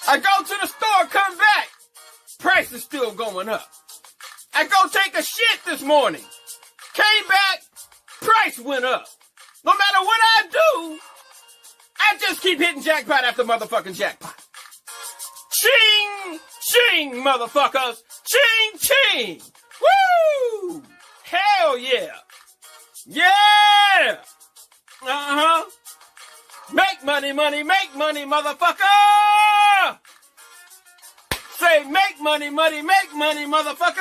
I go to the store, come back. Price is still going up. I go take a shit this morning. Came back, price went up. No matter what I do, I just keep hitting jackpot after motherfucking jackpot. Ching, ching, motherfuckers. Ching, ching. Woo! Hell yeah. Yeah! Uh-huh. Make money, money, make money, motherfucker! Say make money, money, make money, motherfucker!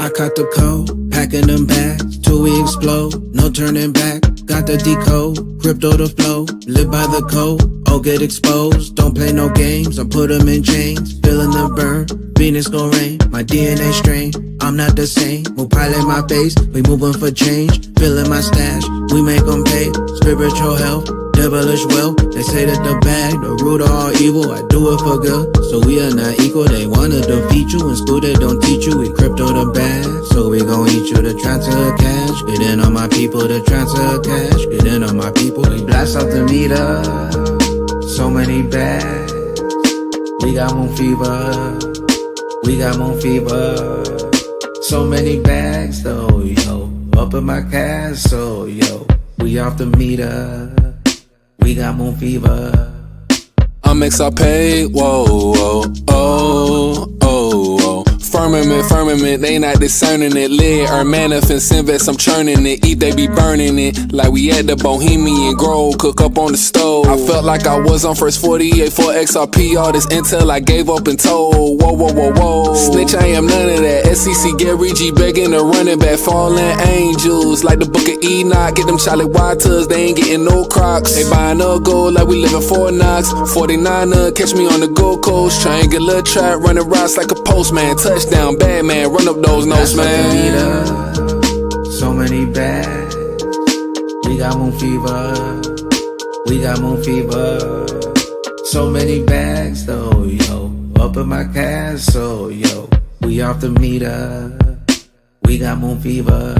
I caught the code, packing them bags, till we explode, no turning back. Got the decode, crypto the flow, live by the code, all get exposed. Don't play no games, I put them in chains, feeling the burn, Venus gon' rain, my DNA strain. I'm not the same, we'll pilot my face, we moving for change, filling my stash, we make them pay, spiritual health, devilish wealth. They say that the bag, the root of all evil, I do it for good, so we are not equal. They wanna defeat you, in school they don't teach you, we crypto the bag, so we gon' eat you to transfer cash. Get in on my people to transfer cash, get in on my people. We blast off the meter, so many bags, we got moon fever, we got moon fever. So many bags though, yo, up in my castle, yo, we off the meter, we got moon fever. I'm XRP, whoa, whoa, oh, oh, oh. Firmament, they not discerning it. Lead or manifest, invest, I'm churning it. Eat, they be burning it. Like we at the Bohemian Grove, cook up on the stove. I felt like I was on first 48 for XRP. All this intel I gave up and told. Whoa, whoa, whoa, whoa. Snitch, I am none of that. SEC Gary G begging to running back. Fallen angels, like the book of Enoch. Get them Charlie Waters, they ain't getting no Crocs. They buying up gold like we living Fort Knox. 49er, catch me on the Gold Coast. Triangular trap, running routes like a postman. Touchdown, bad man, run up those notes, man. So many bags, we got moon fever, we got moon fever. So many bags though, yo, up in my castle, yo, we off the meter, we got moon fever.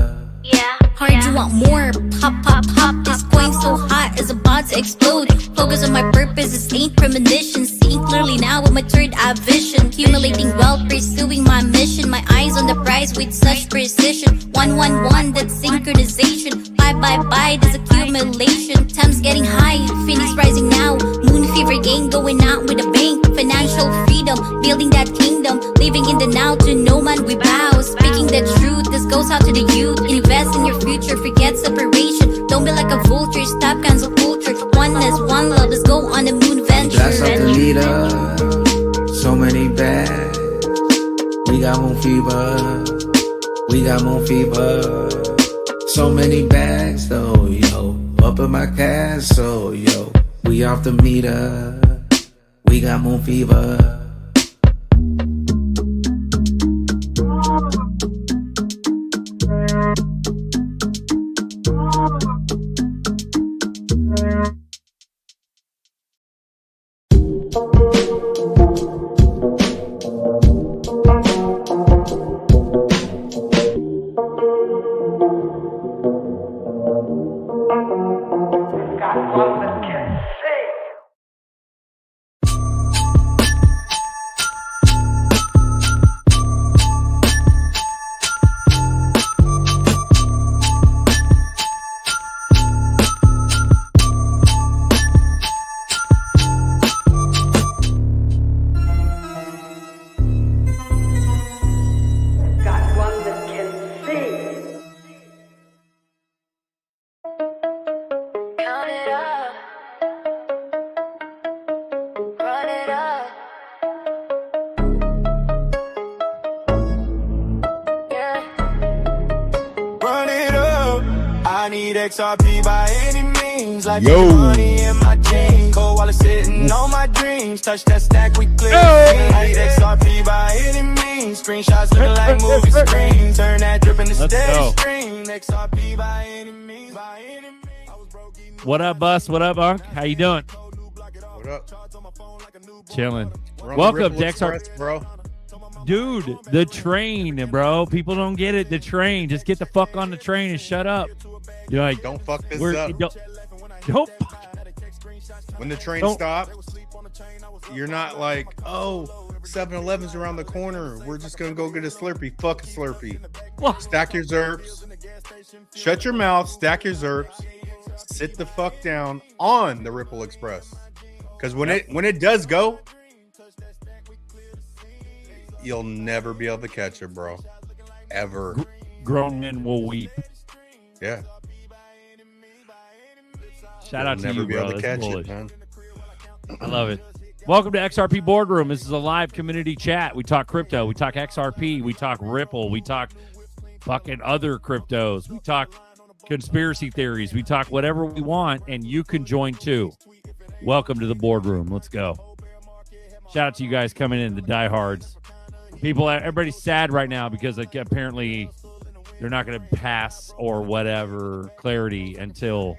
Yeah, heard you want more, pop, pop, pop. This coin so hot is about to explode. Focus on my purpose, this ain't premonition. Seeing clearly now with my third eye vision. Accumulating wealth, pursuing my mission. My eyes on the prize with such precision. 111, that's synchronization. Bye, there's accumulation. Time's getting high, Phoenix rising now. Moon fever gang going out with a bang. Financial freedom, building that kingdom. Living in the now, to no man we bow. Speaking the truth, this goes out to the youth. Invest in your future, forget separation. Don't be like a vulture, stop cancel culture. Oneness, one love, let's go on a moon venture. Blast off the meter, so many bags, we got moon fever, we got moon fever. So many bags though, yo, up in my castle, yo, we off the meter, we got moon fever. XRP by any means, like money in my jeans. Cold while it's sitting on my dreams. Touch that stack, we clear. I need XRP by any means. Screenshots looking like movie screens. Turn that drip into steady stream. XRP by any means. By any means. What up, Bus? What up, Unc? How you doing? What up? Chilling. We're on Welcome the to Express, bro. Dude, the train, bro. People don't get it. The train. Just get the fuck on the train and shut up. You're like, Don't fuck this we're- up. don't When the train Don't- stops, you're not like, oh, 7-Eleven's around the corner. We're just gonna go get a Slurpee. Fuck a Slurpee. What? Stack your Zerps. Shut your mouth. Stack your Zerps. Sit the fuck down on the Ripple Express. Because when it does go, you'll never be able to catch it, bro. Ever. Grown men will weep. Yeah. Shout out to never you, be bro. able to That's catch bullish. it, man. I love it. Welcome to XRP Boardroom. This is a live community chat. We talk crypto. We talk XRP. We talk Ripple. We talk fucking other cryptos. We talk conspiracy theories. We talk whatever we want, and you can join too. Welcome to the boardroom. Let's go. Shout out to you guys coming in, the diehards. People, everybody's sad right now because like, apparently they're not going to pass or whatever clarity until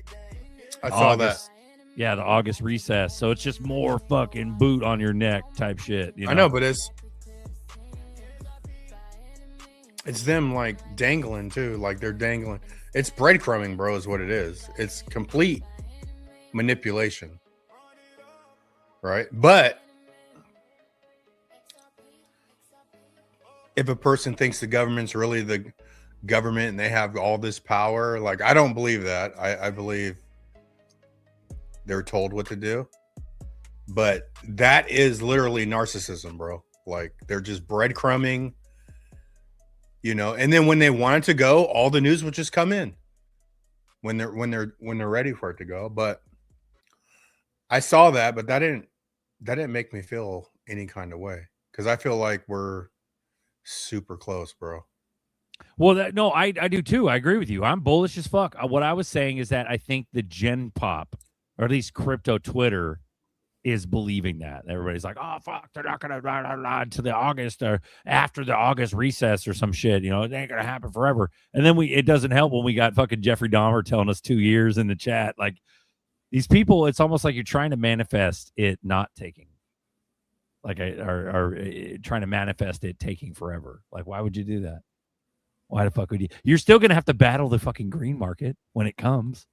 I saw August. Yeah, the August recess. So it's just more fucking boot on your neck type shit. You know? I know, but it's them like dangling too. Like they're dangling. It's breadcrumbing, bro, is what it is. It's complete manipulation. Right? But if a person thinks the government's really the government and they have all this power, like I don't believe that. I believe they're told what to do. But that is literally narcissism, bro. Like they're just breadcrumbing, you know, and then when they want it to go, all the news will just come in when they're ready for it to go. But I saw that, but that didn't make me feel any kind of way. Because I feel like we're super close, bro. Well, I do too. I agree with you. I'm bullish as fuck. What I was saying is that I think the Gen Pop, or at least crypto Twitter, is believing that. Everybody's like, oh, fuck, they're not going to to the August or after the August recess or some shit. You know, it ain't going to happen forever. And then it doesn't help when we got fucking Jeffrey Dahmer telling us 2 years in the chat. Like these people, it's almost like you're trying to manifest it not taking. Like, or trying to manifest it taking forever. Like, why would you do that? Why the fuck would you? You're still going to have to battle the fucking green market when it comes.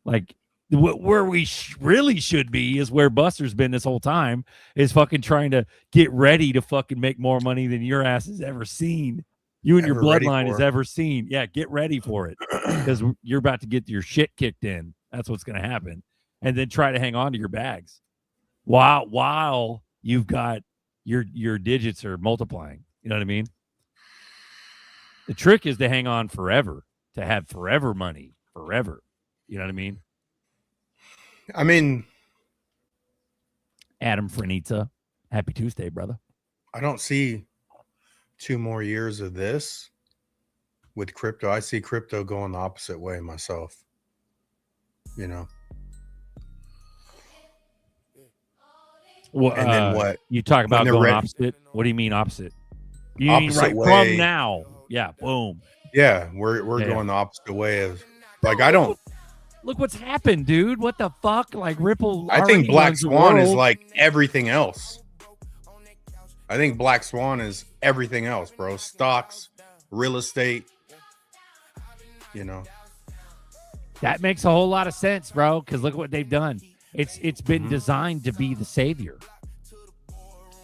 Like, where we really should be is where Buster's been this whole time, is fucking trying to get ready to fucking make more money than your ass has ever seen. You and your bloodline has ever seen. Yeah, get ready for it because you're about to get your shit kicked in. That's what's going to happen. And then try to hang on to your bags while you've got your digits are multiplying. You know what I mean? The trick is to hang on forever, to have forever money, forever. You know what I mean? Adam Franita, happy Tuesday, brother. I don't see 2 more years of this with crypto. I see crypto going the opposite way myself. You know? Well, and then what? You talk about going opposite. What do you mean opposite? You opposite mean way. From now. Yeah, boom. Yeah, we're going the opposite way of like I don't look what's happened, dude. What the fuck? Like Ripple. I think Black Swan is like everything else. I think Black Swan is everything else, bro. Stocks, real estate, you know. That makes a whole lot of sense, bro, because look what they've done. It's been designed to be the savior.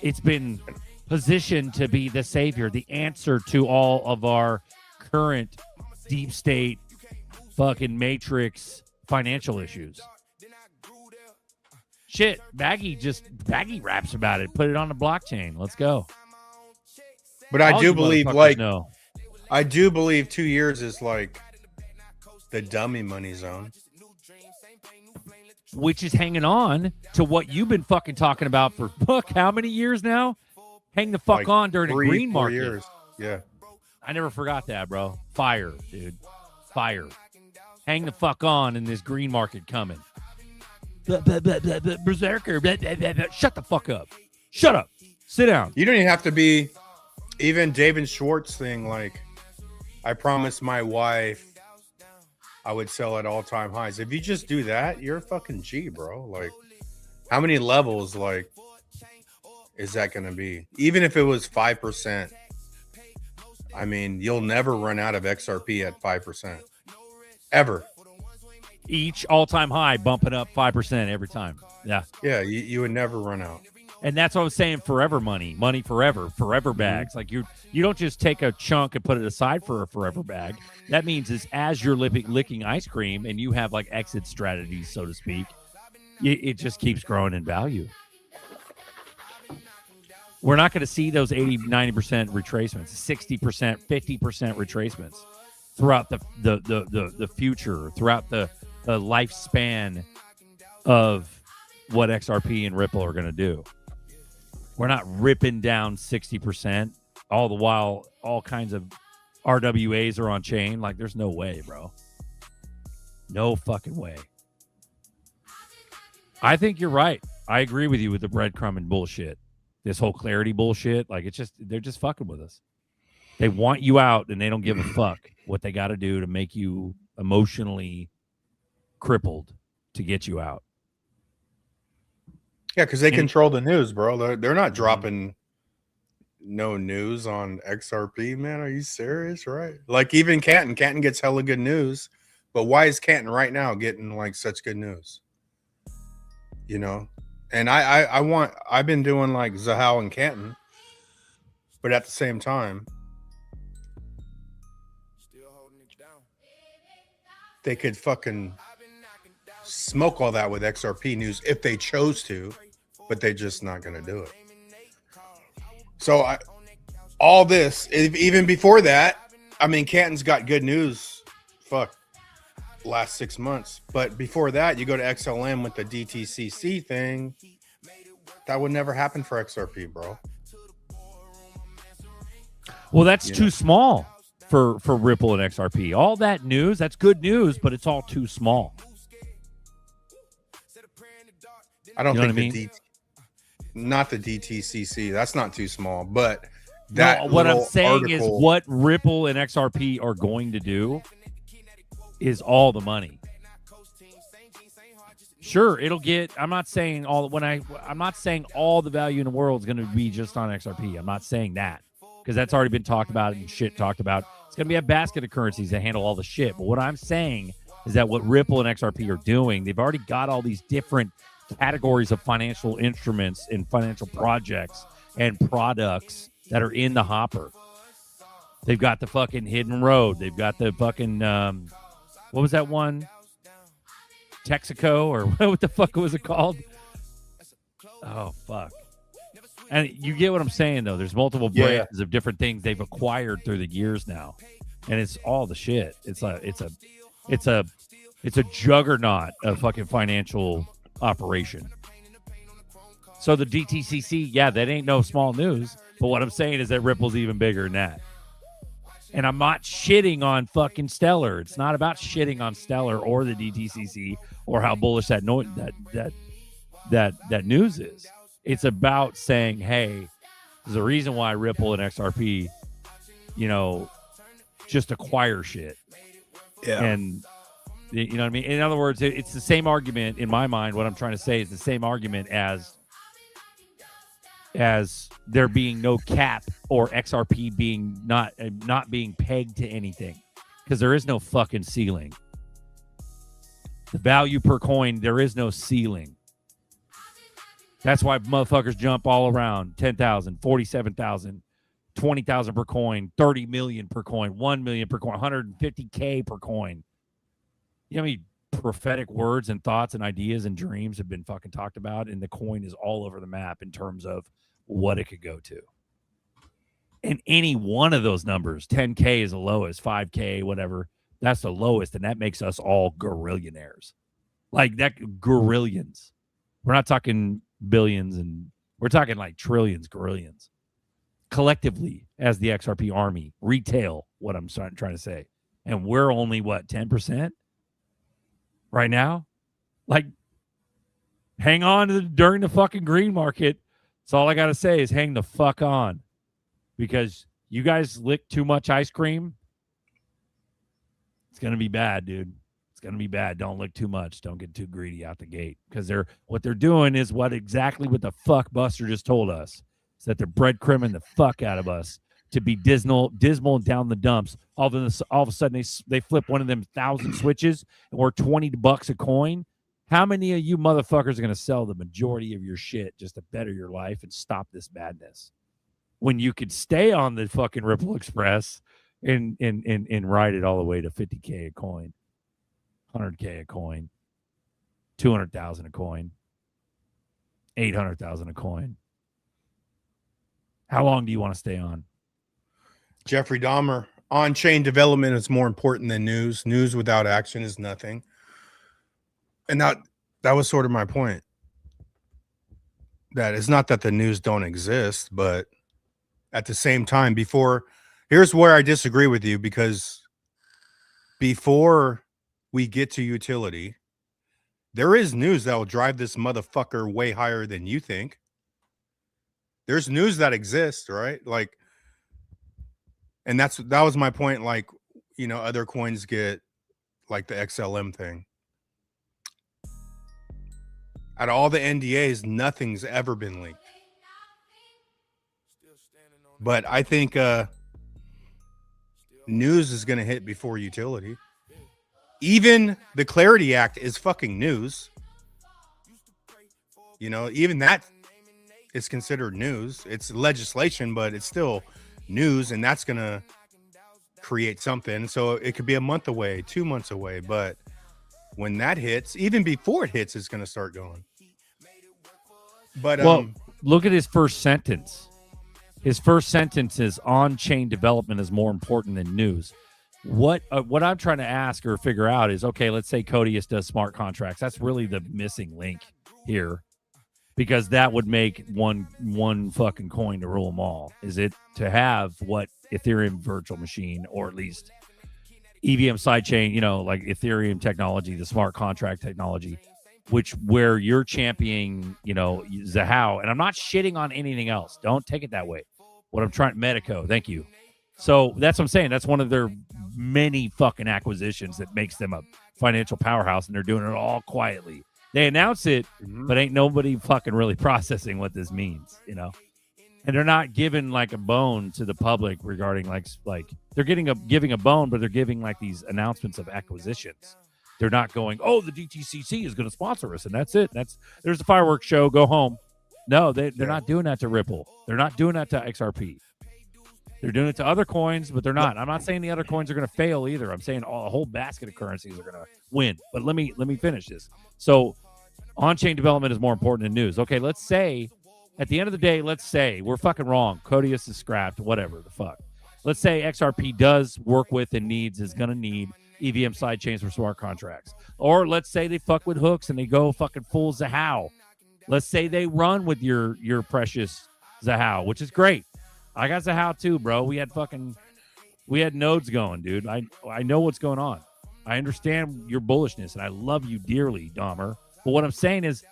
It's been positioned to be the savior, the answer to all of our current deep state fucking matrix financial issues. Shit, Baggy raps about it. Put it on the blockchain. Let's go. But I do believe, like, know. I do believe 2 years is like the dummy money zone. Which is hanging on to what you've been fucking talking about for how many years now? Hang the fuck like on during 3, a green 4 market. years. Yeah. I never forgot that, bro. Fire, dude. Fire. Hang the fuck on in this green market coming. Berserker. Shut the fuck up. Shut up. Sit down. You don't even have to be even David Schwartz thing. Like, I promised my wife I would sell at all-time highs. If you just do that, you're a fucking G, bro. Like, how many levels? Like, is that going to be? Even if it was 5%, I mean, you'll never run out of XRP at 5%. Ever. Each all-time high bumping up 5% every time. Yeah. Yeah, you would never run out. And that's what I was saying, forever money forever bags. Like you don't just take a chunk and put it aside for a forever bag. That means is as you're licking ice cream and you have like exit strategies, so to speak, it just keeps growing in value. We're not going to see those 80, 90% retracements, 60%, 50% retracements throughout the future, throughout the lifespan of what XRP and Ripple are going to do. We're not ripping down 60%, all the while all kinds of RWAs are on chain. Like, there's no way, bro. No fucking way. I think you're right. I agree with you with the breadcrumb and bullshit. This whole clarity bullshit. Like, they're just fucking with us. They want you out and they don't give a fuck what they got to do to make you emotionally crippled to get you out. Yeah, because they control the news, bro. They're not dropping no news on XRP, man. Are you serious? Right? Like, even Canton gets hella good news, but why is Canton right now getting like such good news? You know, and I've been doing like Zahal and Canton, but at the same time, they could fucking smoke all that with XRP news if they chose to, but they're just not going to do it. So all this, even before that, I mean, Canton's got good news. Fuck, last 6 months. But before that, you go to XLM with the DTCC thing. That would never happen for XRP, bro. Well, that's too small for Ripple and XRP. All that news, that's good news, but it's all too small. I don't think not the DTCC. That's not too small, but that. No, what I'm saying article, is what Ripple and XRP are going to do is all the money. Sure, it'll get. I'm not saying all the value in the world is going to be just on XRP. I'm not saying that because that's already been talked about and shit talked about. It's going to be a basket of currencies that handle all the shit. But what I'm saying is that what Ripple and XRP are doing, they've already got all these different categories of financial instruments and financial projects and products that are in the hopper. They've got the fucking Hidden Road. They've got the fucking what was that one? Texaco, or what the fuck was it called? Oh fuck. And you get what I'm saying though. There's multiple brands of different things they've acquired through the years now. And it's all the shit. It's a juggernaut of fucking financial operation. So the DTCC, yeah, that ain't no small news. But what I'm saying is that Ripple's even bigger than that. And I'm not shitting on fucking Stellar. It's not about shitting on Stellar or the DTCC or how bullish that news is. It's about saying, hey, there's a reason why Ripple and XRP, just acquire shit. Yeah. And you know what I mean? In other words, it's the same argument in my mind. What I'm trying to say is the same argument as there being no cap or XRP being not being pegged to anything, because there is no fucking ceiling. The value per coin, there is no ceiling. That's why motherfuckers jump all around 10,000, 47,000, 20,000 per coin, 30 million per coin, 1 million per coin, 150K per coin. You know how many prophetic words and thoughts and ideas and dreams have been fucking talked about, and the coin is all over the map in terms of what it could go to. And any one of those numbers, 10K is the lowest, 5K, whatever, that's the lowest, and that makes us all gorillionaires. Like that, gorillions. We're not talking billions, and we're talking like trillions, gorillions. Collectively, as the XRP army, retail, what I'm trying to say. And we're only, 10%? Right now, like, hang on during the fucking green market. That's all I got to say is hang the fuck on, because you guys lick too much ice cream. It's going to be bad, dude. It's going to be bad. Don't look too much. Don't get too greedy out the gate, because what they're doing is exactly what the fuck Buster just told us. Is that they're breadcrumbing the fuck out of us to be dismal and down the dumps. All of a sudden they flip one of them 1,000 switches and we're $20 a coin. How many of you motherfuckers are going to sell the majority of your shit just to better your life and stop this madness, when you could stay on the fucking Ripple Express and ride it all the way to 50K a coin, 100K a coin, 200,000 a coin, 800,000 a coin? How long do you want to stay on? Jeffrey Dahmer, on-chain development is more important than news. News without action is nothing. And that was sort of my point. That it's not that the news don't exist, but at the same time, here's where I disagree with you, because before we get to utility, there is news that will drive this motherfucker way higher than you think. There's news that exists, right? Like, and that was my point. Like, you know, other coins get like the XLM thing. Out of all the NDAs, nothing's ever been leaked. But I think news is going to hit before utility. Even the Clarity Act is fucking news. You know, even that is considered news. It's legislation, but it's still news, and that's going to create something. So it could be a month away, 2 months away, but when that hits, even before it hits, it's going to start going. But look at his first sentence. His first sentence is on-chain development is more important than news. What I'm trying to ask or figure out is, okay, let's say Codius does smart contracts. That's really the missing link here, because that would make one fucking coin to rule them all. Is it to have what Ethereum virtual machine, or at least EVM sidechain, you know, like Ethereum technology, the smart contract technology, where you're championing, you know, Zahao. And I'm not shitting on anything else. Don't take it that way. What I'm trying, Medico, thank you. So that's what I'm saying. That's one of their many fucking acquisitions that makes them a financial powerhouse, and they're doing it all quietly. They announce it, but ain't nobody fucking really processing what this means, you know? And they're not giving like a bone to the public regarding like they're giving a bone, but they're giving like these announcements of acquisitions. They're not going, oh, the DTCC is going to sponsor us, and that's it. There's the fireworks show. Go home. No, they're not doing that to Ripple. They're not doing that to XRP. They're doing it to other coins, but they're not. I'm not saying the other coins are going to fail either. I'm saying a whole basket of currencies are going to win. But let me finish this. So on-chain development is more important than news. Okay, let's say at the end of the day, let's say we're fucking wrong. Codius is scrapped, whatever the fuck. Let's say XRP does work with and is going to need EVM sidechains for smart contracts. Or let's say they fuck with hooks and they go fucking full Zahao. Let's say they run with your precious Zahao, which is great. I got Zahao too, bro. We had nodes going, dude. I know what's going on. I understand your bullishness, and I love you dearly, Dahmer. But what I'm saying is,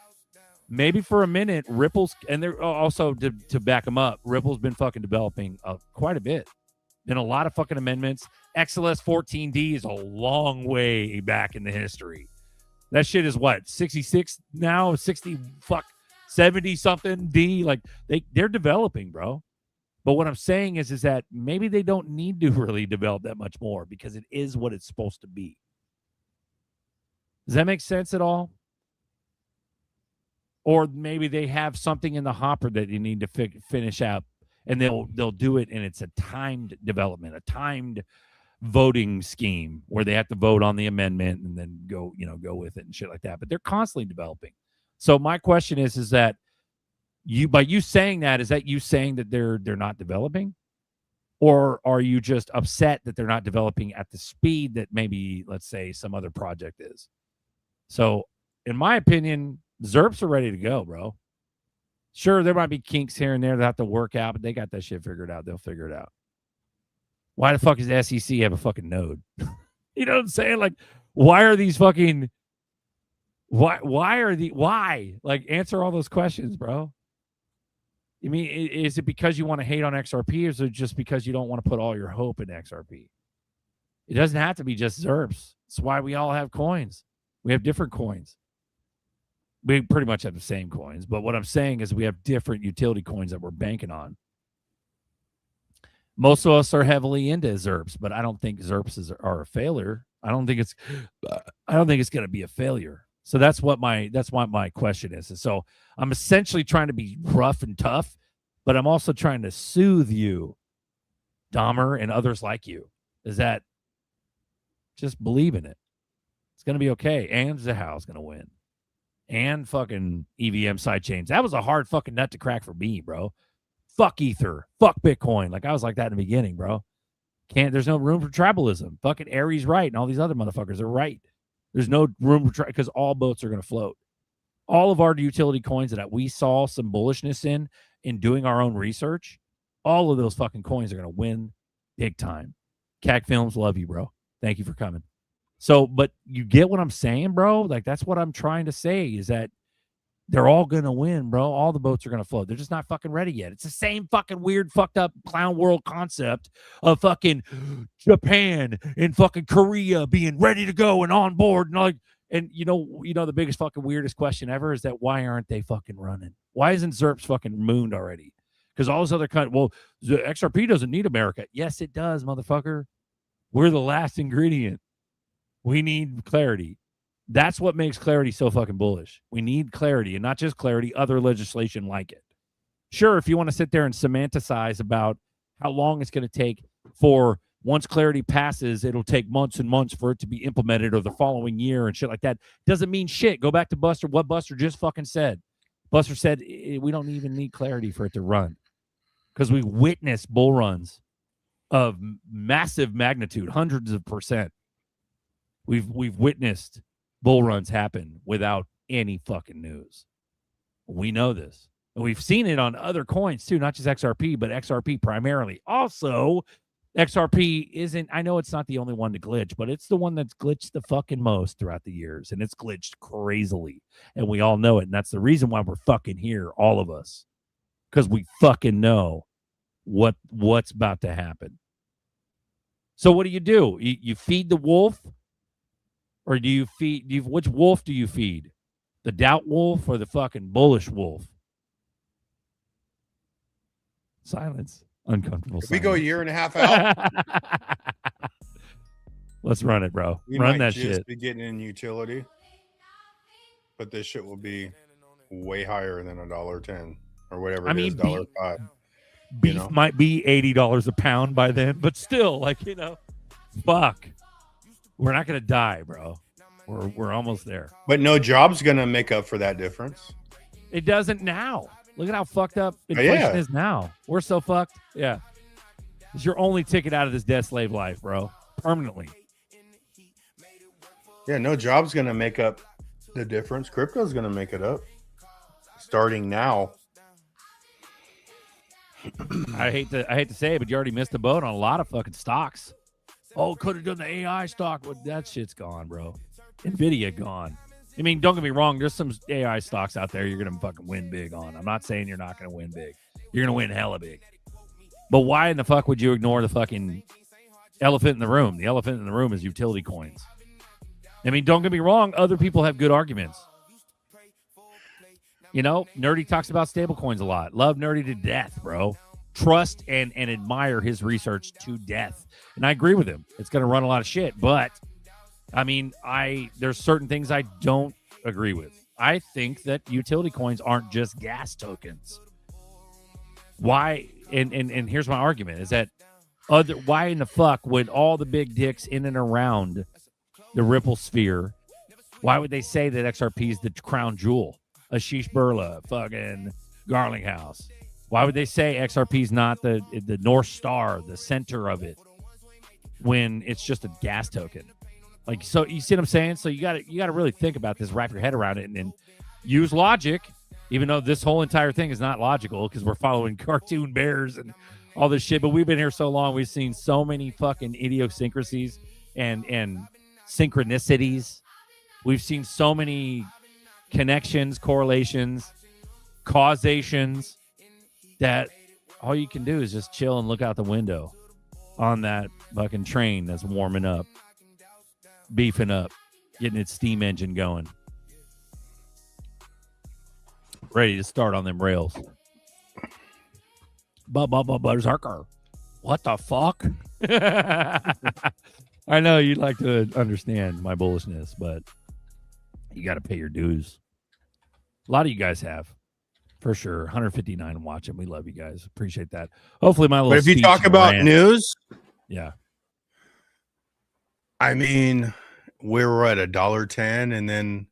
maybe for a minute, Ripple's, and they're also to back them up, Ripple's been fucking developing quite a bit. Been a lot of fucking amendments. XLS 14D is a long way back in the history. That shit is what, 66 now, 70 something D. Like they're developing, bro. But what I'm saying is that maybe they don't need to really develop that much more, because it is what it's supposed to be. Does that make sense at all? Or maybe they have something in the hopper that you need to finish out, and they'll do it, and it's a timed development, a timed voting scheme where they have to vote on the amendment and then go with it and shit like that. But they're constantly developing. So my question is that by you saying that, is that you saying that they're not developing? Or are you just upset that they're not developing at the speed that maybe, let's say, some other project is? So in my opinion, ZRPs are ready to go, bro. Sure, there might be kinks here and there that have to work out, but they got that shit figured out. They'll figure it out. Why the fuck does the SEC have a fucking node? You know what I'm saying? Like, why are these fucking... Why? Like, answer all those questions, bro. I mean, is it because you want to hate on XRP, or is it just because you don't want to put all your hope in XRP? It doesn't have to be just ZRPs. That's why we all have coins. We have different coins. We pretty much have the same coins, but what I'm saying is we have different utility coins that we're banking on. Most of us are heavily into ZRPs, but I don't think ZRPs are a failure. I don't think it's going to be a failure. So that's what my question is. And so I'm essentially trying to be rough and tough, but I'm also trying to soothe you, Dahmer, and others like you. Is that just believe in it. It's going to be okay. And Zahal's going to win. And fucking EVM sidechains. That was a hard fucking nut to crack for me, bro. Fuck Ether. Fuck Bitcoin. Like, I was like that in the beginning, bro. There's no room for tribalism. Fucking Aries right, and all these other motherfuckers are right. There's no room for because all boats are going to float. All of our utility coins that we saw some bullishness in doing our own research, all of those fucking coins are going to win big time. CAC Films, love you, bro. Thank you for coming. So, but you get what I'm saying, bro? Like, that's what I'm trying to say is that they're all going to win, bro. All the boats are going to float. They're just not fucking ready yet. It's the same fucking weird, fucked up clown world concept of fucking Japan and fucking Korea being ready to go and on board. And like, and you know, the biggest fucking weirdest question ever is that why aren't they fucking running? Why isn't ZRP's fucking mooned already? Because all those other countries, well, the XRP doesn't need America. Yes, it does, motherfucker. We're the last ingredient. We need clarity. That's what makes clarity so fucking bullish. We need clarity, and not just clarity, other legislation like it. Sure, if you want to sit there and semanticize about how long it's going to take for once clarity passes, it'll take months and months for it to be implemented or the following year and shit like that. Doesn't mean shit. Go back to Buster, what Buster just fucking said. Buster said we don't even need clarity for it to run because we witnessed bull runs of massive magnitude, hundreds of percent. We've witnessed bull runs happen without any fucking news. We know this. And we've seen it on other coins too, not just XRP, but XRP primarily. Also, XRP isn't, I know it's not the only one to glitch, but it's the one that's glitched the fucking most throughout the years. And it's glitched crazily. And we all know it. And that's the reason why we're fucking here, all of us. Because we fucking know what's about to happen. So what do? You feed the wolf? Or do you feed, which wolf do you feed? The doubt wolf or the fucking bullish wolf? Silence. Uncomfortable silence. We go a year and a half out. Let's run it, bro. We Run might that shit. Be getting in utility, but this shit will be way higher than $1.10 or whatever it is, $1.05. Beef might be $80 a pound by then, but still, like, fuck. We're not going to die, bro. We're almost there. But no job's going to make up for that difference. It doesn't now. Look at how fucked up inflation is now. We're so fucked. Yeah. It's your only ticket out of this death slave life, bro. Permanently. Yeah, no job's going to make up the difference. Crypto's going to make it up. Starting now. I hate to say it, but you already missed the boat on a lot of fucking stocks. Oh, could have done the AI stock. Well, that shit's gone, bro. Nvidia gone. I mean, don't get me wrong. There's some AI stocks out there you're going to fucking win big on. I'm not saying you're not going to win big. You're going to win hella big. But why in the fuck would you ignore the fucking elephant in the room? The elephant in the room is utility coins. I mean, don't get me wrong. Other people have good arguments. Nerdy talks about stable coins a lot. Love Nerdy to death, bro. Trust and admire his research to death. And I agree with him. It's going to run a lot of shit. But, I mean, there's certain things I don't agree with. I think that utility coins aren't just gas tokens. Why? And here's my argument, is that why in the fuck would all the big dicks in and around the Ripple sphere, why would they say that XRP is the crown jewel? Ashish Burla, fucking Garlinghouse. Why would they say XRP is not the North Star, the center of it, when it's just a gas token? Like, so you see what I'm saying? So you got to really think about this, wrap your head around it, and use logic, even though this whole entire thing is not logical because we're following cartoon bears and all this shit. But we've been here so long, we've seen so many fucking idiosyncrasies and synchronicities. We've seen so many connections, correlations, causations, that all you can do is just chill and look out the window on that fucking train that's warming up. beefing up, getting its steam engine going, ready to start on them rails. Berserker. What the fuck? I know you'd like to understand my bullishness, but you got to pay your dues. A lot of you guys have, for sure. 159 watching. We love you guys. Appreciate that. Hopefully, my little. But if you talk about news, yeah. I mean, we're at $1.10, and then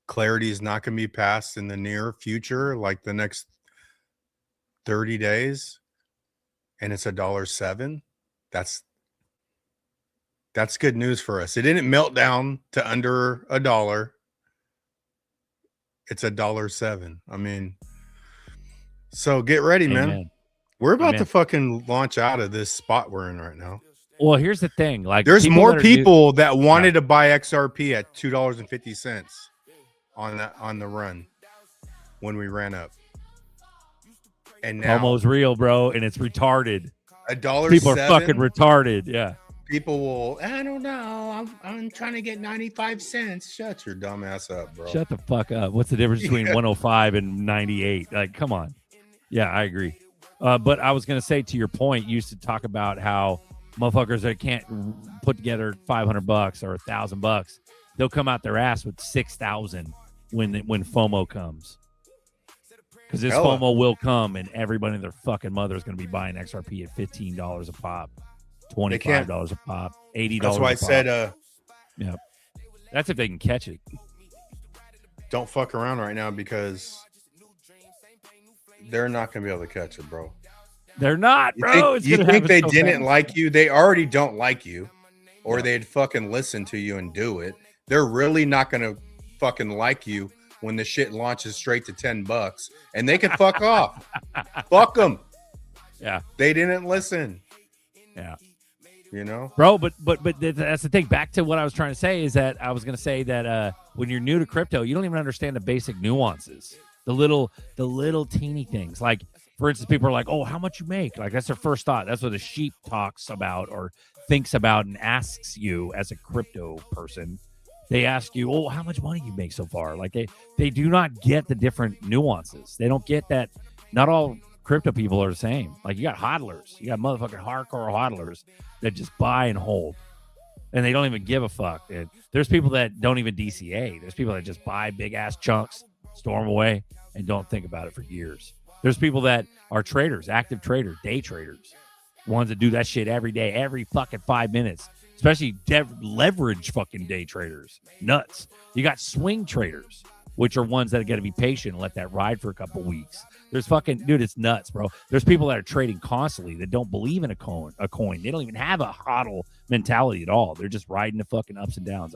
clarity is not going to be passed in the near future, like the next 30 days, and it's $1.07. That's good news for us. It didn't melt down to under $1. It's $1.07. I mean, so get ready, man. We're about to fucking launch out of this spot we're in right now. Well, here's the thing. Like, there's more people that wanted to buy XRP at $2.50 on the run when we ran up. And now FOMO's real, bro, and it's retarded. $1.07. People are fucking retarded. Yeah. People will, I don't know. I'm trying to get 95 cents. Shut your dumb ass up, bro. Shut the fuck up. What's the difference between 105 and 98? Like, come on. Yeah, I agree. But I was going to say, to your point, you used to talk about how motherfuckers that can't put together $500 or $1,000, they'll come out their ass with 6,000 when FOMO comes. Because this FOMO will come, and everybody and their fucking mother is going to be buying XRP at $15 a pop, $25 a pop, $80. That's why I said, yeah, that's if they can catch it. Don't fuck around right now, because they're not going to be able to catch it, bro. They're not, bro. You think they didn't like you? They already don't like you, or they'd fucking listen to you and do it. They're really not going to fucking like you when the shit launches straight to $10, and they can fuck off. Fuck them. Yeah, they didn't listen. Yeah, you know, bro. But that's the thing. Back to what I was trying to say is that I was going to say that when you're new to crypto, you don't even understand the basic nuances, the little teeny things. Like, for instance, people are like, "Oh, how much you make?" Like, that's their first thought. That's what a sheep talks about or thinks about and asks you as a crypto person. They ask you, "Oh, how much money you make so far?" Like, they do not get the different nuances. They don't get that. Not all crypto people are the same. Like, you got hodlers. You got motherfucking hardcore hodlers that just buy and hold, and they don't even give a fuck. And there's people that don't even DCA. There's people that just buy big ass chunks, store them away, and don't think about it for years. There's people that are traders, active traders, day traders, ones that do that shit every day, every fucking 5 minutes, especially leverage fucking day traders. Nuts. You got swing traders, which are ones that are going to be patient and let that ride for a couple weeks. There's fucking, dude, it's nuts, bro. There's people that are trading constantly that don't believe in a coin. They don't even have a hodl mentality at all. They're just riding the fucking ups and downs.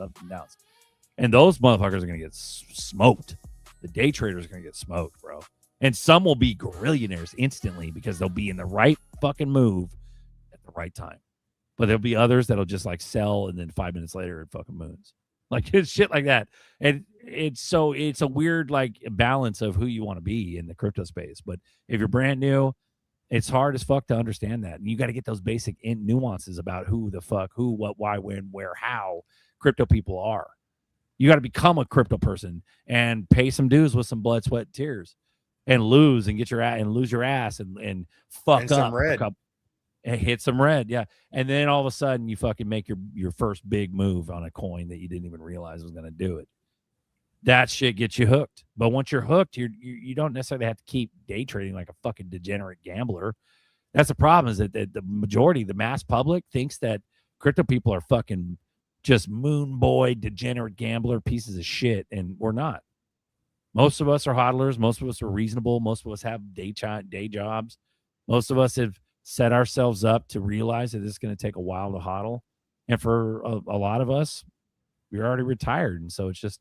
And those motherfuckers are going to get smoked. The day traders are going to get smoked, bro. And some will be gorillionaires instantly because they'll be in the right fucking move at the right time. But there'll be others that'll just like sell, and then 5 minutes later it fucking moons. Like, it's shit like that. And it's a weird like balance of who you want to be in the crypto space. But if you're brand new, it's hard as fuck to understand that. And you got to get those basic nuances about who the fuck, who, what, why, when, where, how crypto people are. You got to become a crypto person and pay some dues with some blood, sweat, and tears. And lose and get your ass and lose your ass and fuck and up red. And hit some red, yeah. And then all of a sudden you fucking make your first big move on a coin that you didn't even realize was going to do it. That shit gets you hooked. But once you're hooked, you don't necessarily have to keep day trading like a fucking degenerate gambler. That's the problem, is that the majority, the mass public, thinks that crypto people are fucking just moon boy, degenerate gambler pieces of shit, and we're not. Most of us are hodlers. Most of us are reasonable. Most of us have day jobs. Most of us have set ourselves up to realize that this is going to take a while to hodl. And for a lot of us, we're already retired. And so it's just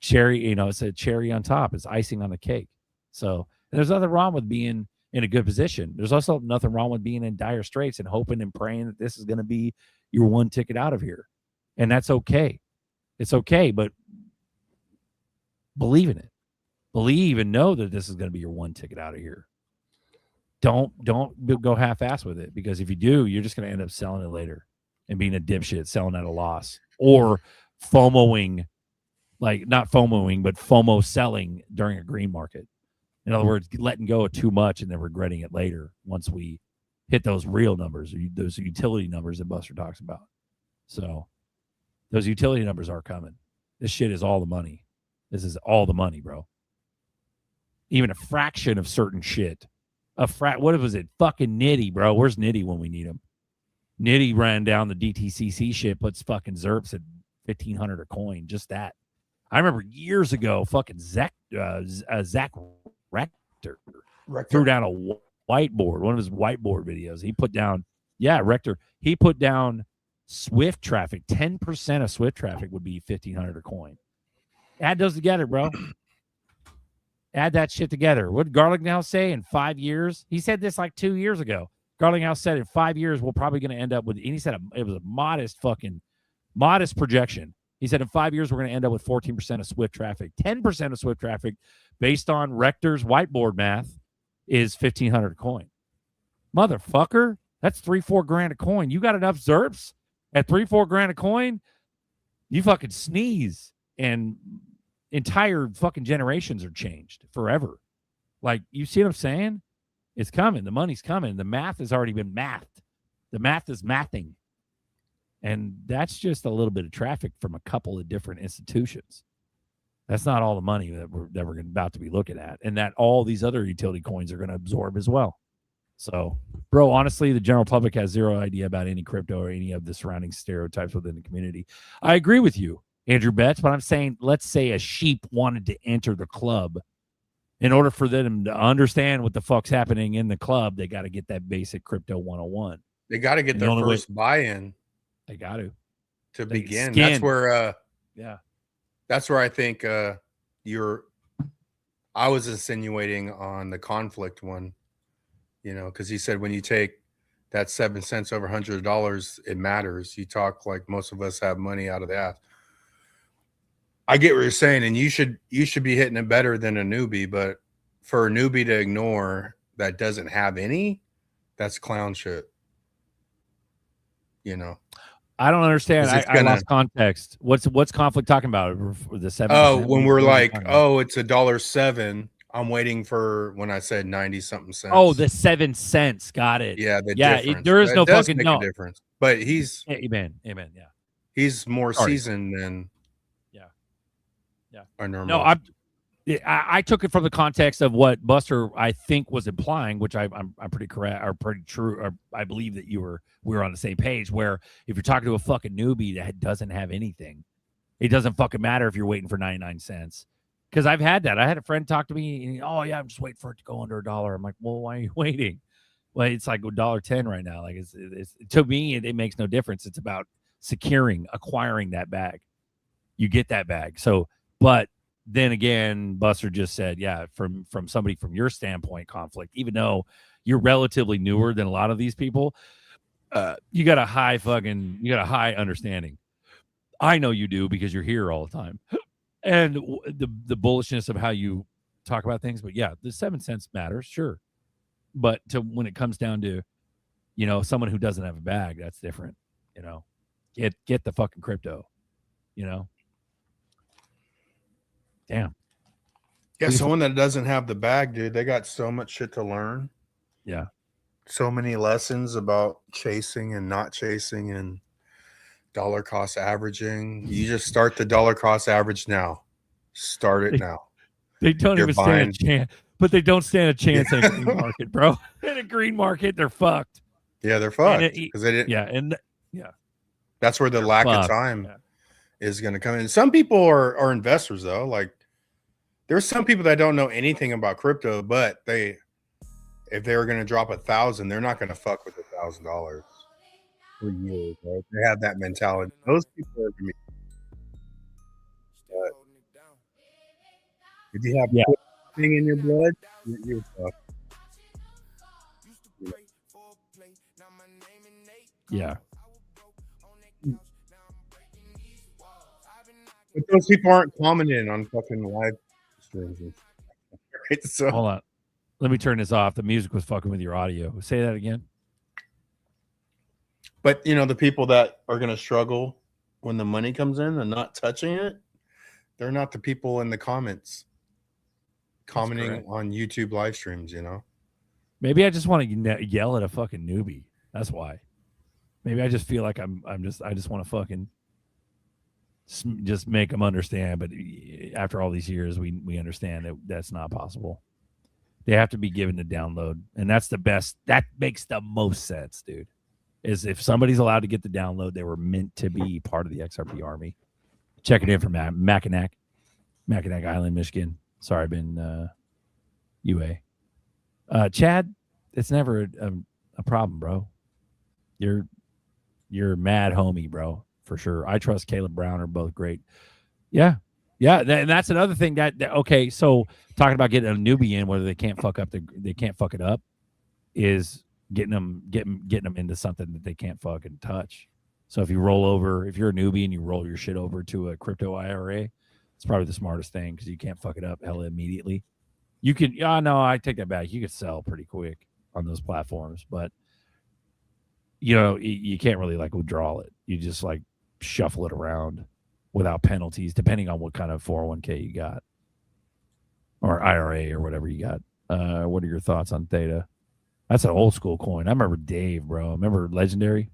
cherry, it's a cherry on top. It's icing on the cake. So there's nothing wrong with being in a good position. There's also nothing wrong with being in dire straits and hoping and praying that this is going to be your one ticket out of here. And that's okay. It's okay, but believe in it. Believe and know that this is going to be your one ticket out of here. Don't go half-ass with it, because if you do, you're just going to end up selling it later. and being a dipshit selling at a loss, or FOMOing, like not FOMOing, but FOMO selling during a green market. In other words, letting go of too much and then regretting it later once we hit those real numbers, those utility numbers that Buster talks about. So those utility numbers are coming. This shit is all the money. This is all the money, bro. Even a fraction of certain shit. What was it? Fucking Nitty, bro. Where's Nitty when we need him? Nitty ran down the DTCC shit, puts fucking ZRPs at 1,500 a coin. Just that. I remember years ago, fucking Zach Rector threw down a whiteboard, one of his whiteboard videos. He put down, Rector. He put down Swift traffic. 10% of Swift traffic would be 1,500 a coin. Add those together, bro. Add that shit together. What did Garlinghouse say in 5 years? He said this like 2 years ago. Garlinghouse said in 5 years we're probably going to end up with, and he said it was a modest projection. He said in 5 years we're going to end up with 14% of Swift traffic. 10% of Swift traffic, based on Rector's whiteboard math, is 1,500 a coin. Motherfucker, that's $3-4 grand a coin. You got enough ZRPs at $3-4 grand a coin? You fucking sneeze, and entire fucking generations are changed forever. Like, you see what I'm saying? It's coming. The money's coming. The math has already been mathed. The math is mathing. And that's just a little bit of traffic from a couple of different institutions. That's not all the money that we're about to be looking at, and that all these other utility coins are going to absorb as well. So, bro, honestly, the general public has zero idea about any crypto or any of the surrounding stereotypes within the community. I agree with you, Andrew Betts, but I'm saying, let's say a sheep wanted to enter the club. In order for them to understand what the fuck's happening in the club, they got to get that basic crypto 101. They got to get their first buy-in. They got to begin. That's where, that's where I think I was insinuating on the conflict one, because he said when you take that 7 cents over $100, it matters. You talk like most of us have money out of the ass. I get what you're saying, and you should be hitting it better than a newbie, but for a newbie to ignore that doesn't have any, that's clown shit. I don't understand. I lost context. What's conflict talking about? The 7? Oh, when we're like, it's $1.07. I'm waiting for when I said 90 something cents. Oh, the 7 cents. Got it. Yeah, there is no fucking difference. But he's amen. Yeah, he's more seasoned than our normal. No, I took it from the context of what Buster I think was implying, which I'm pretty correct or pretty true, or I believe that we were on the same page. Where if you're talking to a fucking newbie that doesn't have anything, it doesn't fucking matter if you're waiting for 99 cents. Because I've had that. I had a friend talk to me, and I'm just waiting for it to go under $1. I'm like, well, why are you waiting? Well, it's like $1.10 right now. Like it's to me, it makes no difference. It's about acquiring that bag. You get that bag. So, but then again, Buster just said, from somebody from your standpoint, conflict, even though you're relatively newer than a lot of these people, you got a high understanding. I know you do because you're here all the time. And the bullishness of how you talk about things. But the 7 cents matters, sure. But when it comes down to, someone who doesn't have a bag, that's different. Get the fucking crypto, Damn. Yeah, someone that doesn't have the bag, dude, they got so much shit to learn. Yeah. So many lessons about chasing and not chasing and dollar cost averaging. You just start the dollar cost average now. Start it now. They don't even stand a chance. But they don't stand a chance in a green market, bro. In a green market, they're fucked. Yeah, they're fucked. Because they didn't. That's where the lack of time is going to come in. Some people are investors, though. Like, there's some people that don't know anything about crypto, but if they were going to drop 1,000, they're not going to fuck with $1,000 for years. Right? They have that mentality. Those people are going to be. If you have thing in your blood, you're fucked. Yeah. But those people aren't commenting on fucking live streams. Right? So, hold on. Let me turn this off. The music was fucking with your audio. Say that again. But you know, the people that are going to struggle when the money comes in and not touching it, they're not the people in the comments commenting on YouTube live streams, you know. Maybe I just want to yell at a fucking newbie. That's why. Maybe I just feel like I just want to fucking just make them understand. But after all these years, we understand that that's not possible. They have to be given the download, and that's the best. That makes the most sense, dude. Is if somebody's allowed to get the download, they were meant to be part of the XRP army. Check it in from Mackinac Island, Michigan. Sorry, I've been UA. Chad, it's never a problem, bro. You're mad homie, bro, for sure. I trust Caleb Brown are both great. Yeah. And that's another thing that okay. So talking about getting a newbie in, whether they can't fuck it up, is getting them into something that they can't fucking touch. So if you're a newbie and you roll your shit over to a crypto IRA, it's probably the smartest thing because you can't fuck it up hella immediately. You can, no, I take that back. You could sell pretty quick on those platforms, but you know, you can't really like withdraw it. You just like shuffle it around without penalties, depending on what kind of 401k you got or IRA or whatever you got. What are your thoughts on Theta? That's an old school coin. I remember Dave, bro. Remember Legendary?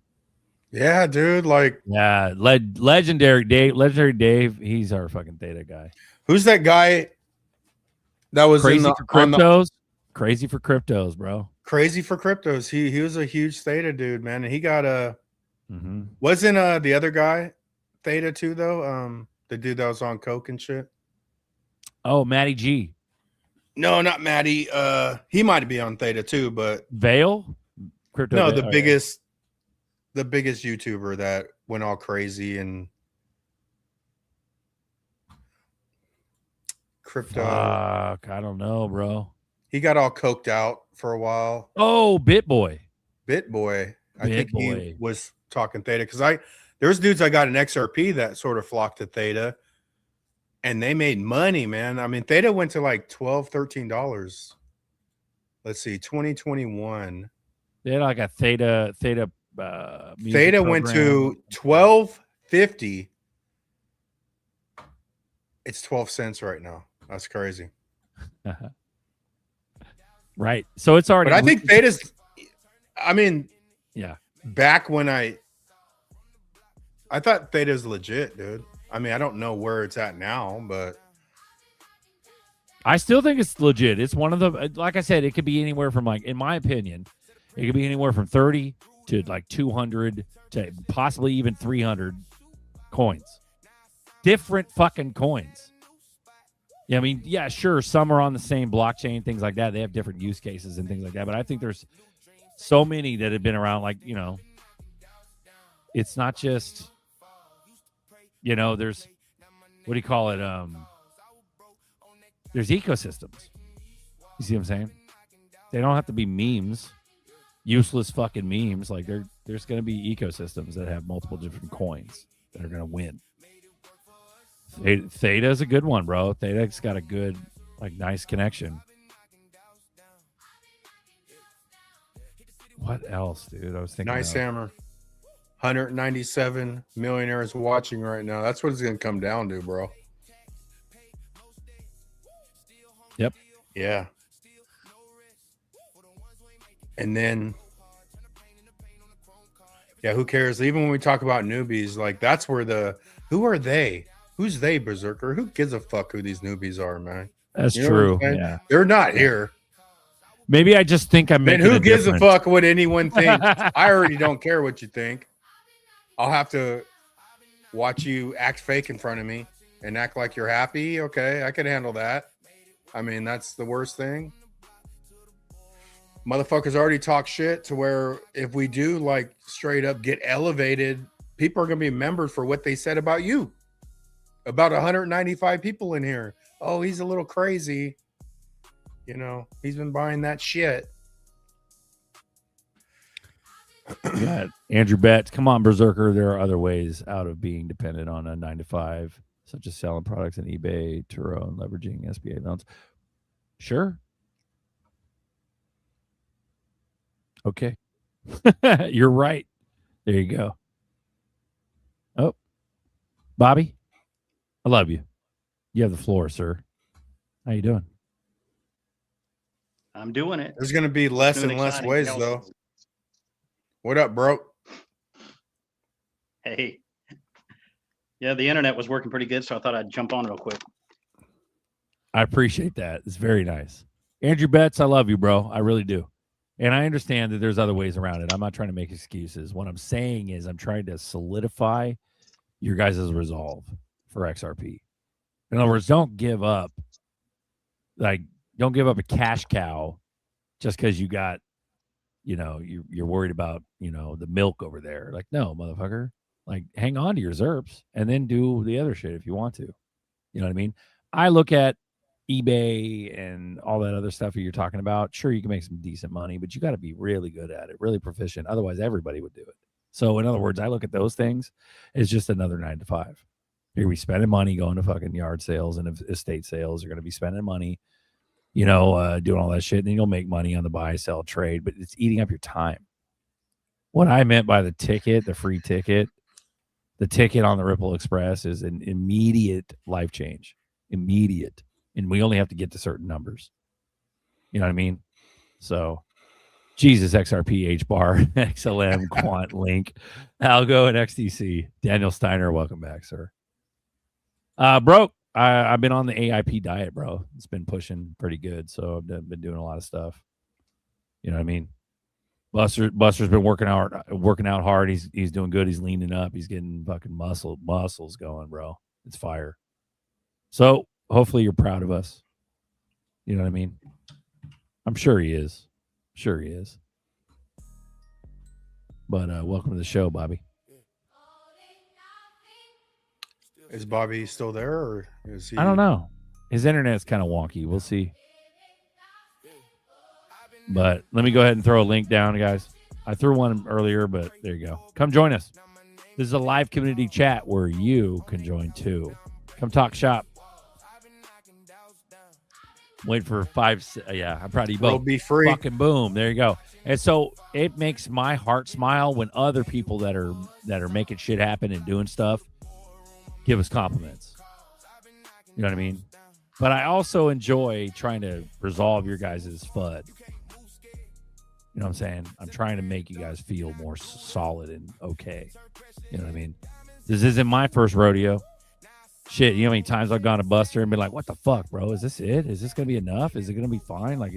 Yeah, dude. Like, yeah, Legendary Dave. He's our fucking Theta guy. Who's that guy that was crazy for cryptos? Crazy for cryptos, bro. Crazy for cryptos. He was a huge Theta dude, man, and he got a. Wasn't the other guy Theta too though? The dude that was on coke and shit. Oh, Matty G. No, not Matty. He might be on Theta too, but Vale? Crypto. No, the biggest YouTuber that went all crazy and crypto. Fuck, I don't know, bro. He got all coked out for a while. Oh, BitBoy. I think he was talking Theta because there's dudes I got an XRP that sort of flocked to Theta. And they made money, man. I mean, Theta went to like $12, $13. Let's see, 2021. They had like a Theta Theta program. went to $12.50. It's 12 cents right now. That's crazy. Right. So it's already. But I think Theta's. I mean, yeah. Back when I thought Theta's legit, dude. I mean, I don't know where it's at now, but I still think it's legit. It's one of the, like I said, it could be anywhere from like, in my opinion, it could be anywhere from 30 to like 200 to possibly even 300 coins. Different fucking coins. Yeah, I mean, yeah, sure. Some are on the same blockchain, things like that. They have different use cases and things like that. But I think there's so many that have been around, like, you know, it's not just, you know, there's, what do you call it? There's ecosystems. You see what I'm saying? They don't have to be memes, useless fucking memes. Like there's going to be ecosystems that have multiple different coins that are going to win. Theta is a good one, bro. Theta's got a good, like, nice connection. What else, dude? I was thinking. Nice hammer. 197 millionaires watching right now. That's what it's going to come down to, bro. Yep. Yeah. And then, yeah, who cares? Even when we talk about newbies, like, that's where who are they? Who's they, Berserker? Who gives a fuck who these newbies are, man? That's true. Yeah. They're not here. Maybe I just think I'm making. And who gives a fuck what anyone thinks? I already don't care what you think. I'll have to watch you act fake in front of me and act like you're happy. Okay, I can handle that. I mean, that's the worst thing. Motherfuckers already talk shit to where if we do, like, straight up get elevated, people are going to be remembered for what they said about you. About 195 people in here. Oh, he's a little crazy. You know, he's been buying that shit. Yeah. Andrew Betts, come on, Berserker. There are other ways out of being dependent on a 9-to-5, such as selling products on eBay, Turo, and leveraging SBA loans. Sure. Okay. You're right. There you go. Oh, Bobby, I love you. You have the floor, sir. How you doing? I'm doing it. There's going to be less and less ways, though. What up, bro? Hey. Yeah, the internet was working pretty good, so I thought I'd jump on real quick. I appreciate that. It's very nice. Andrew Betts, I love you, bro. I really do. And I understand that there's other ways around it. I'm not trying to make excuses. What I'm saying is I'm trying to solidify your guys' resolve for XRP. In other words, don't give up. Like, don't give up a cash cow just because you got, you're worried about, the milk over there. Like, no, motherfucker. Like, hang on to your ZRPs and then do the other shit if you want to. You know what I mean? I look at eBay and all that other stuff that you're talking about. Sure, you can make some decent money, but you got to be really good at it, really proficient. Otherwise, everybody would do it. So, in other words, I look at those things as just another 9 to 5. You're going to be spending money going to fucking yard sales and estate sales. You're going to be spending money, doing all that shit. And then you'll make money on the buy, sell, trade, but it's eating up your time. What I meant by the free ticket, the ticket on the Ripple Express is an immediate life change. Immediate. And we only have to get to certain numbers. You know what I mean? So, Jesus, XRP, HBAR, XLM, Quant, Link, Algo, and XTC. Daniel Steiner, welcome back, sir. Bro, I've been on the AIP diet, bro. It's been pushing pretty good. So I've been doing a lot of stuff. You know what I mean? Buster's been working out hard. He's doing good. He's leaning up. He's getting fucking muscles going, bro. It's fire. So hopefully you're proud of us. You know what I mean? I'm sure he is. Sure he is. But welcome to the show, Bobby. Is Bobby still there, or is he? I don't know. His internet's kind of wonky. We'll see. But let me go ahead and throw a link down, guys. I threw one earlier, but there you go. Come join us. This is a live community chat where you can join too. Come talk shop. Wait for 5. Yeah, I'm proud of you both. We'll be free. Fucking boom. There you go. And so it makes my heart smile when other people that are making shit happen and doing stuff give us compliments. You know what I mean? But I also enjoy trying to resolve your guys' FUD. You know what I'm saying? I'm trying to make you guys feel more solid and okay. You know what I mean? This isn't my first rodeo. Shit, you know how many times I've gone to Buster and been like, what the fuck, bro? Is this it? Is this going to be enough? Is it going to be fine? Like,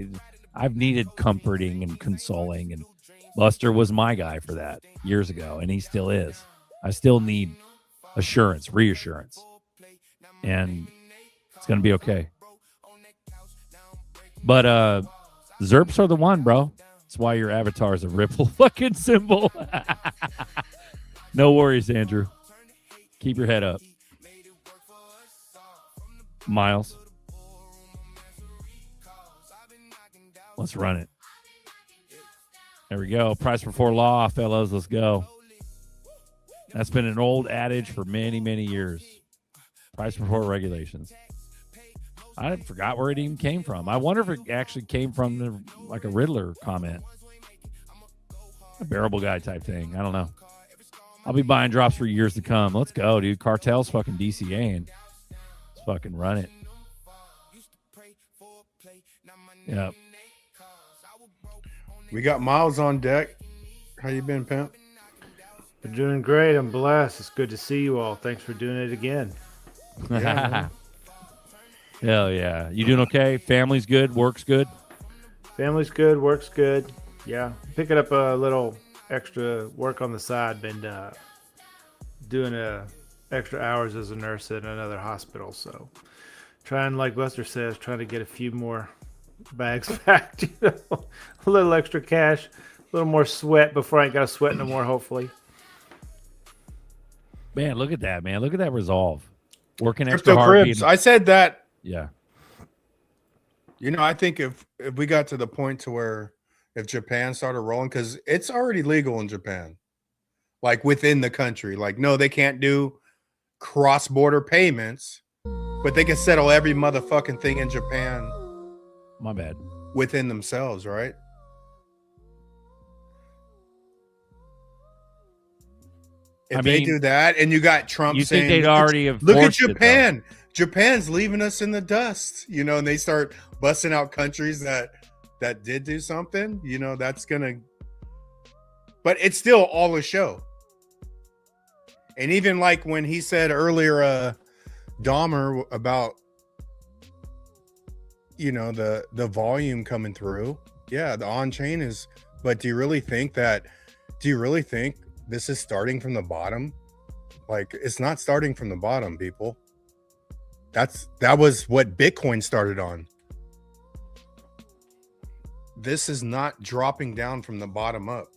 I've needed comforting and consoling, and Buster was my guy for that years ago, and he still is. I still need assurance, reassurance, and it's going to be okay. But ZRPs are the one, bro. That's why your avatar is a Ripple fucking symbol. No worries, Andrew. Keep your head up. Miles. Let's run it. There we go. Price before law, fellows. Let's go. That's been an old adage for many, many years. Price before regulations. I forgot where it even came from. I wonder if it actually came from like a Riddler comment. A bearable guy type thing. I don't know. I'll be buying drops for years to come. Let's go, dude. Cartel's fucking DCAing. Let's fucking run it. Yep. We got Miles on deck. How you been, pimp? Been doing great. I'm blessed. It's good to see you all. Thanks for doing it again. Yeah, hell yeah. You doing okay? Family's good? Work's good? Family's good. Work's good. Yeah. Picking up a little extra work on the side. Been doing extra hours as a nurse at another hospital. So trying, like Buster says, trying to get a few more bags packed. A little extra cash, a little more sweat before I ain't got to sweat no more, hopefully. Man, look at that, man. Look at that resolve. Working extra hard. Cribs. I said that. Yeah. I think if we got to the point to where if Japan started rolling, because it's already legal in Japan, like within the country. Like, no, they can't do cross-border payments, but they can settle every motherfucking thing in Japan. My bad. Within themselves, right? If they do that, and you got Trump you saying, think they'd already have look at forced it, though. Japan. Japan's leaving us in the dust, you know, and they start busting out countries that did do something, you know, that's gonna, but it's still all a show. And even like when he said earlier, Dahmer, about, you know, the volume coming through, yeah, the on-chain is, but do you really think this is starting from the bottom? Like, it's not starting from the bottom, people. That was what Bitcoin started on. This is not dropping down from the bottom up.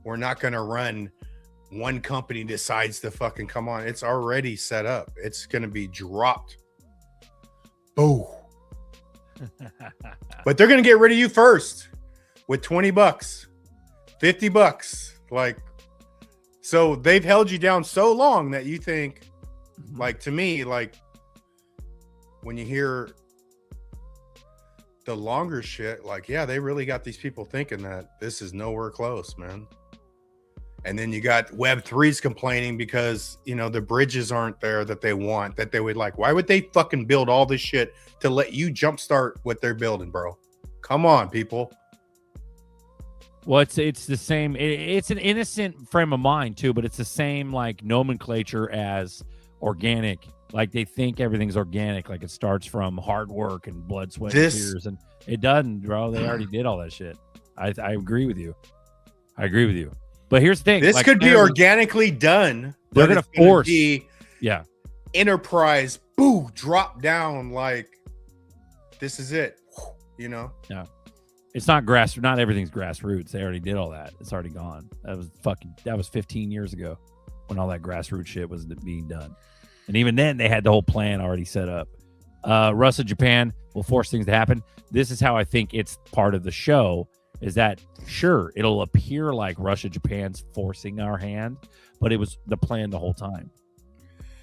We're not going to run one company decides to fucking come on. It's already set up. It's going to be dropped. Oh. But they're going to get rid of you first with $20, $50. Like, so they've held you down so long that you think, like, to me, like, when you hear the longer shit, like, yeah, they really got these people thinking that this is nowhere close, man. And then you got Web3s complaining because, you know, the bridges aren't there that they want, that they would like. Why would they fucking build all this shit to let you jumpstart what they're building, bro? Come on, people. Well, it's the same. It's an innocent frame of mind too, but it's the same like nomenclature as organic. Like they think everything's organic, like it starts from hard work and blood, sweat, and tears, and it doesn't, bro. They already did all that shit. I agree with you. I agree with you. But here's the thing: this like, could be organically done. They're going to force, enterprise. Boo, drop down. Like, this is it. You know. Yeah. It's not not everything's grassroots. They already did all that. It's already gone. That was 15 years ago when all that grassroots shit was being done. And even then they had the whole plan already set up. Russia, Japan will force things to happen. This is how I think it's part of the show, is that sure, it'll appear like Russia, Japan's forcing our hand, but it was the plan the whole time.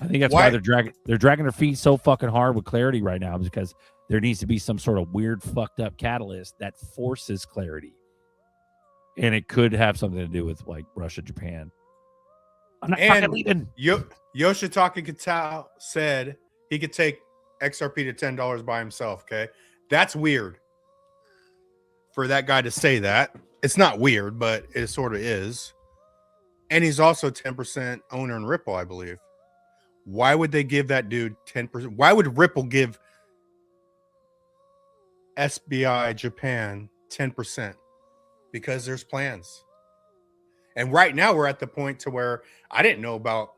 I think that's why they're dragging their feet so fucking hard with clarity right now, because there needs to be some sort of weird fucked up catalyst that forces clarity. And it could have something to do with like Russia, Japan. I'm not fucking leaving. Yoshitaka Kitao said he could take XRP to $10 by himself. Okay. That's weird for that guy to say that. It's not weird, but it sort of is. And he's also 10% owner in Ripple, I believe. Why would they give that dude 10%? Why would Ripple give SBI Japan 10%? Because there's plans. And right now we're at the point to where I didn't know about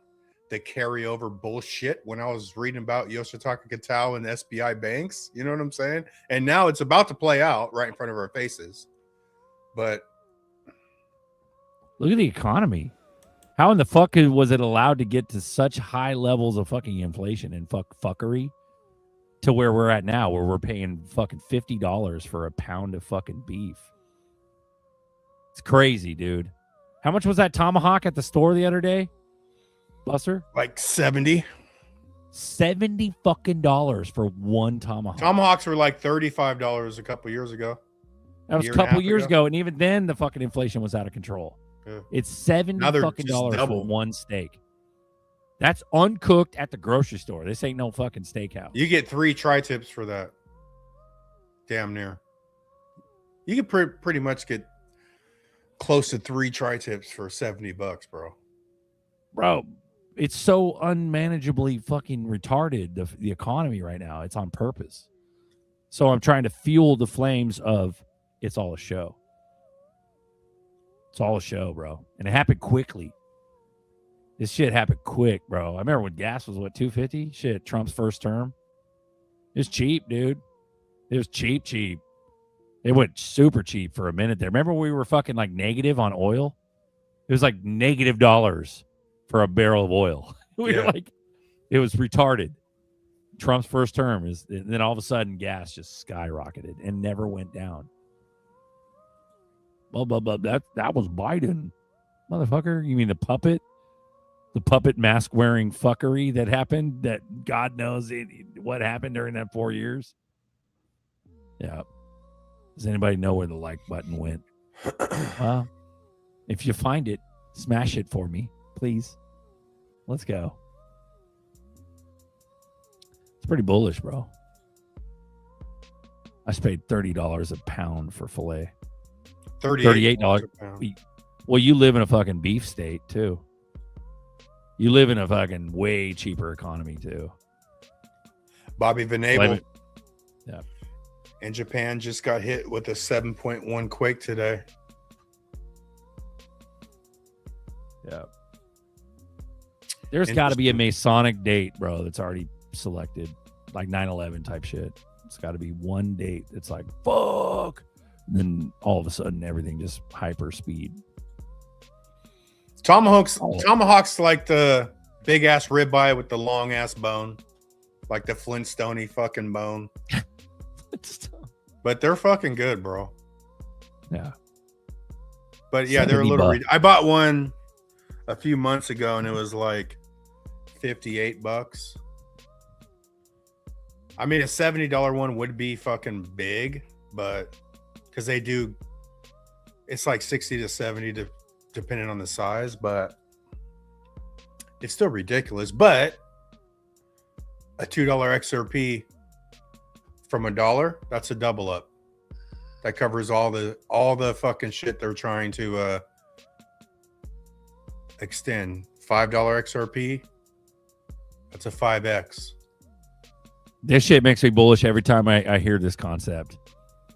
the carryover bullshit when I was reading about Yoshitaka Kitao and SBI banks. You know what I'm saying? And now it's about to play out right in front of our faces. But look at the economy. How in the fuck was it allowed to get to such high levels of fucking inflation and fuckery to where we're at now, where we're paying fucking $50 for a pound of fucking beef? It's crazy, dude. How much was that tomahawk at the store the other day, Buster? Like 70. $70 fucking dollars for one tomahawk. Tomahawks were like $35 a couple years ago. That was a couple years ago, and even then the fucking inflation was out of control. Yeah. It's $70 fucking dollars for one steak. That's uncooked at the grocery store. This ain't no fucking steakhouse. You get 3 tri-tips for that. Damn near. You could pretty much get close to 3 tri-tips for $70, bro. Bro, it's so unmanageably fucking retarded, the economy right now. It's on purpose. So I'm trying to fuel the flames of it's all a show. It's all a show, bro. And it happened quickly. This shit happened quick, bro. I remember when gas was, what, $2.50? Shit, Trump's first term. It was cheap, dude. It was cheap. It went super cheap for a minute there. Remember we were fucking like negative on oil? It was like $- for a barrel of oil. We were like, it was retarded. Trump's first term is, and then all of a sudden gas just skyrocketed and never went down. Blah, blah, blah. That was Biden. Motherfucker. You mean the puppet? The puppet mask wearing fuckery that happened, that God knows what happened during that 4 years? Yeah. Does anybody know where the like button went? Well, if you find it, smash it for me, please. Let's go. It's pretty bullish, bro. I just paid $30 a pound for filet. $38 a pound. Well, you live in a fucking beef state too. You live in a fucking way cheaper economy too. Bobby Venable Yeah. in Japan just got hit with a 7.1 quake today. Yeah. There's got to be a Masonic date, bro, that's already selected, like 9/11 type shit. It's got to be one date. It's like, fuck. And then all of a sudden, everything just hyper speed. Tomahawk's like the big ass ribeye with the long ass bone, like the Flintstone fucking bone. But they're fucking good, bro. Yeah. But yeah, they're a little. I bought one a few months ago, and it was like $58. I mean, a $70 one would be fucking big, but because they do, it's like 60 to 70 depending on the size, but it's still ridiculous. But a $2 XRP from $1, that's a double up. That covers all the fucking shit they're trying to extend. $5 XRP, that's a 5x. This shit makes me bullish every time I hear this concept.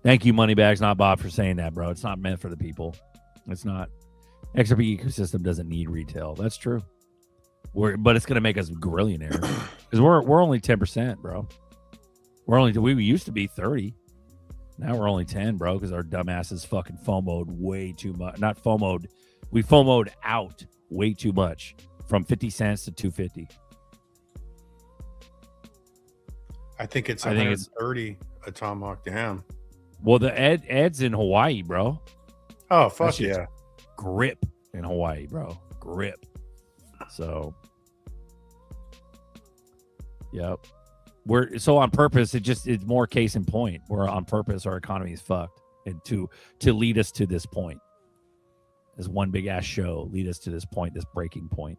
Thank you, Moneybags, not Bob, for saying that, bro. It's not meant for the people. It's not. XRP ecosystem doesn't need retail. That's true. But it's gonna make us grillionaires because we're only 10%, bro. We used to be 30. Now we're only 10, bro, because our dumbasses fucking FOMO'd way too much. Not FOMO'd. We FOMO'd out way too much from 50 cents to 250. I think it's 130 a Tomahawk. Damn. Well, the Ed's in Hawaii, bro. Oh, fuck yeah. Grip in Hawaii, bro. Grip. So, yep. We're so on purpose. It's more case in point. We're on purpose. Our economy is fucked, and to lead us to this point, as one big ass show, lead us to this point, this breaking point.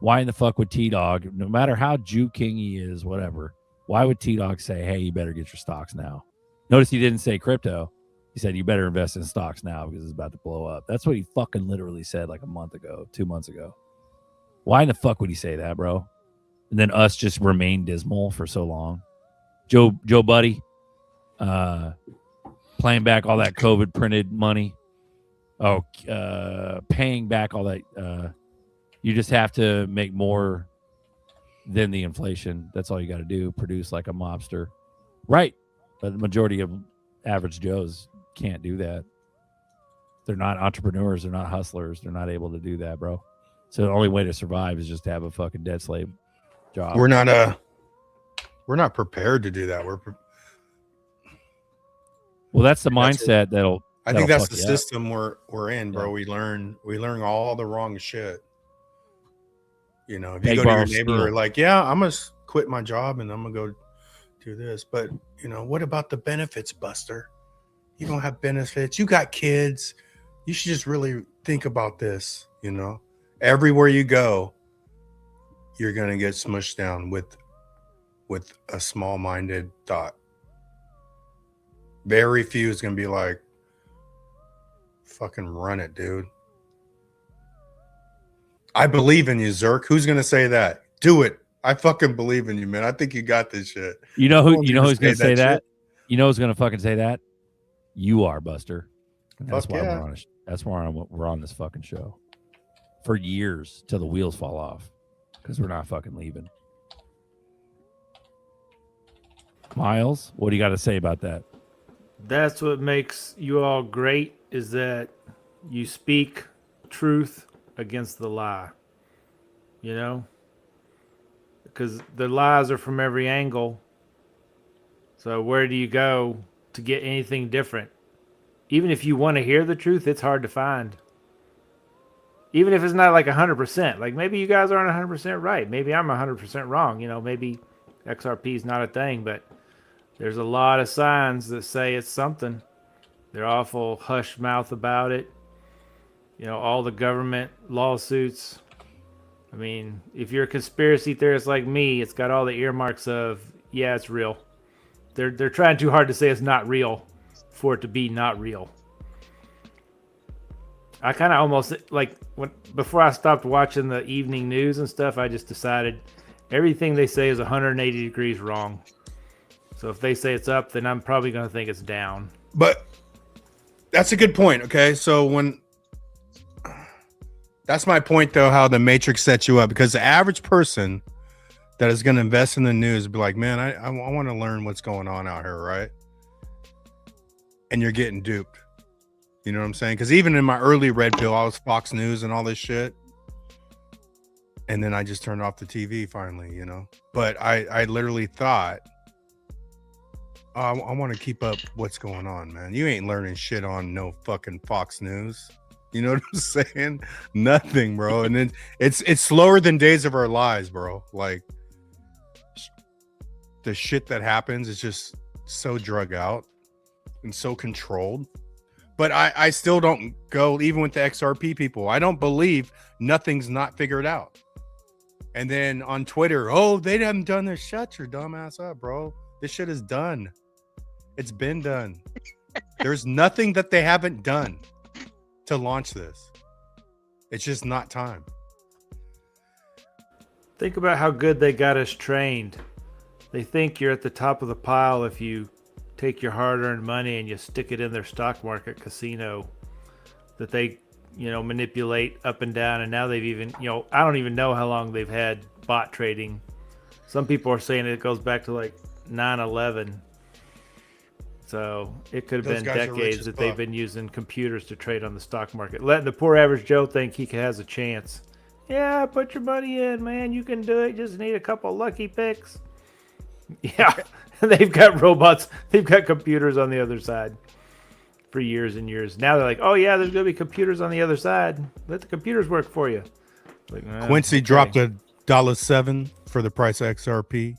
Why in the fuck would T-Dog, no matter how Jew King he is, whatever, why would T-Dog say, hey, you better get your stocks now? Notice he didn't say crypto. He said, you better invest in stocks now because it's about to blow up. That's what he fucking literally said like a month ago, 2 months ago. Why in the fuck would he say that, bro? And then us just remain dismal for so long. Joe Buddy, playing back all that COVID printed money. Paying back all that. You just have to make more than the inflation. That's all you got to do. Produce like a mobster. Right. But the majority of average Joes can't do that. They're not entrepreneurs. They're not hustlers. They're not able to do that, bro. So the only way to survive is just to have a fucking debt slave job. We're not prepared to do that. Well, that's the mindset I think that's the fuck you system we're in, bro. Yeah. We learn all the wrong shit. You know, if you Beg, go to your borrow, neighbor, steal. like, yeah, I'm gonna quit my job and I'm gonna go do this. But you know, what about the benefits, Buster? You don't have benefits. You got kids. You should just really think about this. You know, everywhere you go, you're gonna get smushed down with a small-minded thought. Very few is gonna be like, fucking run it, dude. I believe in you, Zerk. Who's gonna say that? Do it. I fucking believe in you, man. I think you got this shit. You know who's gonna say that? shit? You know who's gonna fucking say that? You are, Buster. And that's Fuck why yeah. we're on this fucking show for years till the wheels fall off because we're not fucking leaving. Miles, what do you got to say about that? That's what makes you all great, is that you speak truth against the lie. You know? Because the lies are from every angle. So where do you go to get anything different? Even if you want to hear the truth, it's hard to find. Even if it's not like 100%. Like maybe you guys aren't 100% right. Maybe I'm 100% wrong. You know, maybe XRP is not a thing, but there's a lot of signs that say it's something. They're awful hush mouth about it. You know, all the government lawsuits I mean, if you're a conspiracy theorist like me, it's got all the earmarks of, yeah, it's real. They're trying too hard to say it's not real for it to be not real. I kind of almost like before I stopped watching the evening news and stuff, I just decided everything they say is 180 degrees wrong. So if they say it's up, then I'm probably going to think it's down. But that's a good point. Okay. So that's my point though, how the Matrix sets you up, because the average person that is going to invest in the news be like, man, I want to learn what's going on out here. Right. And you're getting duped. You know what I'm saying? Because even in my early red pill, I was Fox News and all this shit. And then I just turned off the TV finally, you know. But I literally thought, oh, I want to keep up what's going on, man. You ain't learning shit on no fucking Fox News. You know what I'm saying? Nothing, bro. And then it's slower than Days of Our Lives, bro. Like the shit that happens is just so drug out and so controlled. But I still don't go, even with the XRP people. I don't believe nothing's not figured out. And then on Twitter, oh, they haven't done this. Shut your dumb ass up, bro. This shit is done. It's been done. There's nothing that they haven't done to launch this. It's just not time. Think about how good they got us trained. They think you're at the top of the pile if you take your hard-earned money and you stick it in their stock market casino that they, manipulate up and down. And now they've even, I don't even know how long they've had bot trading. Some people are saying it goes back to like 9/11. So it could have been decades that they've been using computers to trade on the stock market. Letting the poor average Joe think he has a chance. Yeah, put your money in, man. You can do it. Just need a couple lucky picks. Yeah, they've got robots. They've got computers on the other side for years and years. Now they're like, oh, yeah, there's going to be computers on the other side. Let the computers work for you. Like, Quincy dropped $1.07 for the price of XRP.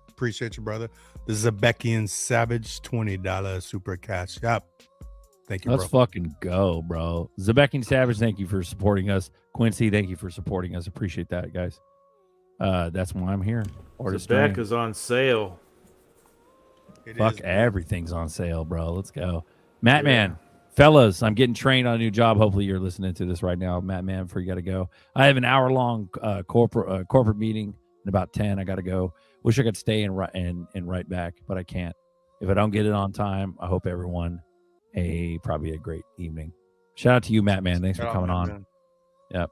Appreciate you, brother. The Zebekian Savage, $20 super cash. Yep. Thank you, Let's fucking go, bro. Zebekian Savage, thank you for supporting us. Quincy, thank you for supporting us. Appreciate that, guys. That's why I'm here. Zebek is on sale. Fuck, everything's on sale, bro. Let's go. Matt Man, fellas, I'm getting trained on a new job. Hopefully you're listening to this right now. Matt Man, before you got to go. I have an hour-long corporate meeting in about 10. I got to go. Wish I could stay and write back, but I can't. If I don't get it on time, I hope everyone probably a great evening. Shout out to you, Matt Man. Thanks for coming on. Yep.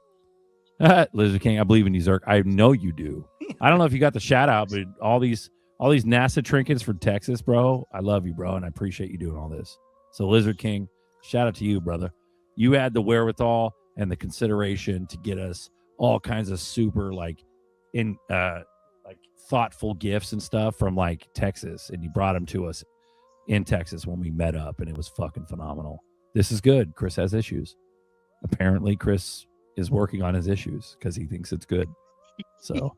Lizard King, I believe in you, Zerk. I know you do. I don't know if you got the shout out, but all these NASA trinkets for Texas, bro. I love you, bro, and I appreciate you doing all this. So Lizard King, shout out to you, brother. You had the wherewithal and the consideration to get us all kinds of super thoughtful gifts and stuff from like Texas, and you brought them to us in Texas when we met up, and it was fucking phenomenal. This is good. Chris has issues. Apparently, Chris is working on his issues because he thinks it's good. So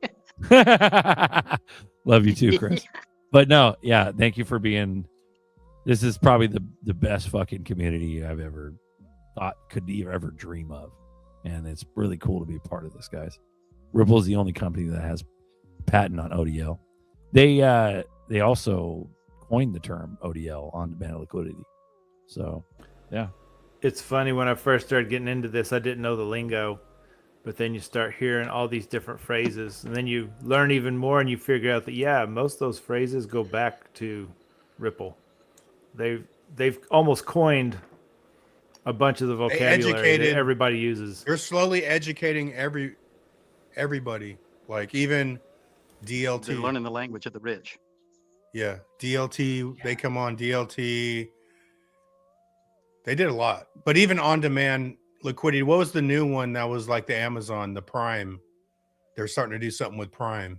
love you too, Chris. But no, yeah, thank you for being. This is probably the best fucking community I've ever thought could ever dream of, and it's really cool to be a part of this, guys. Ripple is the only company that has patent on ODL. They also coined the term ODL, on demand liquidity. So yeah, it's funny, when I first started getting into this, I didn't know the lingo, but then you start hearing all these different phrases, and then you learn even more, and you figure out that most of those phrases go back to Ripple. They've almost coined a bunch of the vocabulary that everybody uses. They're slowly educating everybody, like even DLT. They're learning the language of the rich. Yeah, DLT. They come on DLT. They did a lot, but even on-demand liquidity. What was the new one that was like the Amazon, the Prime? They're starting to do something with Prime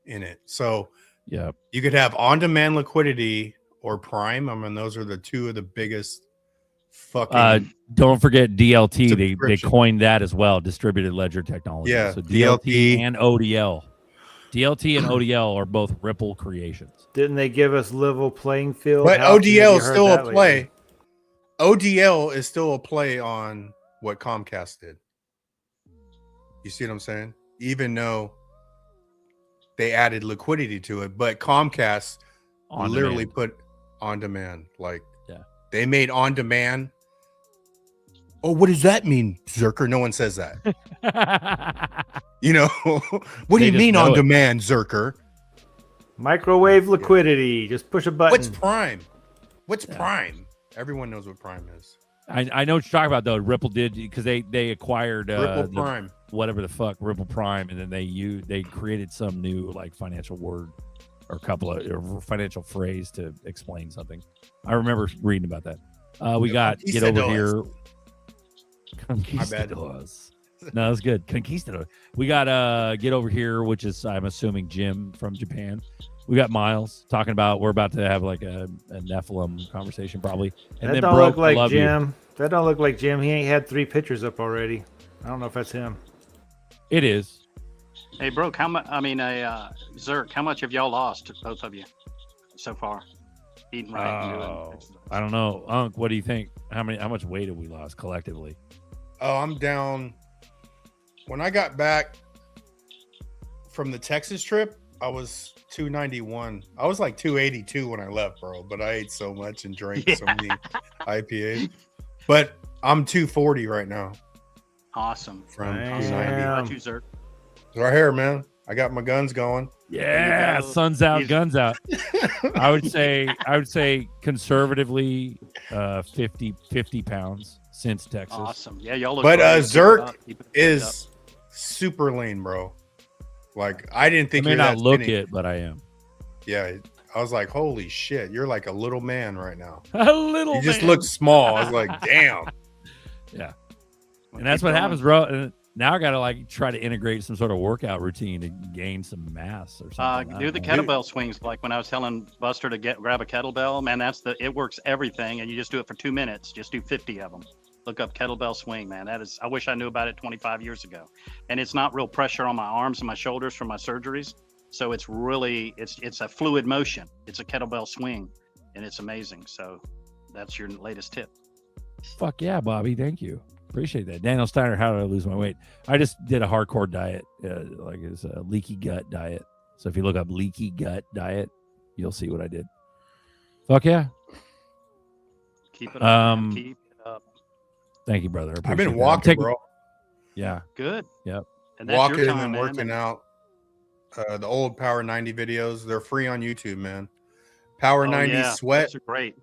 in it. So yeah, you could have on-demand liquidity or Prime. I mean, those are the two of the biggest fucking. Don't forget DLT. They coined that as well, distributed ledger technology. Yeah, so DLT and ODL. DLT and ODL are both Ripple creations. Didn't they give us level playing field? But ODL is still a play. Lately? ODL is still a play on what Comcast did. You see what I'm saying? even though they added liquidity to it. But Comcast literally put on demand. Like, they made on demand. Oh, what does that mean, Zerker? No one says that. You know, what do you mean on demand, Zerker? Microwave liquidity. Just push a button. What's Prime? What's Prime? Everyone knows what Prime is. I know what you're talking about though. Ripple did, because they acquired Ripple Prime, whatever the fuck, Ripple Prime, and then they created some new like financial word or couple of financial phrase to explain something. I remember reading about that. We got get over here. Conquistadors. No, that's good. Conquistador. We got get over here, which is, I'm assuming, Jim from Japan. We got Miles talking about, we're about to have like a Nephilim conversation probably. And that then don't look like Jim. You. That don't look like Jim. He ain't had 3 pictures up already. I don't know if that's him. It is. Hey, Broke, how much? I mean, Zerk, how much have y'all lost, both of you, so far? Eating right and doing. I don't know, Unc. What do you think? How much weight have we lost collectively? Oh, I'm down. When I got back from the Texas trip, I was 291. I was like 282 when I left, bro. But I ate so much and drank so many IPAs. But I'm 240 right now. Awesome. From 290. You, Zerk. Right here, man. I got my guns going. Yeah, sun's out, guns out. I would say conservatively 50 pounds since Texas. Awesome. Yeah, y'all look But great. Zerk is super lean, bro. Like, I didn't think I may you're not that look skinny. it, but I am. Yeah, I was like, holy shit, you're like a little man right now. A little man. You just look small. I was like, damn. Yeah. And that's what happens, bro. And now I got to like try to integrate some sort of workout routine to gain some mass or something. Do the kettlebell swings, like when I was telling Buster to grab a kettlebell. Man, it works everything, and you just do it for 2 minutes. Just do 50 of them. Look up kettlebell swing, man. I wish I knew about it 25 years ago. And it's not real pressure on my arms and my shoulders from my surgeries. So it's really, it's a fluid motion. It's a kettlebell swing, and it's amazing. So that's your latest tip. Fuck yeah, Bobby. Thank you. Appreciate that. Daniel Steiner, how did I lose my weight? I just did a hardcore diet, like it's a leaky gut diet. So if you look up leaky gut diet, you'll see what I did. Fuck yeah. Keep it up. Man. Keep it up. Thank you, brother. I've been walking, bro. Yeah. Good. Yep. And that's walking your time, and man. working out. The old Power 90 videos, they're free on YouTube, man. Power 90 Sweat. Those are great.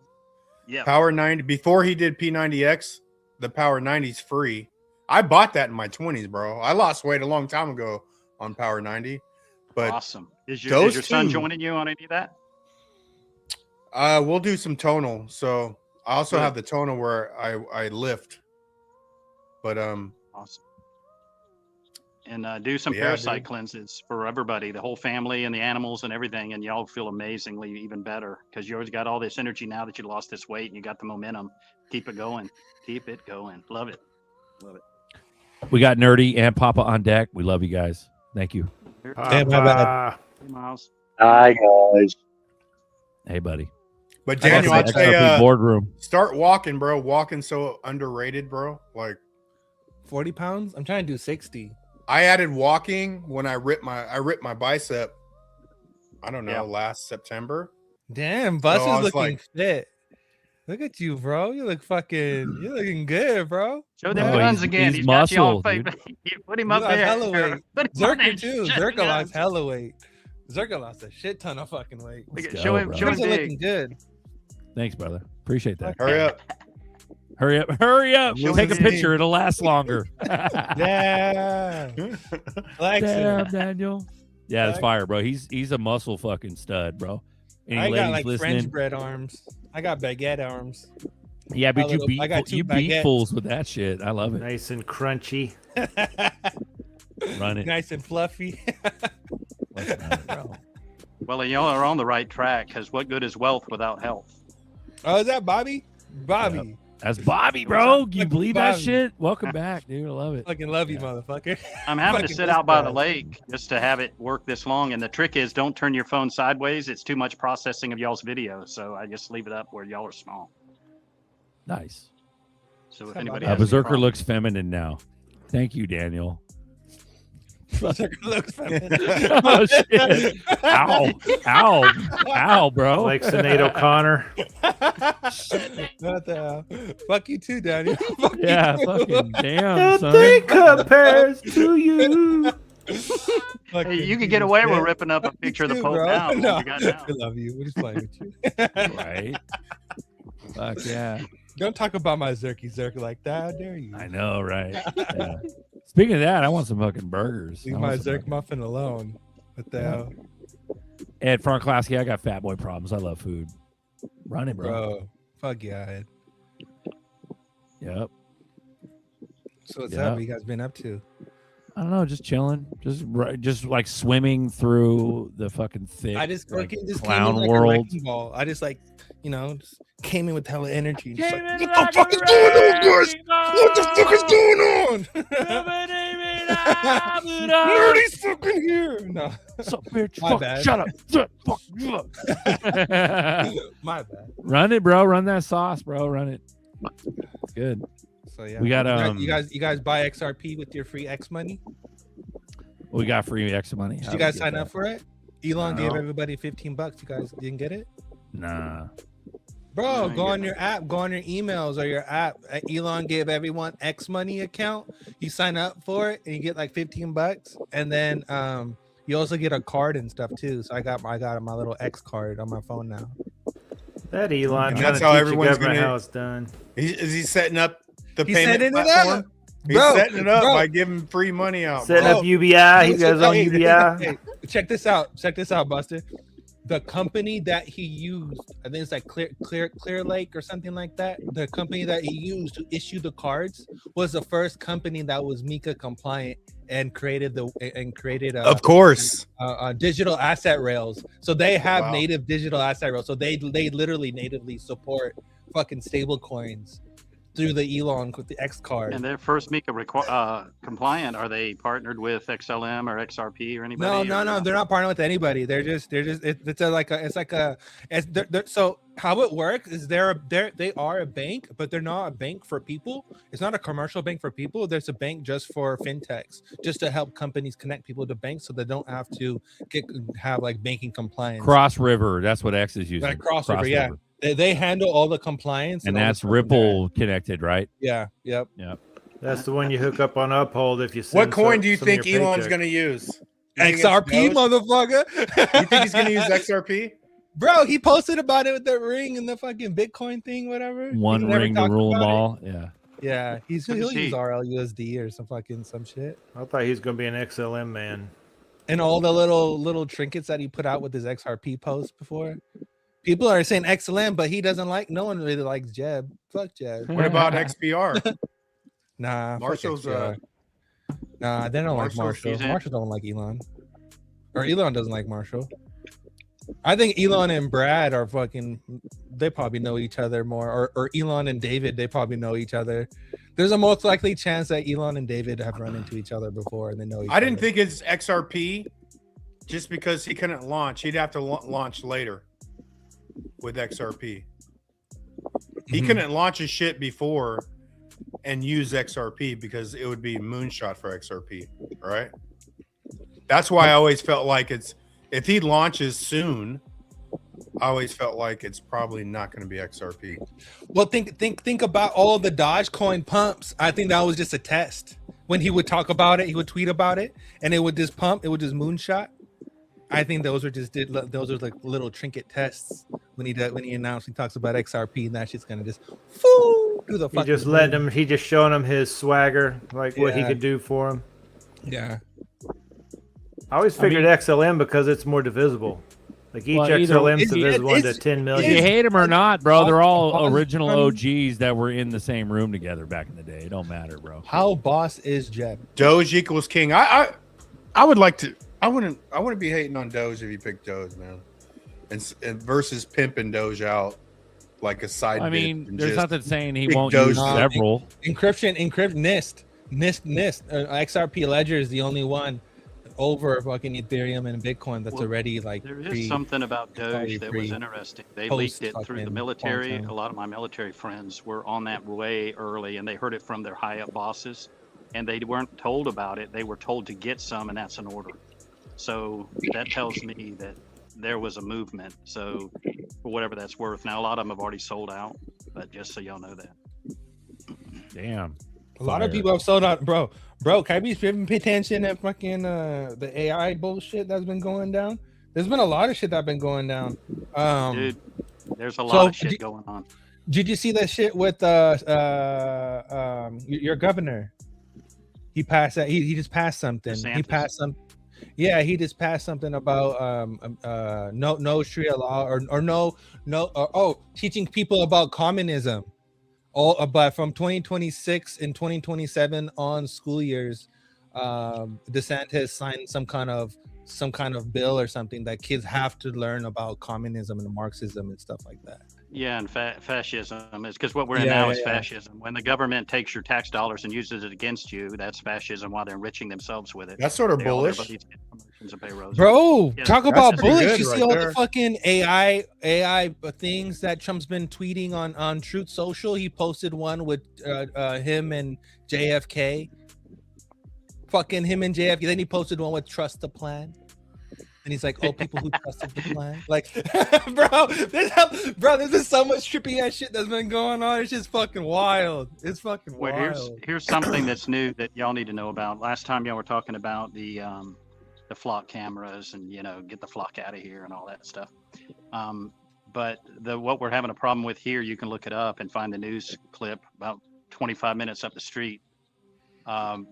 Yeah. Power 90, before he did P90X, the Power 90's free. I bought that in my 20s, bro. I lost weight a long time ago on Power 90. But awesome. Is your son joining you on any of that? We'll do some tonal. So I also have the tonal where I lift. But awesome. And do some parasite cleanses for everybody, the whole family and the animals and everything, and y'all feel amazingly even better because you always got all this energy now that you lost this weight and you got the momentum. Keep it going. Keep it going. Love it. Love it. We got Nerdy and Papa on deck. We love you guys. Thank you. Hey, my bad. Hey, Miles. Hi, guys. Hey, buddy. But Daniel, I'd say boardroom. Start walking, bro. Walking's so underrated, bro. Like 40 pounds? I'm trying to do 60. I added walking when I ripped my bicep. I don't know, last September. Damn, Buster's looking fit. Look at you, bro. You're looking good, bro. Show them guns again. He's got you all fake. Put him up there. Hella weight. Zerker too. Zerker lost hella weight. Zerker lost a shit ton of fucking weight. Show him looking good. Thanks, brother. Appreciate that. Hurry up. Hurry up. Hurry up. We'll take a picture. It'll last longer. Yeah. Damn, Daniel. Yeah, it's fire, bro. He's a muscle fucking stud, bro. Any I got like listening? French bread arms. I got baguette arms. Yeah, but you beat fools with that shit. I love it. Nice and crunchy. Run it. Nice and fluffy. Well, y'all are on the right track because what good is wealth without health? Oh, is that Bobby? Bobby. Yep. That's Bobby, bro. You believe that shit? Welcome back, dude. I love it. Fucking love you, motherfucker. I'm having to sit out by the lake just to have it work this long. And the trick is don't turn your phone sideways. It's too much processing of y'all's video. So I just leave it up where y'all are small. Nice. So if anybody Berserker looks feminine now. Thank you, Daniel. Zerka looks feminine. Oh shit! Ow, bro! Like Sinead O'Connor. What the hell? Fuck you too, Daddy. Fuck Yeah, you too. fucking damn, son. Nothing compares to you. Hey, you can get away with ripping up a picture of the too, Pope bro. now. What No, you got now? I love you. We're just playing with you. Right? Fuck yeah! Don't talk about my Zerka like that. How dare you? I know, right? Yeah. Speaking of that, I want some fucking burgers. Leave I my want some Zerk muffin alone. What the hell? Ed Front Klasky, I got fat boy problems. I love food. Run it, bro. Bro, fuck yeah, Ed. Yep. So what's Yeah. up? What you guys been up to? I don't know, just chilling, just like swimming through the fucking thick, I just like, fucking just clown came in like world. a wrecking ball. I just like, just came in with hella energy. Just like, Came in what the like fuck a is going on, guys? wrecking What the fuck is going on? Nerdy's fucking here. No, So, bitch, My fuck, bad. shut up. Fuck, my bad. Run it, bro. Run that sauce, bro. Run it. It's good. So yeah, We got, you guys buy XRP with your free X money. We got free extra money. Did How you do we guys get sign that? up for it? Elon No. gave everybody $15. You guys didn't get it? Nah. Bro, No, go you on your app, go on your emails or your app. Elon gave everyone X money account. You sign up for it and you get like $15, and then you also get a card and stuff too. So I got my little X card on my phone now. That Elon And trying that's to how teach the everyone's government gonna- how it's done. Is he setting up the He's payment setting it platform? up. He's Bro, setting it up bro. by giving free money out. Setting bro. up UBI. He got his own UBI. Hey, check this out. Check this out, Buster. The company that he used, I think it's like Clear Lake or something like that. The company that he used to issue the cards was the first company that was MiCA compliant and created Of course. digital asset rails. So they have Wow. native digital asset rails. So they literally natively support fucking stable coins through the Elon with the X card. And their first MiCA compliant, are they partnered with XLM or XRP or anybody? No, they're not partnering with anybody. So how it works is they are a bank, but they're not a bank for people. It's not a commercial bank for people. There's a bank just for fintechs, just to help companies connect people to banks so they don't have to have like banking compliance. Cross River. That's what X is using. Like Cross River, yeah. They handle all the compliance, And all the that's stuff in Ripple connected, right? there. Yeah, yep. That's the one you hook up on Uphold if you send What coin do you some of think your Elon's paycheck. going to use? You think it's XRP, Doge? motherfucker. You think he's going to use XRP? Bro, he posted about it with the ring and the fucking Bitcoin thing, whatever. One He never ring to talked rule them about it. all. Yeah. Yeah, he'll Let me use see. RLUSD or some shit. I thought he was going to be an XLM man. And all the little trinkets that he put out with his XRP post before. People are saying XLM, but he doesn't like. No one really likes Jeb. Fuck Jeb. What about XPR? Nah, fuck Marshall's, XR. Nah, they don't like Marshall's- Marshall. he's in- Marshall don't like Elon, or Elon doesn't like Marshall. I think Elon and Brad are fucking. They probably know each other more, or Elon and David. They probably know each other. There's a most likely chance that Elon and David have run into each other before and they know each other. I didn't think it's XRP just because he couldn't launch. He'd have to launch later with XRP. He Mhm. couldn't launch his shit before and use XRP because it would be moonshot for XRP, right? That's why I always felt like if he launches soon, I always felt like it's probably not going to be XRP. Well, think about all the Dogecoin pumps. I think that was just a test. When he would talk about it, he would tweet about it, and it would just pump. It would just moonshot. I think those are like little trinket tests when he announced he talks about XRP and that shit's gonna just do the He fucking just letting him. He just showing him his swagger, like what he Yeah. could do for him. Yeah. I always figured XLM because it's more divisible. Like each Well, either- XLM is it's- divisible into it's- 10 If million. you hate them or not, bro, they're all Boss- original Boss- OGs that were in the same room together back in the day. It don't matter, bro. How boss is Jeb? Doge equals king. I would like to. I wouldn't be hating on Doge if you picked Doge, man. And versus pimping Doge out like a side. I bit mean, and there's just nothing saying he big won't Doge use thing. several. Encrypt NIST. XRP Ledger is the only one over fucking Ethereum and Bitcoin that's Well, already like There is free. something about probably Doge that was free interesting. They post leaked it through the fucking military. quantum. A lot of my military friends were on that way early, and they heard it from their high up bosses. and they weren't told about it. They were told to get some, and that's an order. So that tells me that there was a movement. So for whatever that's worth. Now, a lot of them have already sold out, but just so y'all know that. Damn. A lot of people have sold out, bro. Can I be paying attention at fucking the AI bullshit that's been going down? There's been a lot of shit that's been going down. Dude, there's a lot of shit going on. Did you see that shit with your governor? He passed that. He just passed something. DeSantis. He passed some. Yeah, he just passed something about no Sharia law or teaching people about communism. But from 2026 and 2027 on school years, DeSantis signed some kind of bill or something that kids have to learn about communism and Marxism and stuff like that. Yeah, and fascism is because what we're in now is fascism. When the government takes your tax dollars and uses it against you, that's fascism while they're enriching themselves with it. That's sort of bullish. Bro, talk about bullish. You see all there. the fucking AI things that Trump's been tweeting on Truth Social. He posted one with him and JFK. Fucking him and JFK. Then he posted one with Trust the Plan. And he's like, "Oh, people who trusted the plan." Like, bro, there's so much trippy ass shit that's been going on. It's just fucking wild. It's fucking wild. Here's something that's new that y'all need to know about. Last time y'all were talking about the flock cameras and get the flock out of here and all that stuff. But what we're having a problem with here, you can look it up and find the news clip about 25 minutes up the street.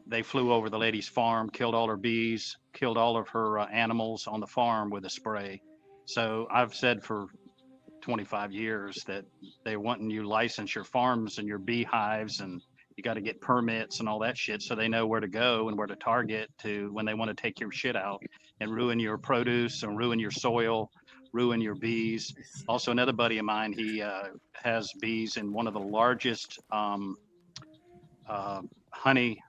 They flew over the lady's farm, killed all her bees, killed all of her animals on the farm with a spray. So I've said for 25 years that they're wanting you license your farms and your beehives, and you got to get permits and all that shit so they know where to go and where to target to when they want to take your shit out and ruin your produce and ruin your soil, ruin your bees. Also, another buddy of mine, he has bees in one of the largest honey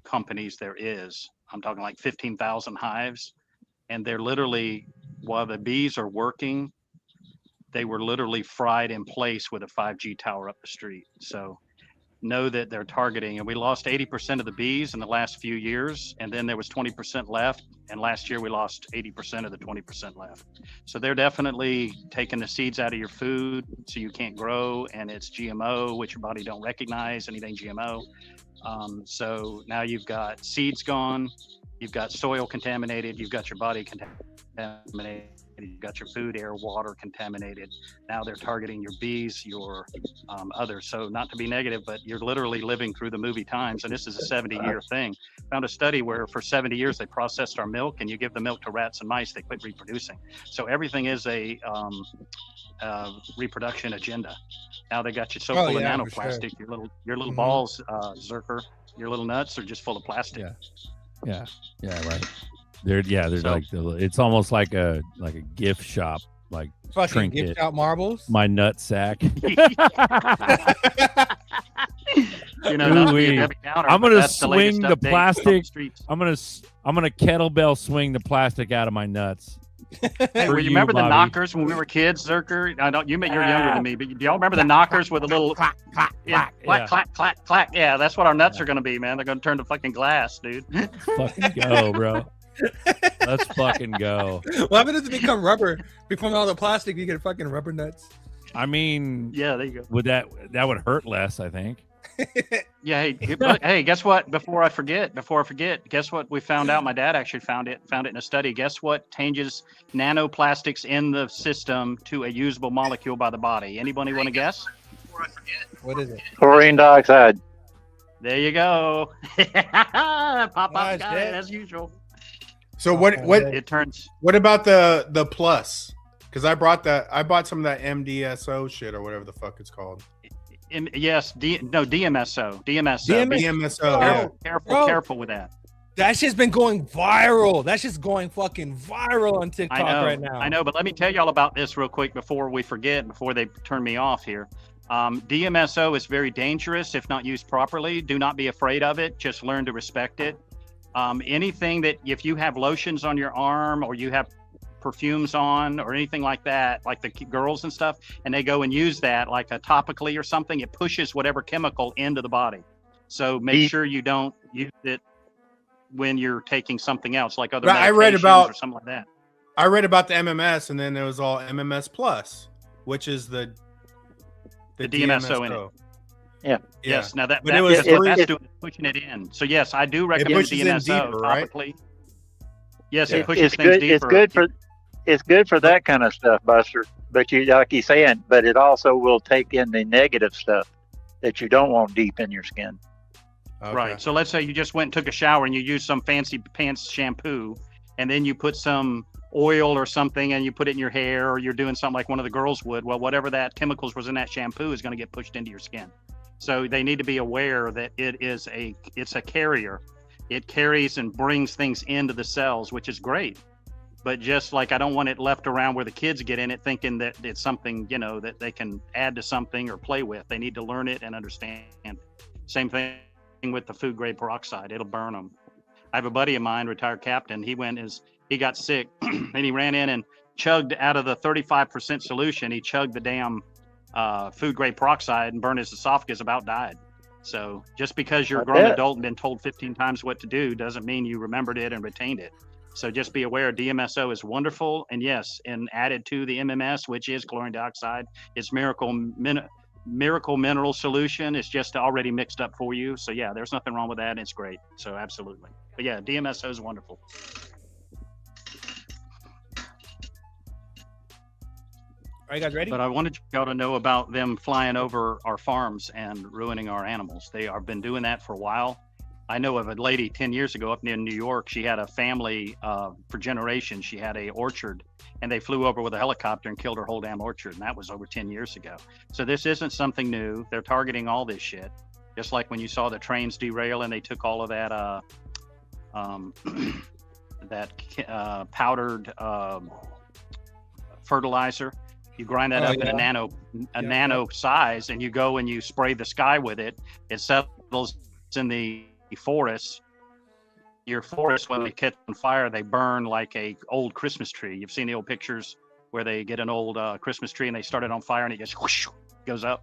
companies there is. I'm talking like 15,000 hives, and they're literally, while the bees are working, they were literally fried in place with a 5G tower up the street. So know that they're targeting, and we lost 80% of the bees in the last few years, and then there was 20% left, and last year we lost 80% of the 20% left. So they're definitely taking the seeds out of your food so you can't grow, and it's GMO, which your body don't recognize anything GMO. So now you've got seeds gone, you've got soil contaminated, you've got your body contaminated, you've got your food, air, water contaminated. Now they're targeting your bees, your others. So not to be negative, but you're literally living through the movie times, and this is a 70-year thing. Found a study where for 70 years they processed our milk, and you give the milk to rats and mice, they quit reproducing. So everything is a reproduction agenda. Now they got you so full of nanoplastic, sure. your little balls, Zerker, your little nuts are just full of plastic. Yeah, right. They're like it's almost like a gift shop, like fucking trinket. gift shop marbles. My nut sack. I'm gonna swing the plastic. I'm gonna kettlebell swing the plastic out of my nuts. Hey, you remember the knockers when we were kids, Zerker? You're younger than me, but do y'all remember the knockers with a little clack, clack, clack, clack? Yeah, that's what our nuts are going to be, man. They're going to turn to fucking glass, dude. Let's fucking go, bro. Let's fucking go. What happens if it become rubber? Become all the plastic, you get fucking rubber nuts. I mean, yeah, there you go. Would that would hurt less, I think. Yeah. Hey, guess what? Before I forget, guess what we found out? My dad actually found it in a study. Guess what changes nanoplastics in the system to a usable molecule by the body? Anybody want to guess? Before I forget. What is it? Chlorine dioxide. There you go. Pop got it as usual. So what it turns? What about the plus? Because I bought some of that MDSO shit or whatever the fuck it's called. DMSO. DMSO. Careful with that. That shit's been going viral. That shit's going fucking viral on TikTok right now. I know, but let me tell y'all about this real quick before we forget, before they turn me off here. DMSO is very dangerous if not used properly. Do not be afraid of it. Just learn to respect it. Anything that, if you have lotions on your arm or you have perfumes on or anything like that, like the girls and stuff, and they go and use that like a topically or something, it pushes whatever chemical into the body. So make sure you don't use it when you're taking something else, like other But I read medications about- or something like that. I read about the MMS, and then there was all MMS plus, which is the DMSO in it. Yeah. Yes. Now that, But that it was that's what free- that's doing, pushing it in. So yes, I do recommend pushes in DMSO deeper, right? topically. Yes, Yeah. it pushes It's things good. deeper. It's good for that kind of stuff, Buster. But you, like you're saying, but it also will take in the negative stuff that you don't want deep in your skin. Okay. Right. So let's say you just went and took a shower and you used some fancy pants shampoo, and then you put some oil or something and you put it in your hair, or you're doing something like one of the girls would. Well, whatever that chemicals was in that shampoo is going to get pushed into your skin. So they need to be aware that it's a carrier. It carries and brings things into the cells, which is great. But just like I don't want it left around where the kids get in it thinking that it's something, that they can add to something or play with. They need to learn it and understand. Same thing with the food grade peroxide. It'll burn them. I have a buddy of mine, retired captain. He got sick and he ran in and chugged out of the 35% solution. He chugged the damn food grade peroxide and burned his esophagus, about died. So just because you're a grown adult and been told 15 times what to do doesn't mean you remembered it and retained it. So just be aware, DMSO is wonderful. And yes, and added to the MMS, which is chlorine dioxide, it's miracle mineral solution. It's just already mixed up for you. So yeah, there's nothing wrong with that. And it's great. So absolutely. But yeah, DMSO is wonderful. Are you guys ready? But I wanted y'all to know about them flying over our farms and ruining our animals. They have been doing that for a while. I know of a lady 10 years ago up near New York. She had a family for generations. She had a orchard, and they flew over with a helicopter and killed her whole damn orchard. And that was over 10 years ago. So this isn't something new. They're targeting all this shit. Just like when you saw the trains derail and they took all of that powdered fertilizer. You grind that up in a nano size, and you go and you spray the sky with it. It settles in the forest. Your forest, when they catch on fire, they burn like a old Christmas tree. You've seen the old pictures where they get an old Christmas tree and they start it on fire and it just whoosh, goes up.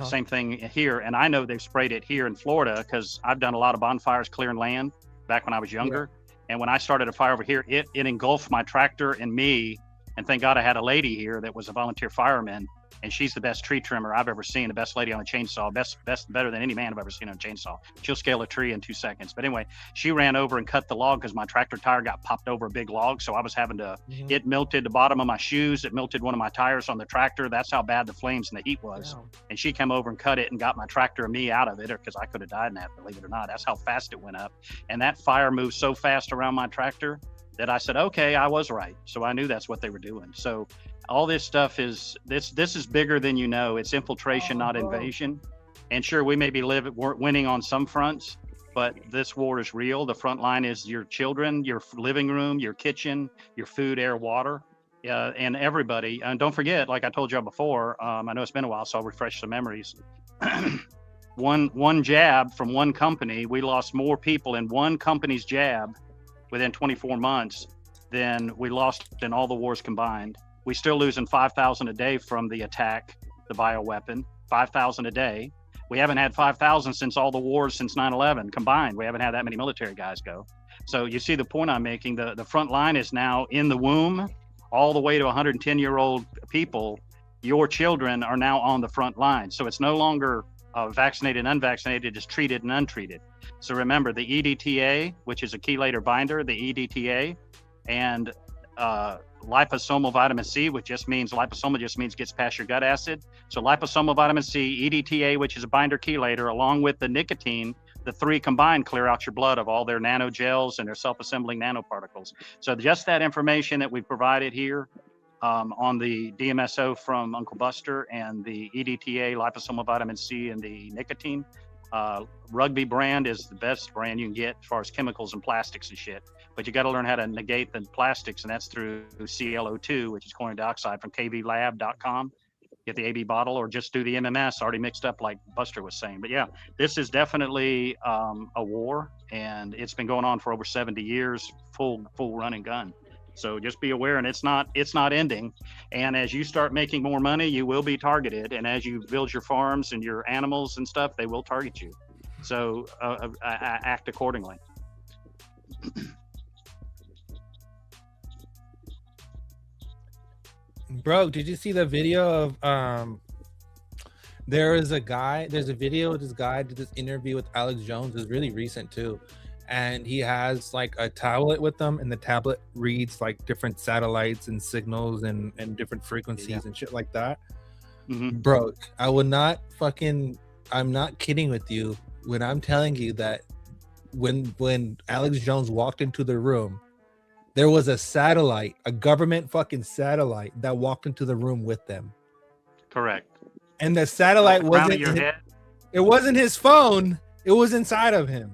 Same thing here. And I know they've sprayed it here in Florida because I've done a lot of bonfires clearing land back when I was younger. Yeah. And when I started a fire over here, it engulfed my tractor and me. And thank God I had a lady here that was a volunteer fireman, and she's the best tree trimmer I've ever seen, the best lady on a chainsaw, better than any man I've ever seen on a chainsaw. She'll scale a tree in 2 seconds. But anyway, she ran over and cut the log because my tractor tire got popped over a big log. So I was having to, it melted the bottom of my shoes. It melted one of my tires on the tractor. That's how bad the flames and the heat was. Wow. And she came over and cut it and got my tractor and me out of it, because I could have died in that, believe it or not. That's how fast it went up. And that fire moved so fast around my tractor that I said, okay, I was right. So I knew that's what they were doing. So all this stuff is, this is bigger than you know. It's infiltration, not invasion. And sure, we may be winning on some fronts, but this war is real. The front line is your children, your living room, your kitchen, your food, air, water, and everybody. And don't forget, like I told you before, I know it's been a while, so I'll refresh some memories. One jab from one company, we lost more people in one company's jab within 24 months than we lost in all the wars combined. We still losing 5,000 a day from the attack, the bioweapon, 5,000 a day. We haven't had 5,000 since all the wars since 9/11 combined. We haven't had that many military guys go. So you see the point I'm making. The front line is now in the womb, all the way to 110-year-old people. Your children are now on the front line. So it's no longer vaccinated and unvaccinated, it's treated and untreated. So remember, the EDTA, which is a chelator binder, the EDTA, and liposomal vitamin C, which just means gets past your gut acid. So liposomal vitamin C, EDTA, which is a binder chelator, along with the nicotine, the three combined clear out your blood of all their nanogels and their self-assembling nanoparticles. So just that information that we provided here on the DMSO from Uncle Buster and the EDTA, liposomal vitamin C, and the nicotine, Rugby brand is the best brand you can get as far as chemicals and plastics and shit. But you got to learn how to negate the plastics, and that's through ClO2, which is chlorine dioxide, from kvlab.com. Get the AB bottle, or just do the MMS already mixed up like Buster was saying. But yeah, this is definitely a war, and it's been going on for over 70 years, full run and gun. So just be aware, and it's not ending. And as you start making more money, you will be targeted. And as you build your farms and your animals and stuff, they will target you. So I act accordingly. Bro, did you see the video of there's a video of this guy did this interview with Alex Jones. It's really recent too. And he has like a tablet with them, and the tablet reads like different satellites and signals and different frequencies and shit like that. Bro, I'm not kidding with you when I'm telling you that when Alex Jones walked into the room, there was a government fucking satellite that walked into the room with them. Correct. And the satellite it wasn't his phone, it was inside of him.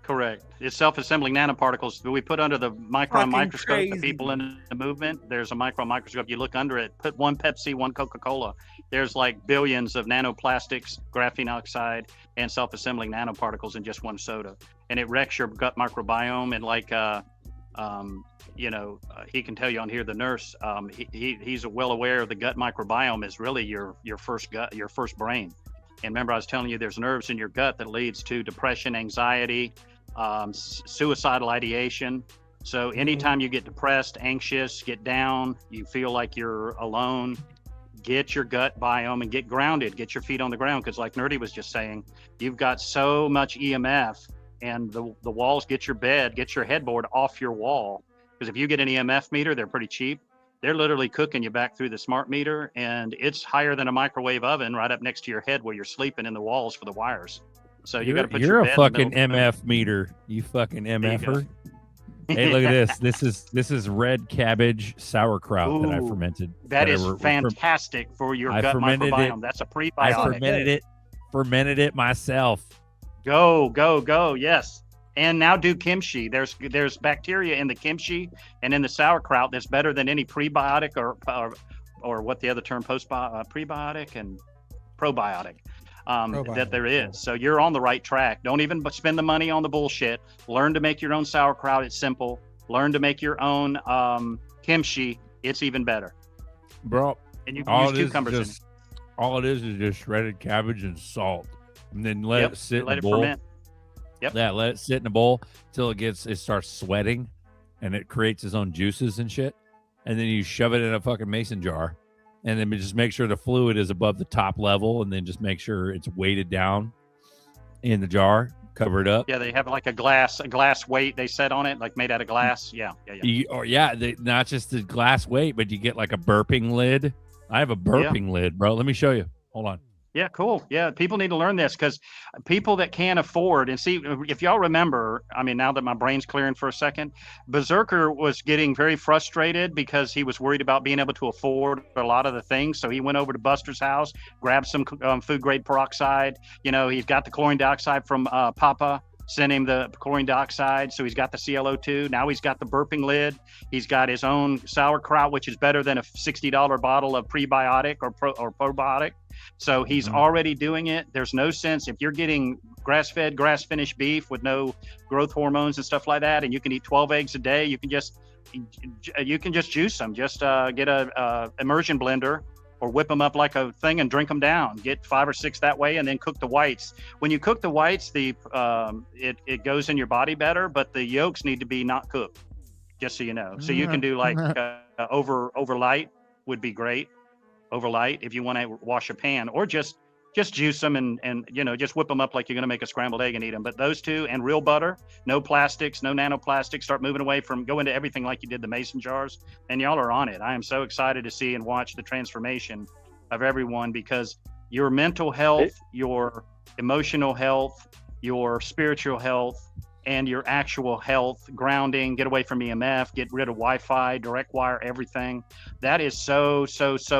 Correct. It's self-assembling nanoparticles that we put under the micron microscope. Crazy. The people in the movement, there's a micron microscope. You look under it, put one Pepsi, one Coca-Cola. There's like billions of nanoplastics, graphene oxide, and self-assembling nanoparticles in just one soda. And it wrecks your gut microbiome. And like, he can tell you on here, the nurse, he's well aware of the gut microbiome is really your first gut, your first brain. And remember, I was telling you there's nerves in your gut that leads to depression, anxiety, suicidal ideation. So anytime you get depressed, anxious, get down, you feel like you're alone, get your gut biome and get grounded, get your feet on the ground. Because like Nerdy was just saying, you've got so much EMF, and the walls, get your bed, get your headboard off your wall. Because if you get an EMF meter, they're pretty cheap. They're literally cooking you back through the smart meter, and it's higher than a microwave oven right up next to your head where you're sleeping in the walls for the wires. So you got to put your bed a fucking MF meter. You fucking MFer. Hey, look at this. This is red cabbage sauerkraut that I fermented. That is fantastic for your gut microbiome. That's a prebiotic. I fermented it myself. Go. Yes. And now do kimchi. There's bacteria in the kimchi and in the sauerkraut that's better than any prebiotic or what the other term prebiotic and probiotic that there is. So you're on the right track. Don't even spend the money on the bullshit. Learn to make your own sauerkraut. It's simple. Learn to make your own kimchi. It's even better, bro. And you can use cucumbers in it. All it is just shredded cabbage and salt, and then let it sit in a bowl. Ferment. Yep. Yeah, let it sit in a bowl till it starts sweating, and it creates its own juices and shit. And then you shove it in a fucking mason jar, and then just make sure the fluid is above the top level, and then just make sure it's weighted down in the jar, cover it up. Yeah, they have like a glass weight they set on it, like made out of glass. Yeah. Not just the glass weight, but you get like a burping lid. I have a burping lid, bro. Let me show you. Hold on. Yeah, cool. Yeah, people need to learn this, because people that can't afford, and see, if y'all remember, I mean, now that my brain's clearing for a second, Berserker was getting very frustrated because he was worried about being able to afford a lot of the things. So he went over to Buster's house, grabbed some food grade peroxide. He's got the chlorine dioxide from Papa. Sent him the chlorine dioxide, so he's got the ClO2. Now he's got the burping lid. He's got his own sauerkraut, which is better than a $60 bottle of prebiotic or probiotic. So he's already doing it. There's no sense if you're getting grass-fed, grass-finished beef with no growth hormones and stuff like that, and you can eat 12 eggs a day. You can just juice them. Just get a immersion blender, or whip them up like a thing and drink them down. Get 5 or 6 that way, and then cook the whites. When you cook the whites, it goes in your body better, but the yolks need to be not cooked, just so you know. So you can do like overlight would be great. Overlight if you want to wash a pan, or just juice them and just whip them up like you're going to make a scrambled egg and eat them. But those two, and real butter, no plastics, no nanoplastics. Start moving away from, go into everything like you did the mason jars, and y'all are on it. I am so excited to see and watch the transformation of everyone, because your mental health, your emotional health, your spiritual health, and your actual health, grounding, get away from EMF, get rid of Wi-Fi, direct wire, everything. That is so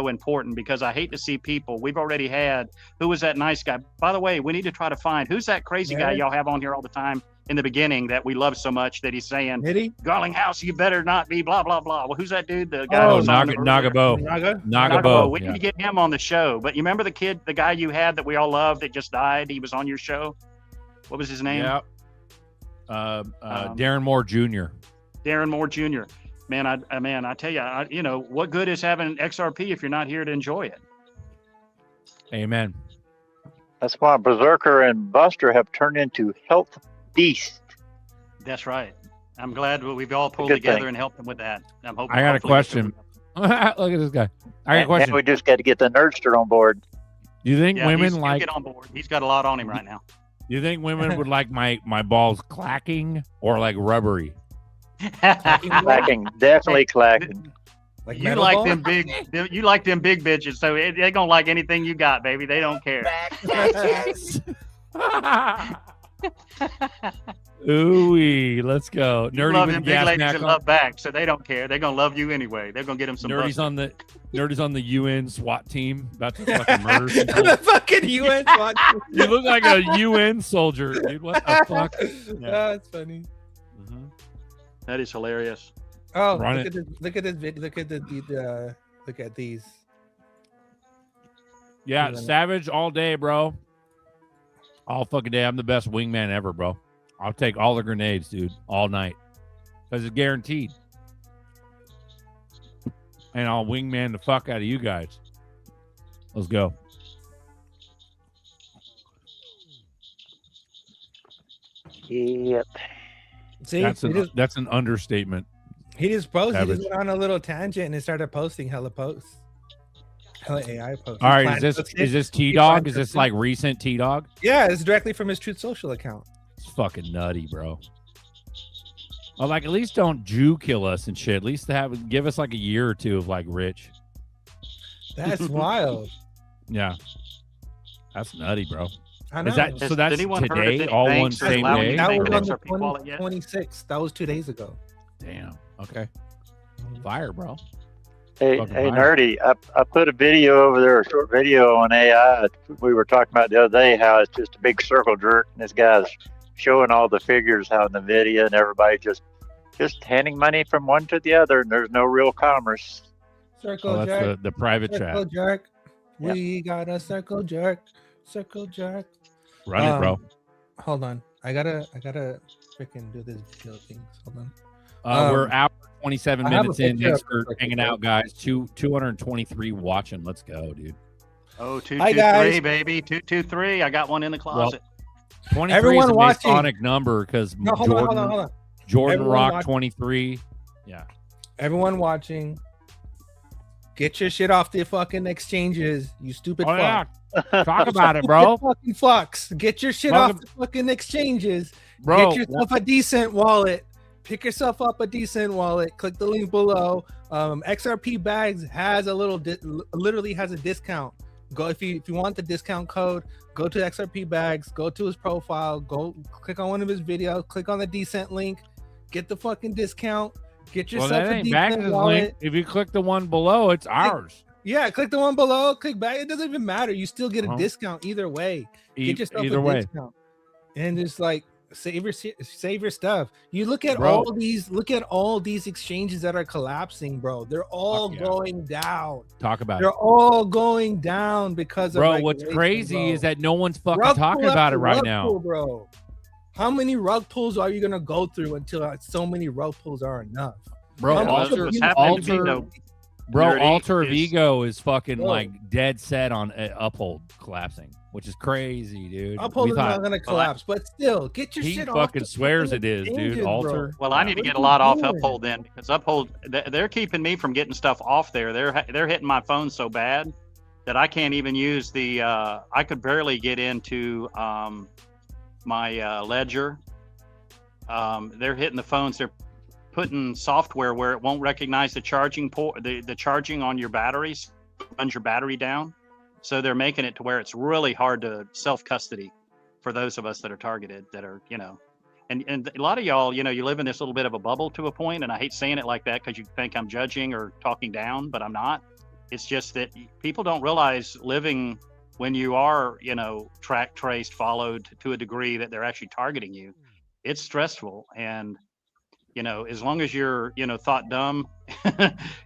important, because I hate to see people. We've already had, who was that nice guy? By the way, we need to try to find, who's that crazy guy y'all have on here all the time in the beginning that we love so much, that he's saying, Garlinghouse, you better not be blah, blah, blah. Well, who's that dude? The guy Nagabo. We need to get him on the show. But you remember the guy you had that we all loved that just died? He was on your show. What was his name? Yeah. Darren Moore Jr. Darren Moore Jr. Man, I tell you, what good is having XRP if you're not here to enjoy it? Amen. That's why Berserker and Buster have turned into health beasts. That's right. I'm glad we've all pulled Good together thing. and helped them with that. I'm hoping. I got a hopefully that's question. Look at this guy. I got a And question. we just got to get the nerdster on board. Do you think Yeah, women he'll like? get on board. He's got a lot on him right now. Do you think women would like my balls clacking or like rubbery? Clacking, definitely clacking. Like You metal like ball? them big. You like them big bitches, so they gonna like anything you got, baby. They don't care. Ooh, let's go. You Nerdy love with them the big gas ladies mask that on. love back, so they don't care. They're gonna love you anyway. They're gonna get them some. Nerdy's on the UN SWAT team about to fucking murder some people. The fucking UN SWAT. You look like a UN soldier, dude. What the fuck? Oh, that's funny. That is hilarious. Oh, Run look it. at this! Look at this video! Look at these. Yeah, Yeah. Savage all day, bro. All fucking day. I'm the best wingman ever, bro. I'll take all the grenades, dude, all night. Because it's guaranteed. And I'll wingman the fuck out of you guys. Let's go. Yep. See, That's an understatement. he just posted. He Savage. just went on a little tangent and started posting hella posts. Hella AI posts. All He's right, planning is this to- T he's Dog? planning Is to- this like recent T Dog? Yeah, it's directly from his Truth Social account. It's fucking nutty, bro. Oh, like at least don't Jew kill us and shit. At least give us like a year or two of like rich. That's wild. Yeah, that's nutty, bro. I know. Is that so? That's anyone heard of today, any all one banks same allowing day. you That Hey, was for on the XRP wallet yet? 26th. That was 2 days ago. Damn. Okay. Fire, bro. Hey, Fucking hey, fire. nerdy! I put a video over there, a short video on AI. We were talking about the other day how it's just a big circle jerk, and this guy's showing all the figures how in the video, and everybody just handing money from one to the other, and there's no real commerce. Circle Oh, jerk. that's the private Circle chat. jerk. Yep. We got a circle jerk. Circle jerk. Run it, bro. Hold on. I gotta freaking do this video things. Hold on. We're hour 27 I have minutes a in. picture Thanks of for it. hanging out, guys. 223 watching. Let's go, dude. Oh, two, Hi, two, guys. three, baby. 223. I got one in the closet. 23 Everyone is a watching. Masonic number because No, hold Jordan, on, hold on. Jordan Everyone Rock watching. 23. Yeah. Everyone watching. Get your shit off the fucking exchanges, you stupid Oh, yeah. fuck. Talk about it, Stupid bro. Fucking fucks. Get your shit Welcome- off the fucking exchanges. Bro, Get yourself a decent wallet. Pick yourself up a decent wallet. Click the link below. XRP Bags has a little, literally has a discount. Go if you want the discount code. Go to XRP Bags. Go to his profile. Go click on one of his videos. Click on the decent link. Get the fucking discount. Get well, yourself that a ain't Bags' decent wallet. link. If you click the one below, it's ours. Yeah, click the one below. Click back. It doesn't even matter. You still get a Uh-huh. discount either way. Get yourself Either a way. discount, and just like save your stuff. You look at Bro. all these exchanges that are collapsing, bro. They're all Fuck yeah. going down. Talk about They're it. all going down because of Bro, what's regulation, crazy bro. is that no one's fucking Rug talking pull about it after right rug now. pull, bro. How many rug pulls are you gonna go through until so many rug pulls are enough? Bro, How much Alter, of you- Nerdy Alter of is- Ego is fucking Bro. like dead set on Uphold collapsing, which is crazy, dude. Uphold We is thought- not gonna collapse, but still, get your He shit off. fucking the swears fucking it is, dude. exchanges, Alter. bro. Well, I need to What get are a lot you off doing? Uphold then, because Uphold they're keeping me from getting stuff off there. They're hitting my phone so bad that I can't even use the. I could barely get into my ledger. They're hitting the phones. They're putting software where it won't recognize the charging port, the charging on your batteries, runs your battery down. So they're making it to where it's really hard to self custody for those of us that are targeted, that are, and a lot of y'all, you live in this little bit of a bubble to a point, and I hate saying it like that because you think I'm judging or talking down, but I'm not. It's just that people don't realize living when you are, tracked, traced, followed to a degree that they're actually targeting you. It's stressful. And, as long as you're, thought dumb,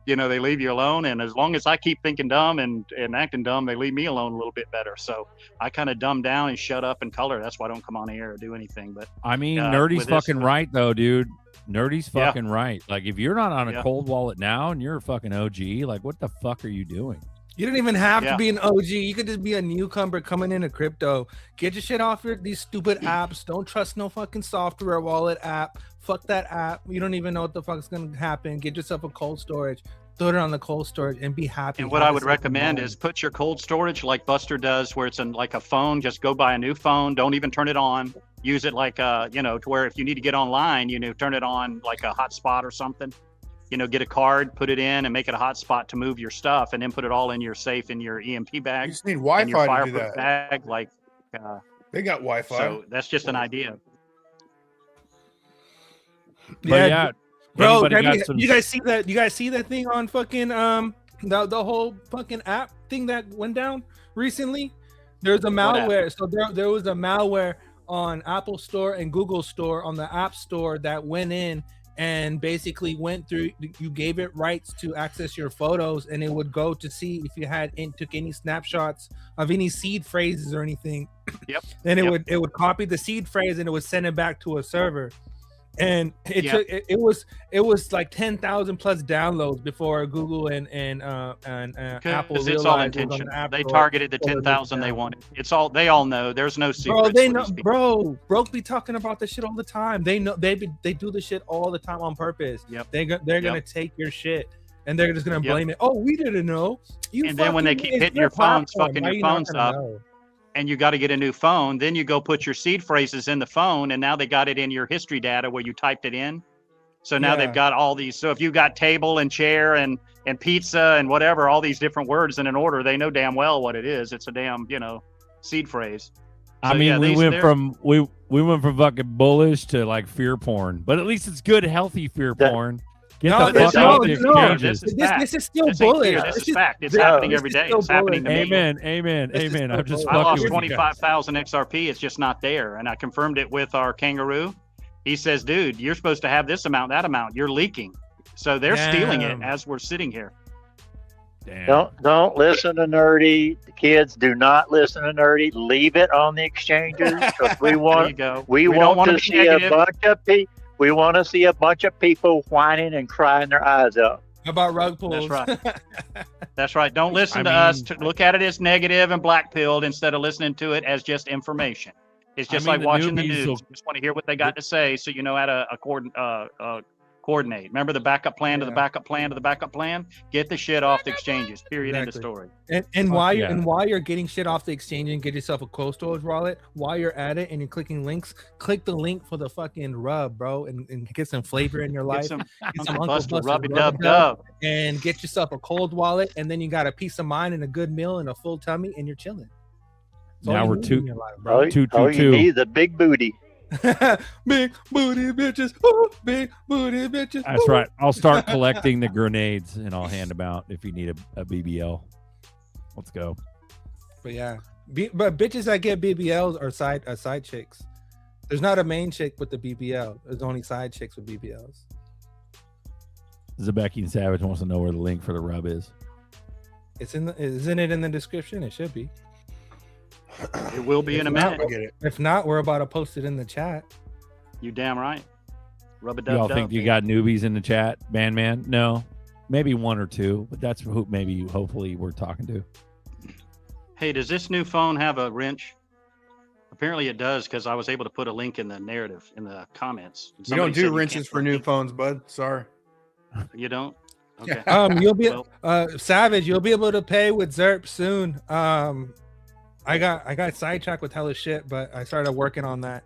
they leave you alone. And as long as I keep thinking dumb and acting dumb, they leave me alone a little bit better. So I kind of dumb down and shut up and color. That's why I don't come on air or do anything. But I mean, with Nerdy's this- fucking right though, dude. Nerdy's Yeah. fucking right. Like, if you're not on a Yeah. cold wallet now and you're a fucking OG, like, what the fuck are you doing? You don't even have Yeah. to be an OG. You could just be a newcomer coming into crypto. Get your shit off these stupid apps. Don't trust no fucking software wallet app. Fuck that app. You don't even know what the fuck's gonna happen. Get yourself a cold storage. Throw it on the cold storage and be happy. And what I would recommend is put your cold storage like Buster does, where it's in like a phone. Just go buy a new phone. Don't even turn it on. Use it like to where if you need to get online, turn it on like a hotspot or something. Get a card, put it in, and make it a hotspot to move your stuff, and then put it all in your safe in your EMP bag. You just need in your Wi-Fi to do fireproof that. bag. They got Wi-Fi. So that's just an idea. But yeah, bro. anybody got some- You guys see that? You guys see that thing on fucking the whole fucking app thing that went down recently? There's a malware. So there was a malware on Apple Store and Google Store on the App Store that went in and basically went through. You gave it rights to access your photos, and it would go to see if you took any snapshots of any seed phrases or anything. Yep. Then it would copy the seed phrase and it would send it back to a server. And it was like 10,000 plus downloads before Google and Apple Because it's all realized it was on intentional. the App They Store. targeted the 10,000 they wanted. They all know. There's no secret. Bro, they know. Bro, Broke be talking about this shit all the time. They know. They do this shit all the time on purpose. Yep. They're gonna take your shit and they're just gonna blame it. Oh, we didn't know. And then when they keep hitting your phones, fucking your phones up, and you got to get a new phone, then you go put your seed phrases in the phone, and now they got it in your history data where you typed it in. So now they've got all these. So if you got table and chair and pizza and whatever, all these different words in an order, they know damn well what it is. It's a damn seed phrase. So, I mean, we went from fucking bullish to like fear porn, but at least it's good, healthy fear porn. Get the fuck out of the exchanges. This is still bullish. This is fact. It's happening every day. It's happening to me. Amen. I'm just I fucking lost with 25,000 XRP. It's just not there. And I confirmed it with our kangaroo. He says, dude, you're supposed to have this amount, that amount. You're leaking. So they're stealing it as we're sitting here. Damn. Don't listen to Nerdy. The kids, do not listen to Nerdy. Leave it on the exchanges. Because we want to see a bunch of people. We want to see a bunch of people whining and crying their eyes out. How about rug pulls? That's right. That's right. Don't listen to us. Look at it as negative and black-pilled instead of listening to it as just information. It's just like watching the news. You just want to hear what they got to say so you know how to coordinate. Remember the backup plan to the backup plan to the backup plan? Get the shit off the exchanges. Period. End of story. And while you're getting shit off the exchange and get yourself a cold storage wallet, while you're at it and you're clicking links, click the link for the fucking rub, bro, and get some flavor in your life. Get some Buster rub-a-dub-dub. And get yourself a cold wallet, and then you got a peace of mind and a good meal and a full tummy, and you're chilling. Now we're two. You need the big booty. Big booty bitches. Ooh, big booty bitches. That's right. I'll start collecting the grenades and I'll hand them out if you need a BBL. Let's go. But yeah, but bitches that get BBLs are side chicks. There's not a main chick with the BBL. There's only side chicks with BBLs. Zabeki and Savage wants to know where the link for the rub is. Isn't it in the description? It should be. It will be in a minute. If not, we're about to post it in the chat. You damn right. Rub-a-dub-dub. Y'all think you got newbies in the chat, man? No, maybe one or two, but that's who hopefully we're talking to. Hey, does this new phone have a wrench? Apparently it does, because I was able to put a link in the narrative in the comments. We don't do wrenches for new phones, bud. Sorry. You don't? Okay. You'll be Savage. You'll be able to pay with ZRP soon. I got sidetracked with hella shit, but I started working on that.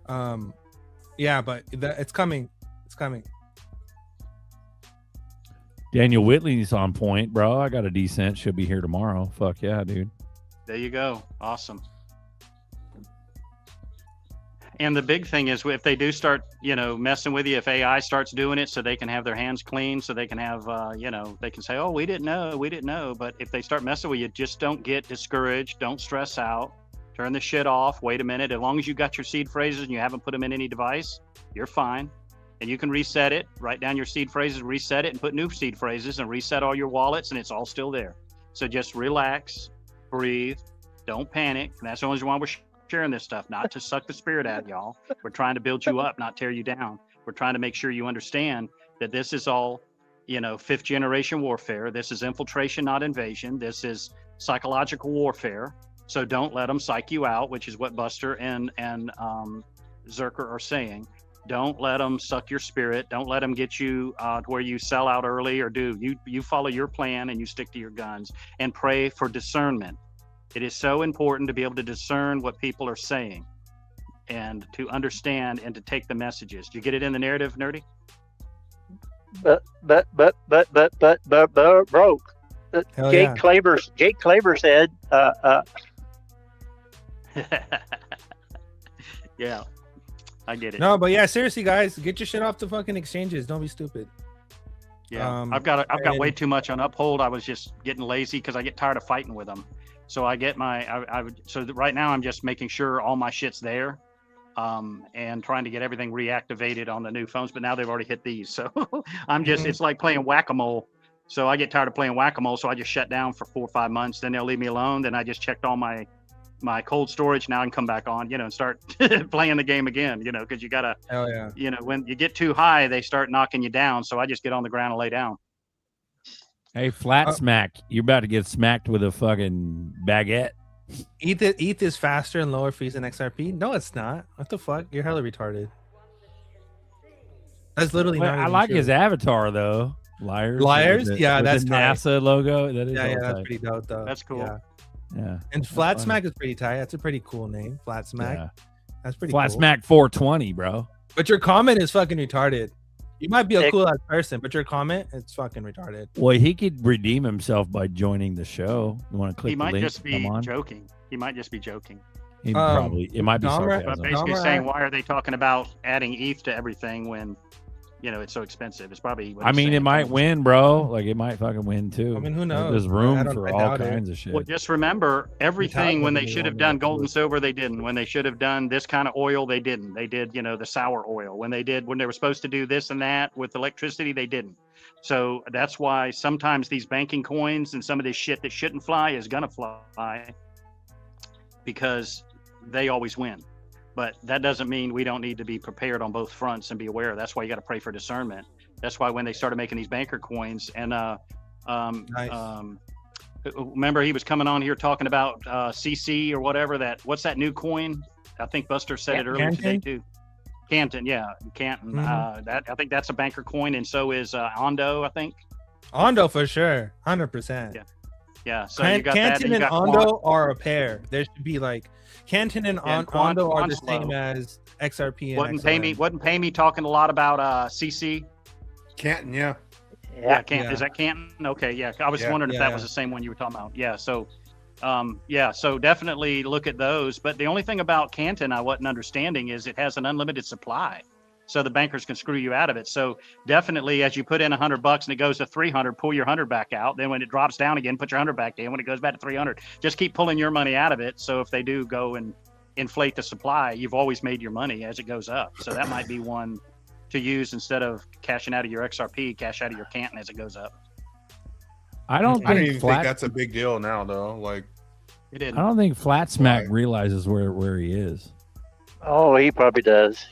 But it's coming. It's coming. Daniel Whitley's on point, bro. I got a decent. Should be here tomorrow. Fuck yeah, dude. There you go. Awesome. And the big thing is if they do start, messing with you, if AI starts doing it so they can have their hands clean, so they can have, they can say, oh, we didn't know. But if they start messing with you, just don't get discouraged. Don't stress out. Turn the shit off. Wait a minute. As long as you got your seed phrases and you haven't put them in any device, you're fine. And you can reset it, write down your seed phrases, reset it, and put new seed phrases and reset all your wallets, and it's all still there. So just relax, breathe, don't panic. And that's the only reason why we're sharing this stuff, not to suck the spirit out of y'all. We're trying to build you up, not tear you down. We're trying to make sure you understand that this is all fifth generation warfare. This is infiltration, not invasion. This is psychological warfare. So don't let them psych you out, which is what Buster and ZRK are saying. Don't let them suck your spirit. Don't let them get you to where you sell out early or do. You follow your plan and you stick to your guns and pray for discernment. It is so important to be able to discern what people are saying and to understand and to take the messages. Do you get it in the narrative, Nerdy? But broke. Jake Klaber said, yeah, I get it. No, but yeah, seriously, guys, get your shit off the fucking exchanges. Don't be stupid. Yeah, I've got way too much on Uphold. I was just getting lazy because I get tired of fighting with them. So I get right now I'm just making sure all my shit's there, and trying to get everything reactivated on the new phones. But now they've already hit these, so I'm just it's like playing whack-a-mole. So I get tired of playing whack-a-mole, so I just shut down for 4 or 5 months. Then they'll leave me alone. Then I just checked all my cold storage. Now I can come back on, and start playing the game again. Because you gotta, when you get too high, they start knocking you down. So I just get on the ground and lay down. Hey, Flat Smack, you're about to get smacked with a fucking baguette. ETH is faster and lower fees than XRP. No, it's not. What the fuck? You're hella retarded. That's literally not. I like his avatar though. Liars. Yeah, that's the NASA logo. That is that's pretty dope though. That's cool. Yeah. And Flat Smack is pretty tight. That's a pretty cool name. Flat Smack. Yeah. That's pretty Flat cool. Smack 420, bro. But your comment is fucking retarded. You might be a cool ass person, but your comment, it's fucking retarded. Well, he could redeem himself by joining the show. You want to click He might the link? just be joking. He might just be joking. He probably. It might be sarcasm. But basically saying, why are they talking about adding ETH to everything when, it's so expensive? It's probably. What he's saying. It might win, bro. Like it might fucking win too. I mean, who knows? There's room for all kinds of shit. Well, just remember everything. When they should have done gold and silver, they didn't. When they should have done this kind of oil, they didn't. They did, the sour oil. When they were supposed to do this and that with electricity, they didn't. So that's why sometimes these banking coins and some of this shit that shouldn't fly is gonna fly, because they always win. But that doesn't mean we don't need to be prepared on both fronts and be aware. That's why you got to pray for discernment. That's why when they started making these banker coins and remember he was coming on here talking about CC or whatever, what's that new coin? I think Buster said it earlier today too. Canton. That I think that's a banker coin, and so is Ondo, I think. Ondo for sure, 100%. Yeah. So you got Canton that, and Ondo are a pair. There should be like Canton and Ondo are the same as XRP and Wasn't Pamey talking a lot about CC? Canton, yeah. Canton. Is that Canton? Okay, yeah. I was wondering if that was the same one you were talking about. Yeah. So, so definitely look at those. But the only thing about Canton I wasn't understanding is it has an unlimited supply, so the bankers can screw you out of it. So definitely, as you put in $100 and it goes to 300, pull your 100 back out. Then when it drops down again, put your 100 back in. When it goes back to 300, just keep pulling your money out of it. So if they do go and inflate the supply, you've always made your money as it goes up. So that might be one to use instead of cashing out of your XRP, cash out of your Canton as it goes up. I don't even think that's a big deal now, though. Like, it didn't. I don't think Flat Smack realizes where he is. Oh, he probably does.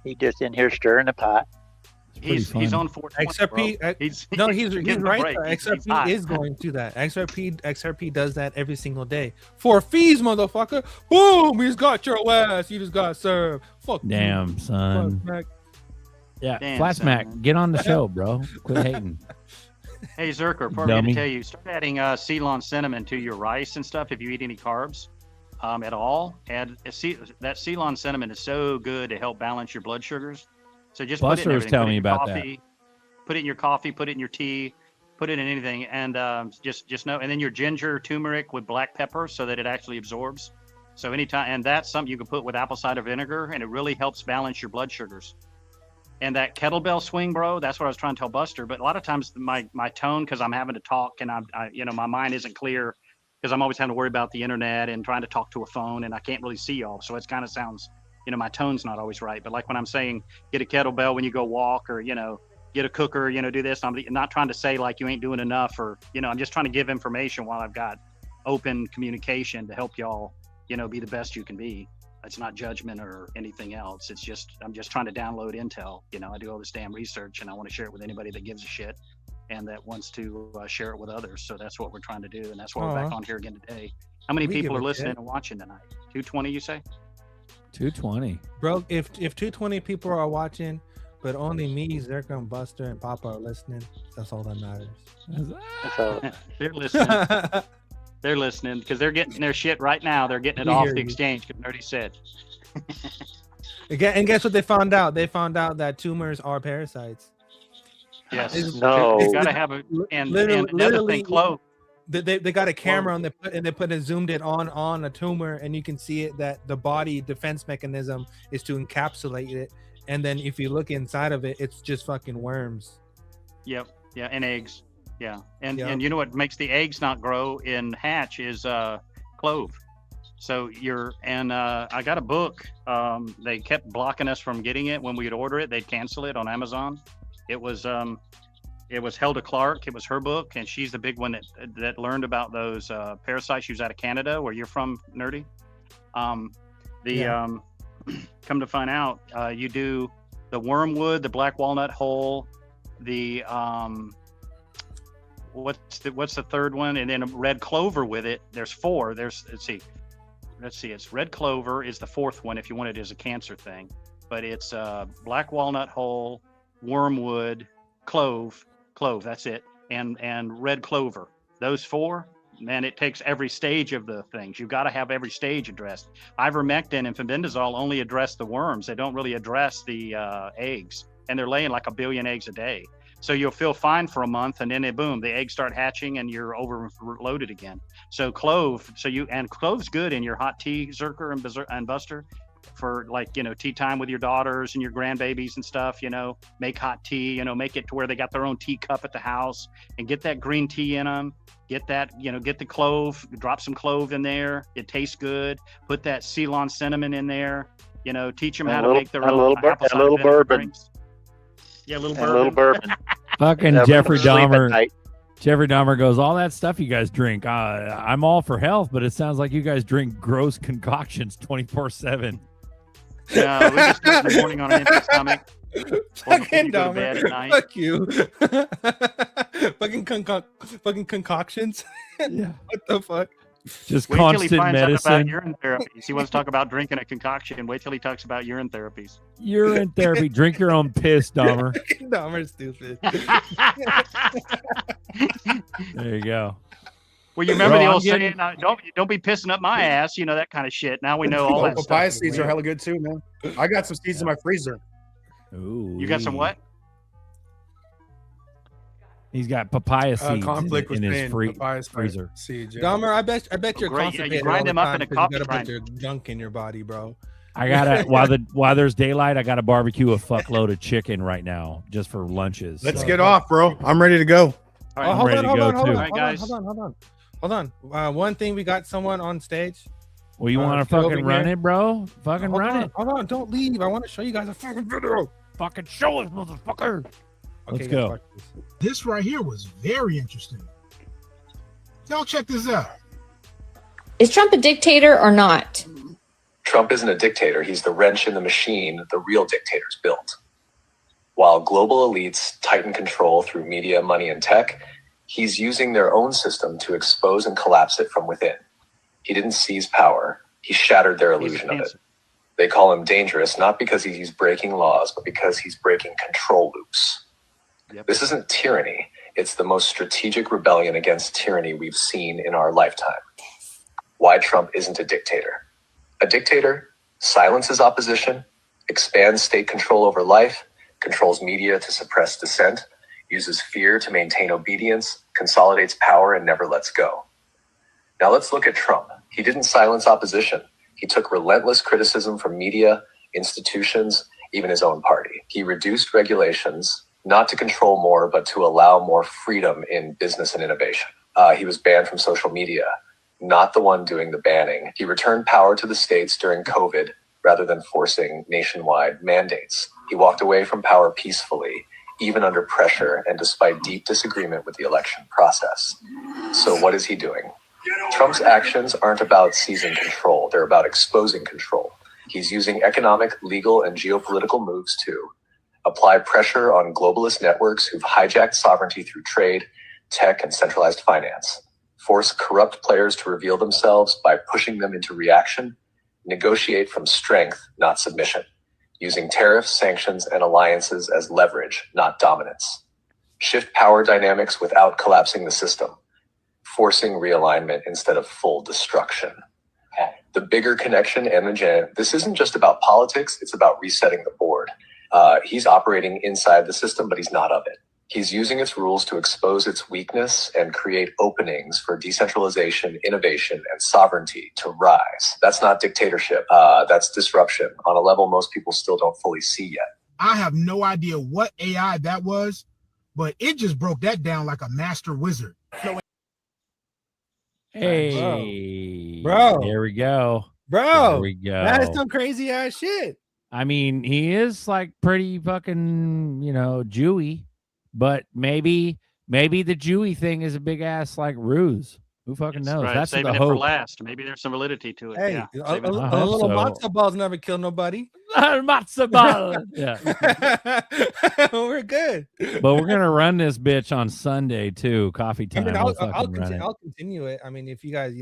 He just in here stirring the pot. He's on 420. XRP. He's right. XRP is going to that. XRP does that every single day for fees, motherfucker. Boom! He's got your ass. You just got served. Fuck. Damn, son. Yeah, Damn, Flat Smack, get on the show, bro. Quit hating. Hey, Zerker, part of me to tell you, start adding Ceylon cinnamon to your rice and stuff if you eat any carbs at all. That Ceylon cinnamon is so good to help balance your blood sugars. So just Buster was telling me about that. Put it in your coffee, put it in your tea, put it in anything, and just know. And then your ginger, turmeric with black pepper so that it actually absorbs. So anytime, and that's something you can put with apple cider vinegar, and it really helps balance your blood sugars. And that kettlebell swing, bro, that's what I was trying to tell Buster. But a lot of times my tone, because I'm having to talk and I my mind isn't clear because I'm always having to worry about the internet and trying to talk to a phone and I can't really see y'all. So it kind of sounds, my tone's not always right. But like when I'm saying get a kettlebell when you go walk or, get a cooker, do this. I'm not trying to say like you ain't doing enough or, I'm just trying to give information while I've got open communication to help y'all, be the best you can be. It's not judgment or anything else. I'm just trying to download intel. I do all this damn research and I want to share it with anybody that gives a shit. and that wants to share it with others. So that's what we're trying to do, and that's why we're back on here again today. How many people are listening and watching tonight? 220, you say? 220. Bro, if 220 people are watching, but only me, ZRK Buster, and Papa are listening, that's all that matters. They're listening. They're listening because they're getting their shit right now. They're getting it off the exchange. Because Nerdy said. And guess what they found out? They found out that tumors are parasites. Yes. No. You gotta have a and another thing, clove. They got a camera and they zoomed it on a tumor, and you can see it that the body defense mechanism is to encapsulate it, and then if you look inside of it, it's just fucking worms. Yep. Yeah, and eggs. Yeah, and you know what makes the eggs not grow and hatch is clove. So I got a book. They kept blocking us from getting it when we'd order it. They'd cancel it on Amazon. It was Helda Clark. It was her book, and she's the big one that learned about those parasites. She was out of Canada, where you're from, Nerdy. Come to find out, you do the wormwood, the black walnut hull, the what's the third one, and then red clover with it. There's 4. Let's see. It's red clover is the 4th one if you want it as a cancer thing, but it's black walnut hull, wormwood, clove. That's it, and red clover. Those 4. Man, it takes every stage of the things. You've got to have every stage addressed. Ivermectin and fenbendazole only address the worms. They don't really address the eggs, and they're laying like 1 billion eggs a day. So you'll feel fine for a month, and then boom, the eggs start hatching, and you're overloaded again. So clove's good in your hot tea, ZRK and Buster, for tea time with your daughters and your grandbabies and stuff. Make hot tea. Make it to where they got their own teacup at the house, and get that green tea in them. Get that, get the clove. Drop some clove in there. It tastes good. Put that Ceylon cinnamon in there. Teach them how to make their own apple cider vinegar drinks. Yeah, a little bourbon. Fucking Jeffrey Dahmer. Jeffrey Dahmer goes, all that stuff you guys drink. I'm all for health, but it sounds like you guys drink gross concoctions 24/7. Yeah, we just do it in the morning on an empty stomach. Fucking Dahmer. Fuck you. fucking concoctions. Yeah. What the fuck? Just wait constant till he finds medicine. out about urine therapies. He wants to talk about drinking a concoction. Wait till he talks about urine therapies. Urine therapy. Drink your own piss, Dahmer. Dahmer's stupid. There you go. Well, you remember the old saying, don't be pissing up my ass, that kind of shit. Now we know all that papaya stuff. seeds are hella good too, man. I got some seeds in my freezer. Ooh. You got some what? He's got papaya seeds in his freezer. Seeds, yeah. Dahmer, I bet you're constipated. You grind them up in a coffee. You gotta put your junk in your body, bro. I gotta while there's daylight, I gotta barbecue a fuckload of chicken right now just for lunches. Let's get off, bro. I'm ready to go. All right, I'm ready to go too. All right, guys. Hold on. One thing, we got someone on stage. Well, you want to fucking run it, bro? Fucking run it. Hold on, don't leave. I want to show you guys a fucking video. Fucking show us, motherfucker. Okay, let's go. This right here was very interesting. Y'all check this out. Is Trump a dictator or not? Trump isn't a dictator. He's the wrench in the machine the real dictators built. While global elites tighten control through media, money, and tech, he's using their own system to expose and collapse it from within. He didn't seize power. He shattered their illusion of it. They call him dangerous, not because he's breaking laws, but because he's breaking control loops. Yep. This isn't tyranny. It's the most strategic rebellion against tyranny we've seen in our lifetime. Why Trump isn't a dictator. A dictator silences opposition, expands state control over life, controls media to suppress dissent, uses fear to maintain obedience, consolidates power, and never lets go. Now let's look at Trump. He didn't silence opposition. He took relentless criticism from media, institutions, even his own party. He reduced regulations, not to control more, but to allow more freedom in business and innovation. He was banned from social media, not the one doing the banning. He returned power to the states during COVID rather than forcing nationwide mandates. He walked away from power peacefully, even under pressure and despite deep disagreement with the election process. So what is he doing? Trump's actions aren't about seizing control. They're about exposing control. He's using economic, legal, and geopolitical moves to apply pressure on globalist networks who've hijacked sovereignty through trade, tech, and centralized finance, force corrupt players to reveal themselves by pushing them into reaction, negotiate from strength, not submission, using tariffs, sanctions, and alliances as leverage, not dominance. Shift power dynamics without collapsing the system, forcing realignment instead of full destruction. The bigger connection, Imogen, this isn't just about politics, it's about resetting the board. He's operating inside the system, but he's not of it. He's using its rules to expose its weakness and create openings for decentralization, innovation, and sovereignty to rise. That's not dictatorship. That's disruption on a level most people still don't fully see yet. I have no idea what AI that was, but it just broke that down like a master wizard. Hey, Bro. There we go. Bro, There we go. that is some crazy ass shit. I mean, he is like pretty fucking, Jewy, but maybe the Jewy thing is a big ass like ruse. Who fucking knows? Right, That's saving the it for hope. last. Maybe there's some validity to it. Hey, Yeah, a little so. matzo balls never kill nobody. Matzo ball. Yeah. We're good. But we're gonna run this bitch on Sunday too. Coffee I time. mean, We'll fucking run it. I'll continue it. I mean, if you guys,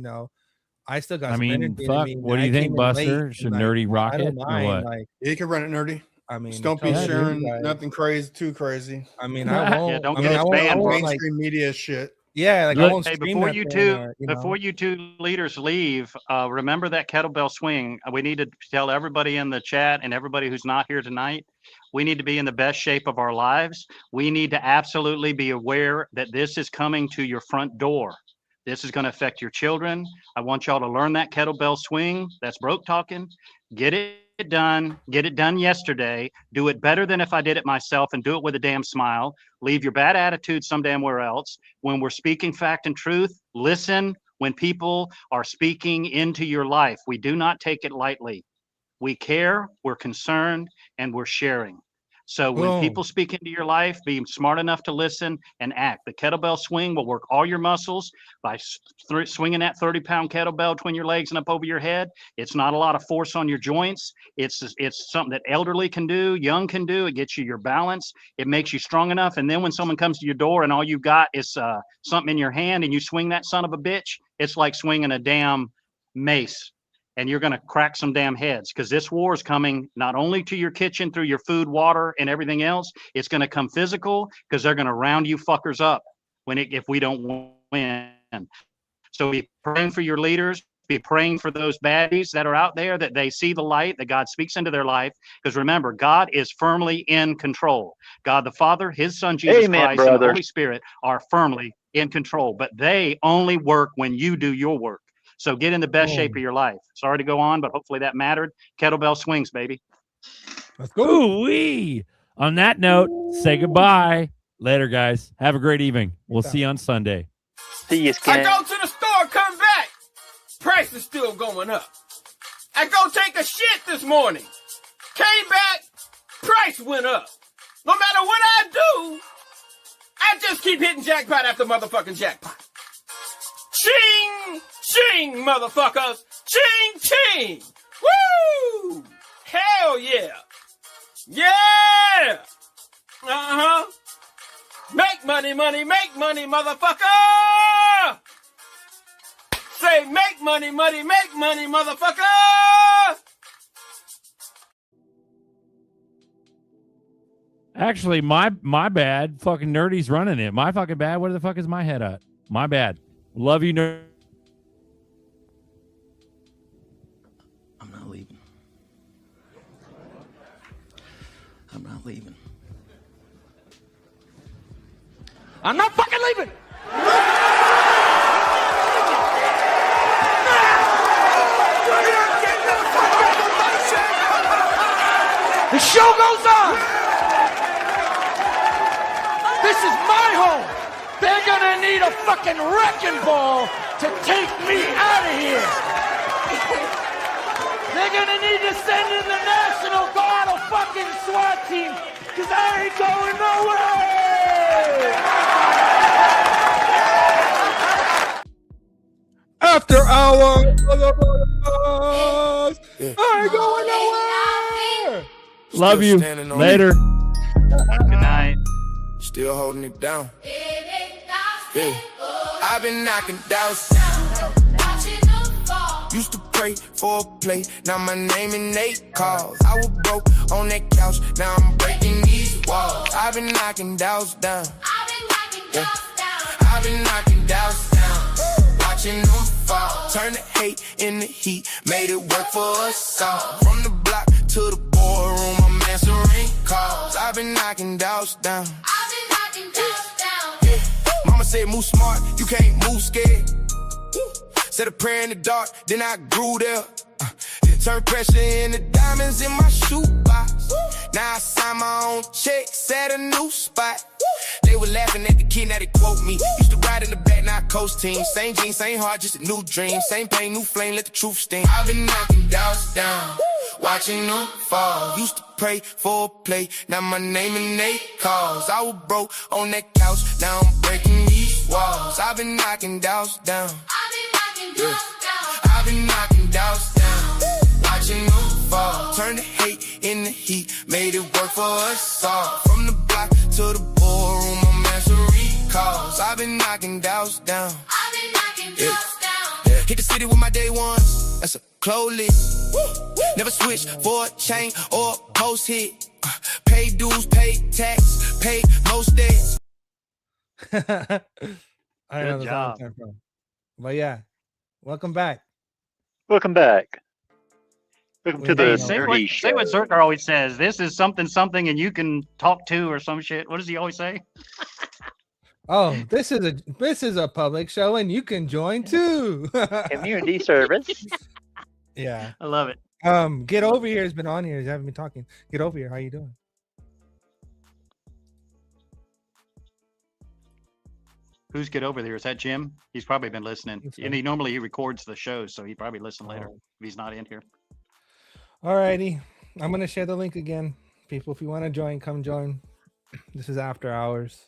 I still got. I some mean, energy in fuck. me. What do I you think, came in Buster? late, Should and, Nerdy rock I it don't or mind, what? Like, You can run it nerdy. I mean, Just don't be yeah, sharing dude, like- nothing crazy, too crazy. I mean, I won't. Yeah, don't I get mean, us I banned, won't, bro. like, Mainstream media shit. yeah, like I Look- won't Hey, stream before that you thing, two, you know? before you two leaders leave, remember that kettlebell swing. We need to tell everybody in the chat and everybody who's not here tonight. We need to be in the best shape of our lives. We need to absolutely be aware that this is coming to your front door. This is going to affect your children. I want y'all to learn that kettlebell swing. That's broke talking. Get it done. Get it done yesterday. Do it better than if I did it myself, and do it with a damn smile. Leave your bad attitude some damn where else. When we're speaking fact and truth, listen when people are speaking into your life. We do not take it lightly. We care, we're concerned, and we're sharing. So when Boom. people speak into your life, be smart enough to listen and act. The kettlebell swing will work all your muscles by swinging that 30-pound kettlebell between your legs and up over your head. It's not a lot of force on your joints. It's something that elderly can do, young can do. It gets you your balance. It makes you strong enough. And then when someone comes to your door and all you've got is something in your hand and you swing that son of a bitch, it's like swinging a damn mace. And you're going to crack some damn heads, because this war is coming not only to your kitchen through your food, water, and everything else. It's going to come physical, because they're going to round you fuckers up if we don't win. So be praying for your leaders. Be praying for those baddies that are out there, that they see the light, that God speaks into their life. Because remember, God is firmly in control. God the Father, His Son Jesus Amen, Christ, and the brother. Holy Spirit are firmly in control. But they only work when you do your work. So get in the best shape of your life. Sorry to go on, but hopefully that mattered. Kettlebell swings, baby. Let's go. Ooh-wee. On that note, say goodbye. Later, guys. Have a great evening. We'll see you on Sunday. See you, I Scan. go to the store, come back. Price is still going up. I go take a shit this morning. Came back, price went up. No matter what I do, I just keep hitting jackpot after motherfucking jackpot. Ching! Ching, motherfuckers! Ching, ching! Woo! Hell yeah! Yeah! Uh-huh! Make money, money, make money, motherfucker! Say make money, money, make money, motherfucker! Actually, my bad. Fucking Nerdy's running it. My fucking bad. Where the fuck is my head at? My bad. Love you, Nerd. I'm not leaving. I'm not leaving. I'm not fucking leaving! The show goes on! This is my home! They're gonna need a fucking wrecking ball to take me out of here! They're gonna need to send in the National Guard or fucking SWAT team, cause I ain't going nowhere! After hours, I ain't going nowhere. Love you. Later. Still holding it down. Yeah. I've been knocking doubts down. Used to pray for a play, now my name in 8 calls. I was broke on that couch, now I'm breaking these walls. I've been knocking doubts down. Yeah. I've been knocking doubts down. Watching them fall. Turn the hate into heat, made it work for us all. From the block to the boardroom, I'm answering calls. I've been knocking doubts down. Yeah. Mama said move smart, you can't move scared. Said a prayer in the dark, then I grew there. Turn pressure into diamonds in my shoebox. Now I sign my own checks at a new spot. They were laughing at the kid, now they quote me. Used to ride in the back, now I coach team. Same jeans, same heart, just a new dream. Same pain, new flame, let the truth sting. I've been knocking doubts down, watching them fall. Used to pray for a play, now my name in 8 calls. I was broke on that couch, now I'm breaking these walls. I've been knocking doubts down. Yeah. I've been knocking doubts down, watching them fall. Turn the hate into heat, made it work for us all. From the block to the boardroom, I'm answering calls. I've been knocking doubts down. Yeah. Hit the city with my day ones, that's a close list. Never switch for a chain or a post hit. Pay dues, pay tax, pay most days. I don't know Good the job. song from. But yeah, welcome back. Welcome back. Welcome to the Hey, say Nerdy what Show. Zerker always says. This is something and you can talk to or some shit. What does he always say? Oh, this is a public show and you can join too. Community service. Yeah. I love it. Get over here has been on here. He haven't been talking. Get over here. How you doing? Who's Get Over There? Is that Jim? He's probably been listening. Think so. And he normally records the show, so he probably listen later if he's not in here. All righty. I'm gonna share the link again. People, if you want to join, come join. This is after hours.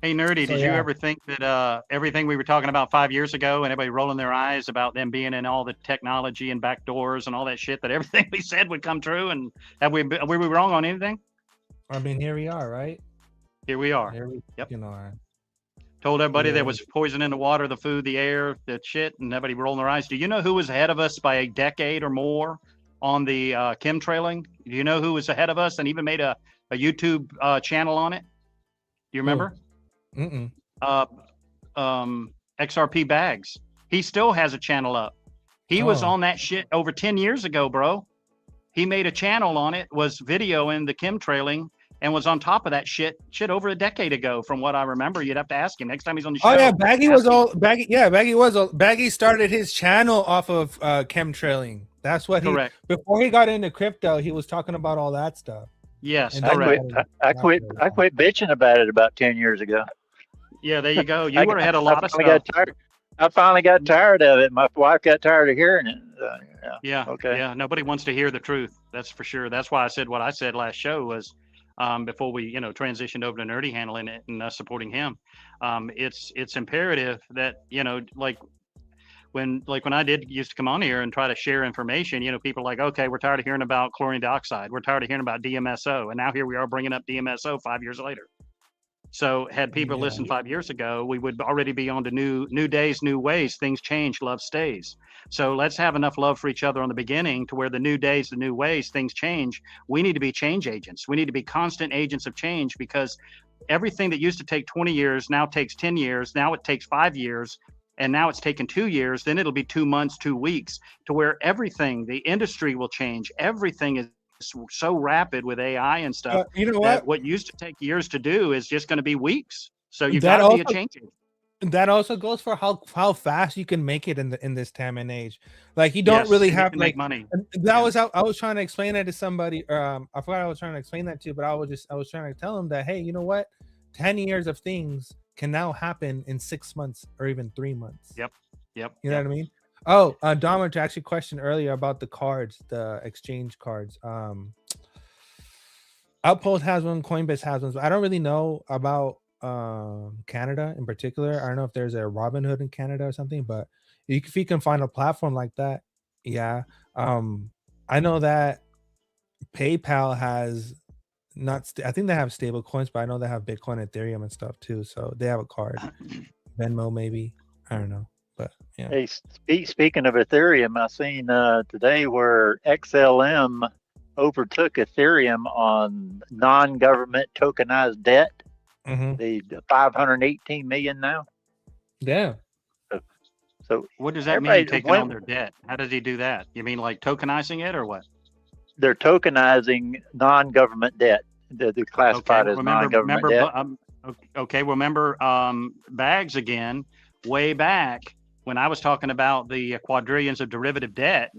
Hey, Nerdy, So, did you yeah. ever think that everything we were talking about 5 years ago and everybody rolling their eyes about them being in all the technology and back doors and all that shit, that everything we said would come true? And were we wrong on anything? I mean, here we are, right? Here we are. Here we Yep. are. Told everybody Yeah. there was poison in the water, the food, the air, the shit, and everybody rolling their eyes. Do you know who was ahead of us by a decade or more on the chemtrailing? Do you know who was ahead of us and even made a YouTube channel on it? Do you remember? Mm-mm. XRP Bags. He still has a channel up. He was Oh. on that shit over 10 years ago, bro. He made a channel on it, was videoing the chemtrailing, and was on top of that shit over a decade ago, from what I remember. You'd have to ask him next time he's on the show. Oh yeah, Baggy Ask was him. all Baggy. Yeah, Baggy started his channel off of chemtrailing. That's what he. Correct. Before he got into crypto, he was talking about all that stuff. Yes, And I correct. quit. I quit bitching about it about 10 years ago. Yeah, there you go. You were ahead of a lot of stuff. I finally got tired of it. My wife got tired of hearing it. Yeah. Okay. Yeah. Nobody wants to hear the truth. That's for sure. That's why I said what I said last show was, before we, transitioned over to Nerdy handling it and us supporting him. It's imperative that, like when I used to come on here and try to share information, people are like, okay, we're tired of hearing about chlorine dioxide. We're tired of hearing about DMSO. And now here we are bringing up DMSO 5 years later. So had people listened 5 years ago, we would already be on to new days, new ways. Things change, love stays. So let's have enough love for each other on the beginning to where the new days, the new ways, things change. We need to be change agents. We need to be constant agents of change, because everything that used to take 20 years now takes 10 years. Now it takes 5 years. And now it's taken 2 years. Then it'll be 2 months, 2 weeks, to where everything, the industry will change. Everything is so rapid with AI and stuff. You know that what? what used to take years to do is just going to be weeks. So you've That got to be a also- change agent. That also goes for how fast you can make it in this time and age. Like you don't Yes, really you have can make like money. that was I was trying to explain that to somebody. I forgot I was trying to explain that to, but I was trying to tell them that, hey, you know what? 10 years of things can now happen in 6 months or even 3 months. Yep. You know what I mean? Oh, Dahmer, to actually question earlier about the cards, the exchange cards. Outpost has one, Coinbase has one. I don't really know about Canada in particular. I don't know if there's a Robinhood in Canada or something, but if you can find a platform like that, yeah. I know that PayPal has I think they have stable coins, but I know they have Bitcoin, Ethereum, and stuff too. So they have a card, Venmo maybe. I don't know, but yeah. Hey, speaking of Ethereum, I seen today where XLM overtook Ethereum on non-government tokenized debt. The 518 million now. Yeah. So what does that mean? Taking on their debt? How does he do that? You mean like tokenizing it or what? They're tokenizing non-government debt. They're classified as non-government debt. Okay, remember Bags again, way back when I was talking about the quadrillions of derivative debt,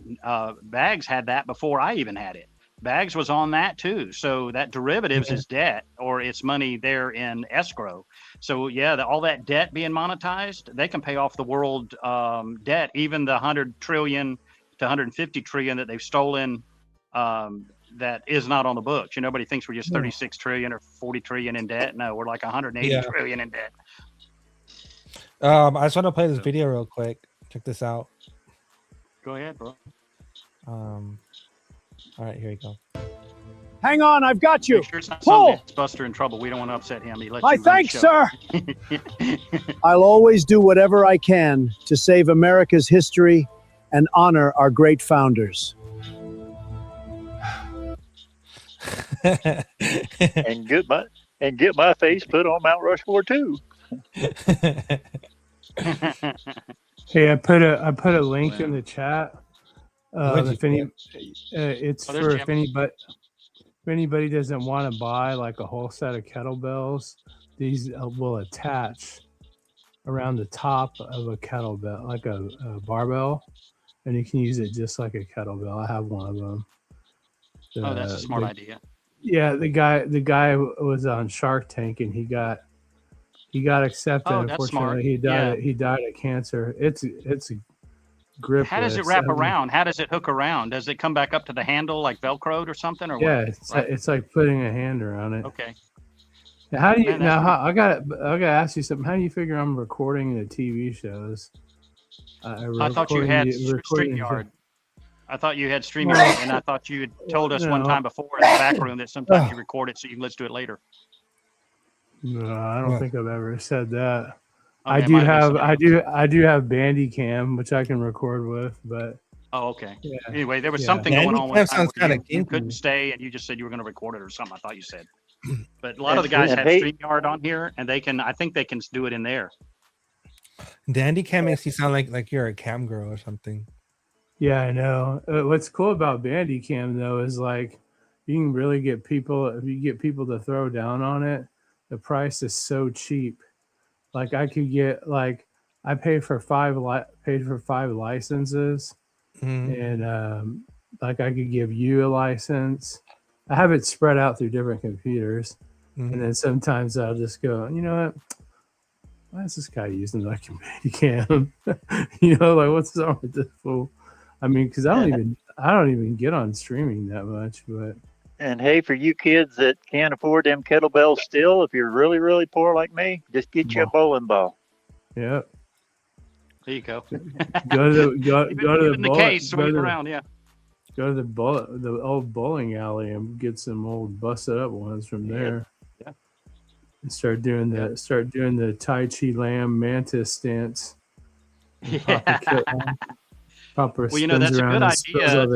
Bags had that before I even had it. Bags was on that too. So that derivatives is debt, or it's money there in escrow. So yeah, all that debt being monetized, they can pay off the world debt, even the 100 trillion to 150 trillion that they've stolen that is not on the books. Nobody thinks we're just 36 trillion or 40 trillion in debt. No, we're like 180 trillion in debt. I just want to play this video real quick. Check this out. Go ahead, bro. All right, here you go. Hang on, I've got you. Make sure it's not Pull. It's Buster in trouble. We don't want to upset him. My thanks, sir. I'll always do whatever I can to save America's history and honor our great founders. and get my face put on Mount Rushmore too. Hey, I put a link in the chat. If anybody doesn't want to buy like a whole set of kettlebells, these will attach around the top of a kettlebell, like a barbell, and you can use it just like a kettlebell. I have one of them. That's a smart idea. Yeah, the guy was on Shark Tank and he got accepted. Unfortunately, he died. He died of cancer. It's a grip. How does it wrap around? How does it hook around? Does it come back up to the handle like Velcroed or something? Or yeah, what? It's like putting a hand around it. Okay. How do you I gotta ask you something. How do you figure I'm recording the TV shows? I thought you had StreamYard. I thought you had StreamYard, and I thought you had told us one time before in the back room that sometimes you record it so you can listen to it later. No, I don't think I've ever said that. Okay, I do have Bandicam, which I can record with, but oh, okay. Yeah. Anyway, there was something going on one time where you couldn't stay, and you just said you were going to record it or something. I thought you said, but a lot of the guys have StreamYard on here, and I think they can do it in there. Bandicam makes you sound like you're a cam girl or something. Yeah, I know. What's cool about Bandicam though is like you can really get people. If you get people to throw down on it, the price is so cheap. Like I could get I paid for five licenses, and like I could give you a license. I have it spread out through different computers, and then sometimes I'll just go, you know what? Why is this guy using like a Bandicam? Like what's wrong with this fool? I mean, because I don't even get on streaming that much, but. And hey, for you kids that can't afford them kettlebells still, if you're really, really poor like me, just get you a bowling ball. Yep. There you go. Go to the case, swing around, yeah. Go to the old bowling alley and get some old busted up ones from there. Yeah. And start doing the Tai Chi Lamb mantis stance. Papa well, that's a good idea.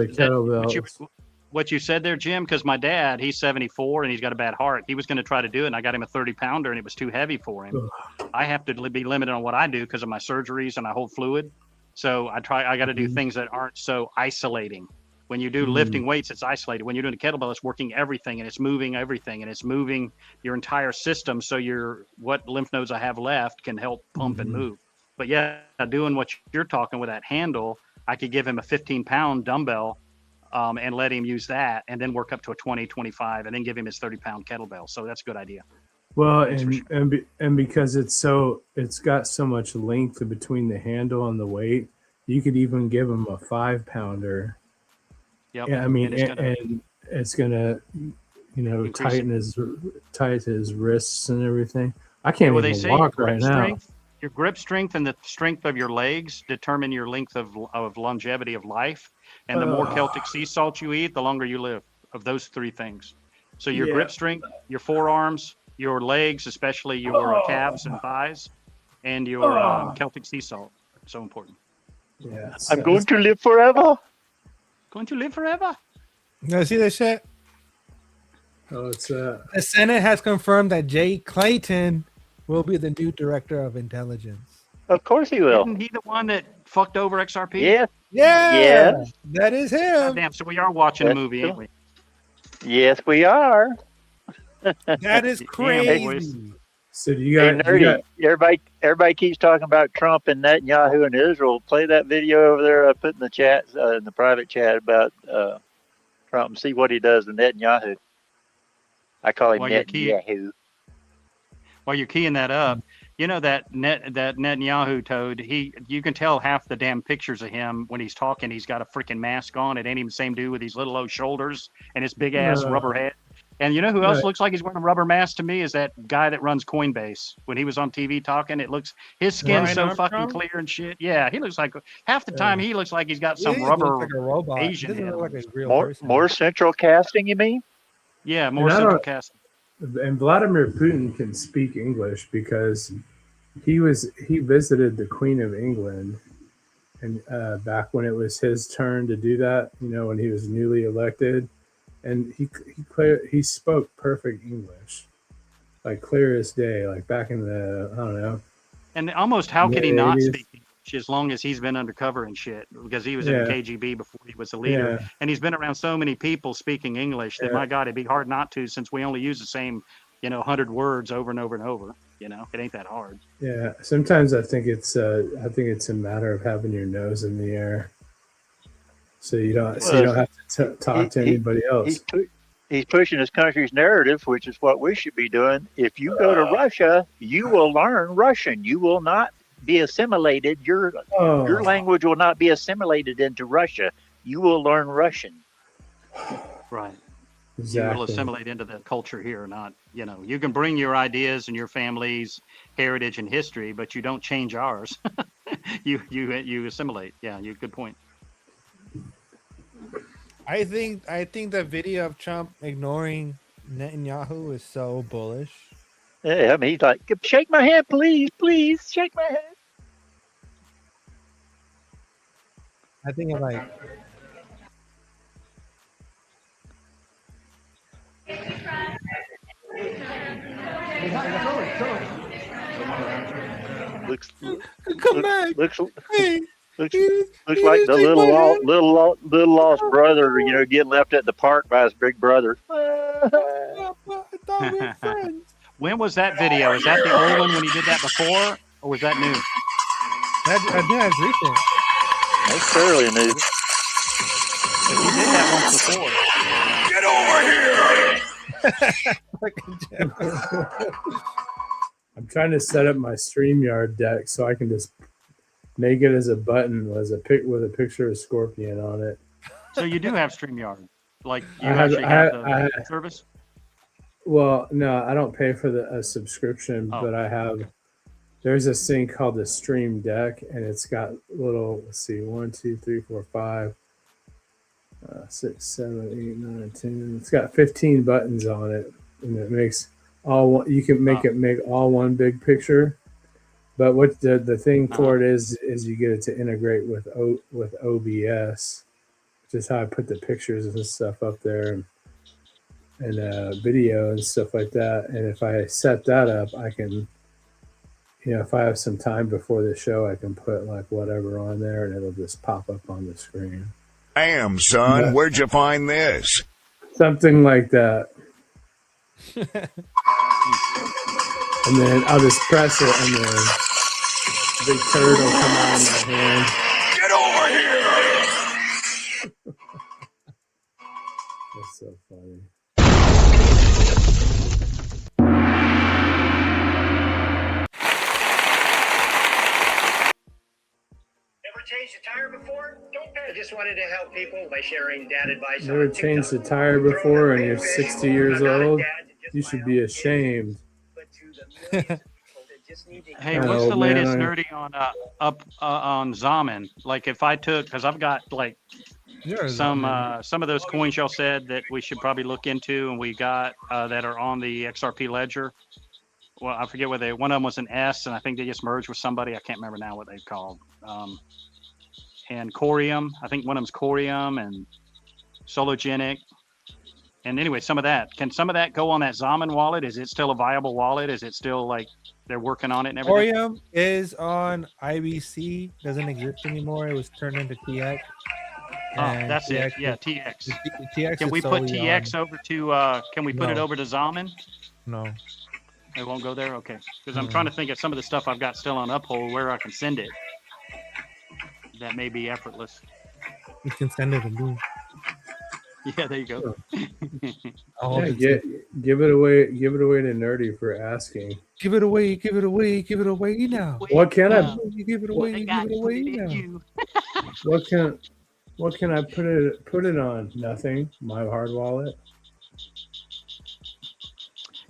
What you said there, Jim, because my dad, he's 74 and he's got a bad heart. He was going to try to do it, and I got him a 30-pounder, and it was too heavy for him. I have to be limited on what I do because of my surgeries and I hold fluid. So I got to do things that aren't so isolating. When you do lifting weights, it's isolated. When you're doing a kettlebell, it's working everything, and it's moving everything, and it's moving your entire system. So what lymph nodes I have left can help pump and move. But yeah, doing what you're talking with that handle, I could give him a 15-pound dumbbell and let him use that, and then work up to a 20, 25, and then give him his 30-pound kettlebell. So that's a good idea. Well, and because it's got so much length between the handle and the weight, you could even give him a 5-pounder. Yep. Yeah, I mean, and it's gonna, tighten his wrists and everything. I can't even walk right now. Your grip strength and the strength of your legs determine your length of longevity of life. And the more Celtic sea salt you eat, the longer you live. Of those three things. So your grip strength, your forearms, your legs, especially your calves and thighs, and your Celtic sea salt. So important. Yeah. I'm going to live forever. Going to live forever. You see that shit? Oh, it's The Senate has confirmed that Jay Clayton will be the new director of intelligence. Of course he will. Isn't he the one that fucked over XRP? Yeah. Yeah. Yes. That is him. Goddamn, so we are watching a That's movie, cool. ain't we? Yes, we are. That is Damn, crazy. boys. So do you Hey, got, nerdy. Everybody keeps talking about Trump and Netanyahu and Israel. Play that video over there I put in the chat, in the private chat about Trump and see what he does to Netanyahu. I call him While you're Netanyahu. While you're keying that up, you know that Netanyahu toad, you can tell half the damn pictures of him when he's talking, he's got a freaking mask on. It ain't even the same dude with these little old shoulders and his big ass rubber head. And you know who else looks like he's wearing a rubber mask to me is that guy that runs Coinbase. When he was on TV talking, it looks his skin's so fucking clear and shit. Yeah, he looks like half the time he looks like he's got some rubber like a robot. Asian He doesn't head. look like a real person. More central casting, you mean? Yeah, more central casting. And Vladimir Putin can speak English because he visited the Queen of England, and back when it was his turn to do that, you know, when he was newly elected, and he spoke perfect English, like clear as day, like back in the I don't know. And almost how could he not mid-80s. speak English as long as he's been undercover and shit? Because he was in the KGB before he was a leader. Yeah. And he's been around so many people speaking English that, my God, it'd be hard not to, since we only use the same, 100 words over and over and over. It ain't that hard. Yeah, sometimes I think it's a matter of having your nose in the air, so you don't have to talk to anybody else. He's pushing his country's narrative, which is what we should be doing. If you go to Russia, you will learn Russian. You will not be assimilated. Your language will not be assimilated into Russia. You will learn Russian. Right. Exactly. You will assimilate into the culture here, not, you can bring your ideas and your family's heritage and history, but you don't change ours. you assimilate. Yeah, good point. I think the video of Trump ignoring Netanyahu is so bullish. Yeah, I mean, he's like, shake my hand, please, please, shake my hand. I think it like. Looks Hey, looks like the little lost brother, getting left at the park by his big brother. When was that video? Is that the old one when he did that before, or was that new? I think that's recent. That's fairly new. If he did that once before. Get over here! I'm trying to set up my StreamYard deck so I can just make it as a button with a picture of Scorpion on it. So you do have StreamYard, like you I have the the service. Well, no, I don't pay for a subscription, but there's this thing called the Stream Deck, and it's got little, 1, 2, 3, 4, 5, 6, 7, 8, 9, 10. It's got 15 buttons on it, and it makes you can make it make all one big picture. But what the thing for it is you get it to integrate with OBS, which is how I put the pictures and stuff up there, and video and stuff like that. And if I set that up, I can, if I have some time before the show, I can put like whatever on there, and it'll just pop up on the screen. Damn, son, where'd you find this? Something like that. And then I'll just press it, and then big turd will come out of my hand. Get over here! That's so funny. Ever changed a tire before? Don't pay. I just wanted to help people by sharing dad advice. Never changed a tire before, and you're 60 years old? You should be ashamed. Hey, what's the latest nerdy on on Zaman? Like, if I took, because I've got like some of those coins y'all said that we should probably look into, and we got that are on the XRP ledger. Well, I forget whether one of them was an S, and I think they just merged with somebody. I can't remember now what they called. And Corium, I think one of them's Corium and Sologenic. And anyway, some of that go on that Zaman wallet? Is it still a viable wallet? Is it still like they're working on it and everything? Corium is on IBC, doesn't exist anymore. It was turned into TX. Oh, that's it. Yeah, TX. TX Can we put TX over to? Can we put it over to Zaman? No. It won't go there. Okay, because I'm trying to think of some of the stuff I've got still on Uphold where I can send it. That may be effortless. You can send it to me. Yeah, there you go. Yeah, give it away to Nerdy for asking. Give it away now. What can I give it away? Give it away now. What can I put it on? Nothing. My hard wallet.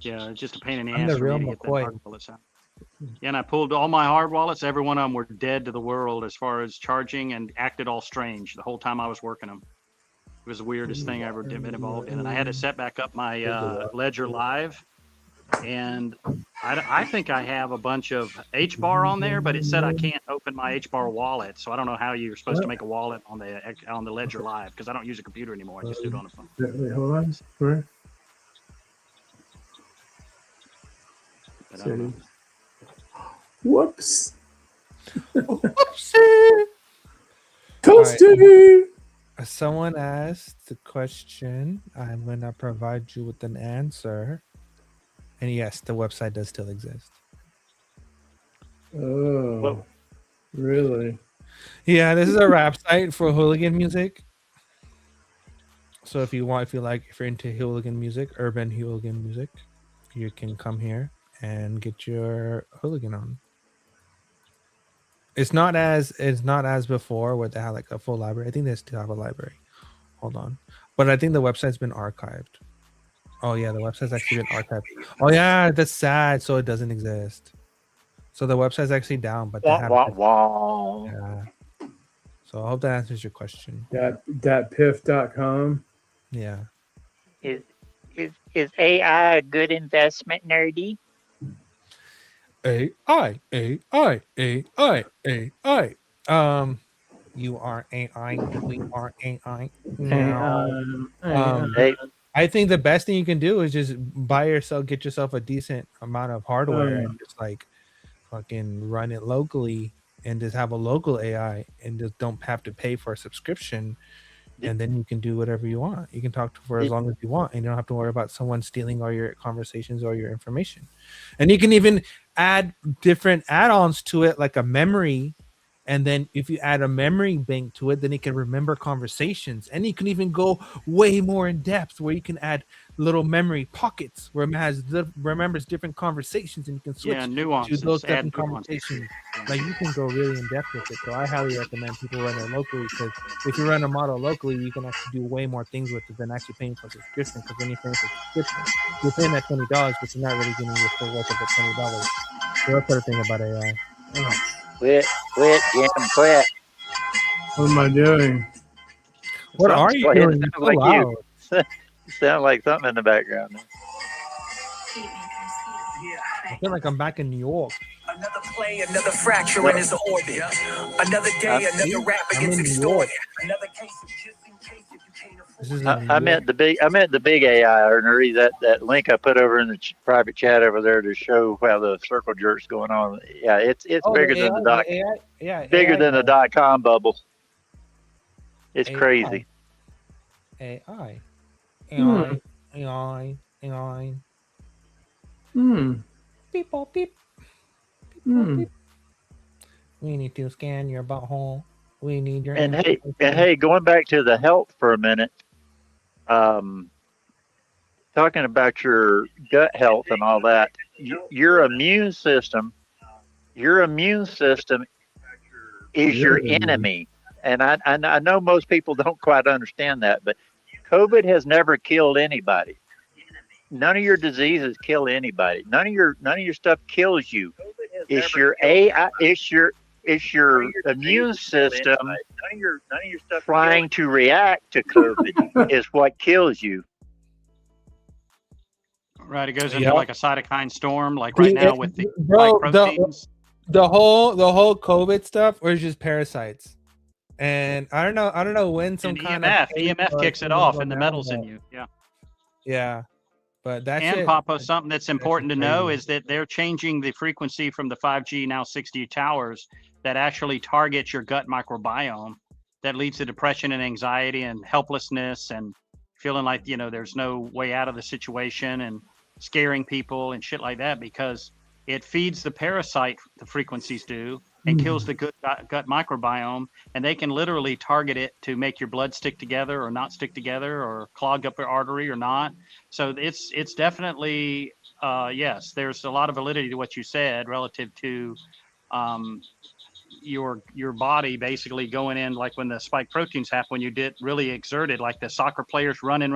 Yeah, it's just a pain in the I'm ass the for real me to get that McCoy. hard wallets out. Yeah, and I pulled all my hard wallets. Every one of them were dead to the world as far as charging and acted all strange the whole time I was working them. It was the weirdest thing I ever been involved in. And I had to set back up my Ledger Live. And I think I have a bunch of HBAR on there, but it said I can't open my HBAR wallet. So I don't know how you're supposed to make a wallet on the Ledger Live because I don't use a computer anymore. I just do it on the phone. Wait, hold on. Where? Whoops. Whoopsie. Toasty. Someone asked the question. I'm going to provide you with an answer. And yes, the website does still exist. Oh, really? Yeah, this is a rap site for hooligan music. So if you're into hooligan music, urban hooligan music, you can come here and get your hooligan on. It's not as before where they had like a full library. I think they still have a library. Hold on. But I think the website's been archived. Oh yeah, the website's actually been archived. Oh yeah, that's sad. So it doesn't exist. So the website's actually down, but they have yeah. So I hope that answers your question. Piff.com. Yeah. Is AI a good investment, Nerdy? AI. You are AI. We are AI. I think the best thing you can do is just get yourself a decent amount of hardware and just like fucking run it locally and just have a local AI and just don't have to pay for a subscription. And then you can do whatever you want. You can talk for as long as you want, and you don't have to worry about someone stealing all your conversations or your information. And you can even add different add-ons to it, like a memory. And then if you add a memory bank to it, then it can remember conversations. And you can even go way more in depth where you can add little memory pockets where it remembers different conversations, and you can switch nuances, to those different conversations. Like you can go really in depth with it. So I highly recommend people run it locally, because if you run a model locally, you can actually do way more things with it than actually paying for a subscription. Because when you're paying for a subscription, you're paying that $20, but you're not really getting your full worth of the $20. So that's the thing about AI. Quit, Jim, quit. What am I doing? What are you doing? Sound like you. Sound like something in the background. I feel like I'm back in New York. Another play, another fracture in his orbit. Another day, another rapper gets extorted. Another case is just in case if you can't afford. I meant the big AI, or Nerdy, that link I put over in the private chat over there to show how the circle jerk's going on. Yeah, it's bigger than the dot-com bubble. It's crazy. AI. Beep, beep, beep. Beep. We need to scan your butthole. We need your. And hey, going back to the health for a minute. Talking about your gut health and all that, your immune system is your enemy. And I know most people don't quite understand that, but COVID has never killed anybody. None of your diseases kill anybody. None of your stuff kills you. It's your AI. It's your immune system none of your stuff. Trying to react to COVID is what kills you. Right, it goes into like a cytokine storm, like right See, now with the bro, spike proteins. the whole COVID stuff was just parasites, and I don't know when some And kind EMF of kicks it off, and the metals in you. Yeah, but that's and it. Papa, something that's important to know crazy. is that they're changing the frequency from the 5G now 6G towers that actually target your gut microbiome, that leads to depression and anxiety and helplessness and feeling like there's no way out of the situation and scaring people and shit like that, because it feeds the parasite, the frequencies do, and kills the gut microbiome, and they can literally target it to make your blood stick together or not stick together, or clog up your artery or not. So it's definitely yes, there's a lot of validity to what you said relative to your body basically going in, like when the spike proteins happen, when you did really exerted, like the soccer players running,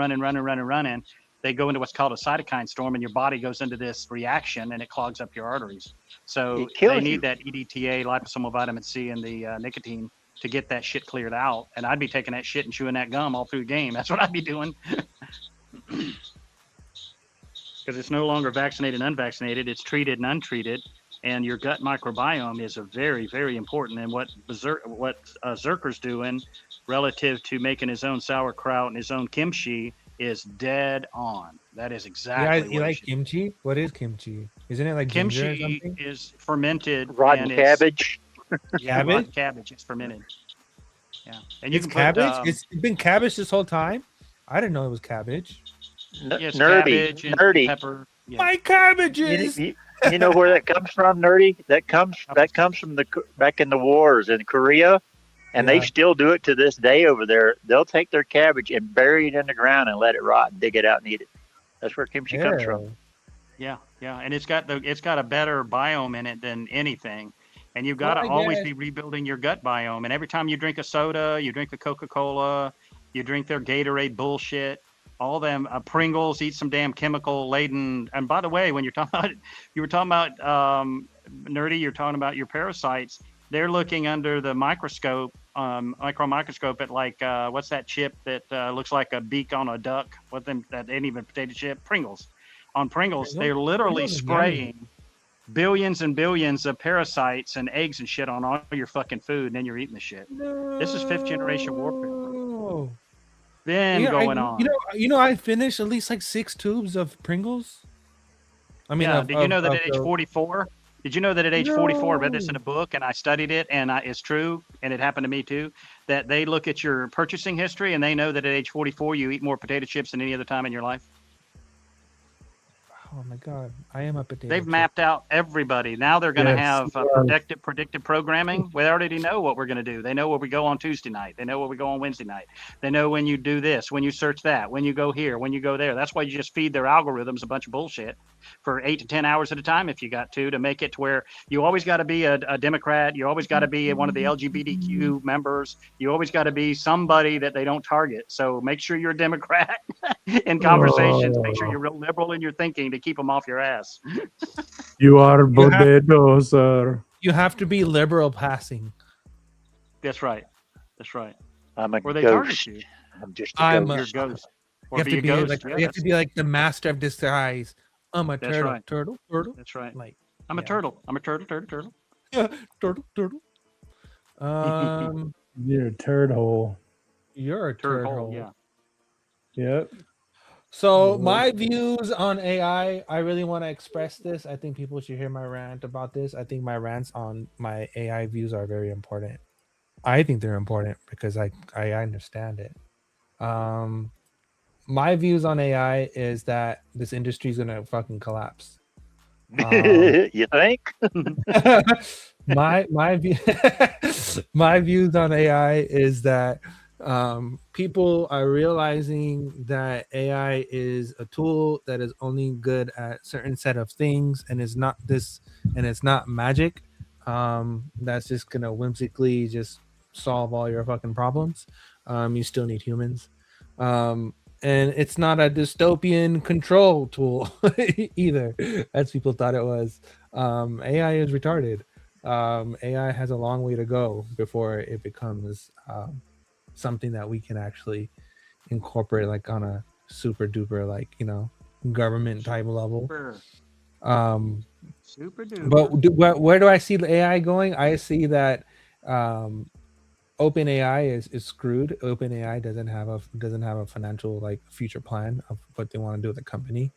they go into what's called a cytokine storm, and your body goes into this reaction and it clogs up your arteries. So they need that EDTA, liposomal vitamin C, and the nicotine to get that shit cleared out. And I'd be taking that shit and chewing that gum all through the game. That's what I'd be doing. Because it's no longer vaccinated and unvaccinated, it's treated and untreated. And your gut microbiome is a very, very important. And what Zerker's doing relative to making his own sauerkraut and his own kimchi is dead on. That is exactly. You like kimchi? What is kimchi? Isn't it like ginger or kimchi? something? Is fermented rotten cabbage. Yeah, rotten cabbage. It's fermented. Yeah, and you It's can cabbage. put. It's been cabbage this whole time. I didn't know it was cabbage. Yes, Nerdy, cabbage and nerdy. pepper. Yeah. My cabbages. You know where that comes from, nerdy? That comes from back in the wars in Korea, and they still do it to this day over there. They'll take their cabbage and bury it in the ground and let it rot and dig it out and eat it. That's where kimchi comes from. Yeah, and it's got a better biome in it than anything. And you've got to always be rebuilding your gut biome. And every time you drink a soda, you drink a Coca-Cola, you drink their Gatorade bullshit, all them Pringles, eat some damn chemical laden. And by the way, when you were talking about nerdy, you're talking about your parasites. They're looking under the microscope, micro microscope at like what's that chip that looks like a beak on a duck? That ain't even potato chip? Pringles. On Pringles, they're literally spraying billions and billions of parasites and eggs and shit on all your fucking food, and then you're eating the shit. This is 5th generation warfare. Then going on. I finished at least like 6 tubes of Pringles. I mean, did you know that at age 44? Did you know that at age 44, I read this in a book and I studied it, and it's true, and it happened to me too, that they look at your purchasing history and they know that at age 44 you eat more potato chips than any other time in your life? Oh my God, I am a potato. They've mapped out everybody. Now they're going to have predictive programming. We already know what we're going to do. They know where we go on Tuesday night. They know where we go on Wednesday night. They know when you do this, when you search that, when you go here, when you go there. That's why you just feed their algorithms a bunch of bullshit for 8 to 10 hours at a time if you got to make it to where you always got to be a Democrat. You always got to be one of the LGBTQ members. You always got to be somebody that they don't target. So make sure you're a Democrat in conversations. Make sure you're real liberal in your thinking to keep them off your ass. You are potato, sir. You have to be liberal passing. That's right. That's right. I'm a or they ghost. target you. I'm just I'm You're a ghost. You have to be like you have to be like the master of disguise. I'm a That's turtle, right. turtle. That's right. Like I'm a turtle. I'm a turtle. Yeah, turtle. You're a turd hole. You're a turd hole. Yeah. Yep. So my views on AI, I really want to express this. I think people should hear my rant about this. I think my rants on my AI views are very important. I think they're important because I understand it. My views on AI is that this industry is gonna fucking collapse. You think? my views on AI is that people are realizing that AI is a tool that is only good at certain set of things, and it's not magic. That's just gonna whimsically just solve all your fucking problems. You still need humans. And it's not a dystopian control tool either, as people thought it was. AI is retarded. AI has a long way to go before it becomes something that we can actually incorporate like on a super duper like government type level. Super But duper. where do I see the AI going? I see that OpenAI is screwed. OpenAI doesn't have a financial like future plan of what they want to do with the company.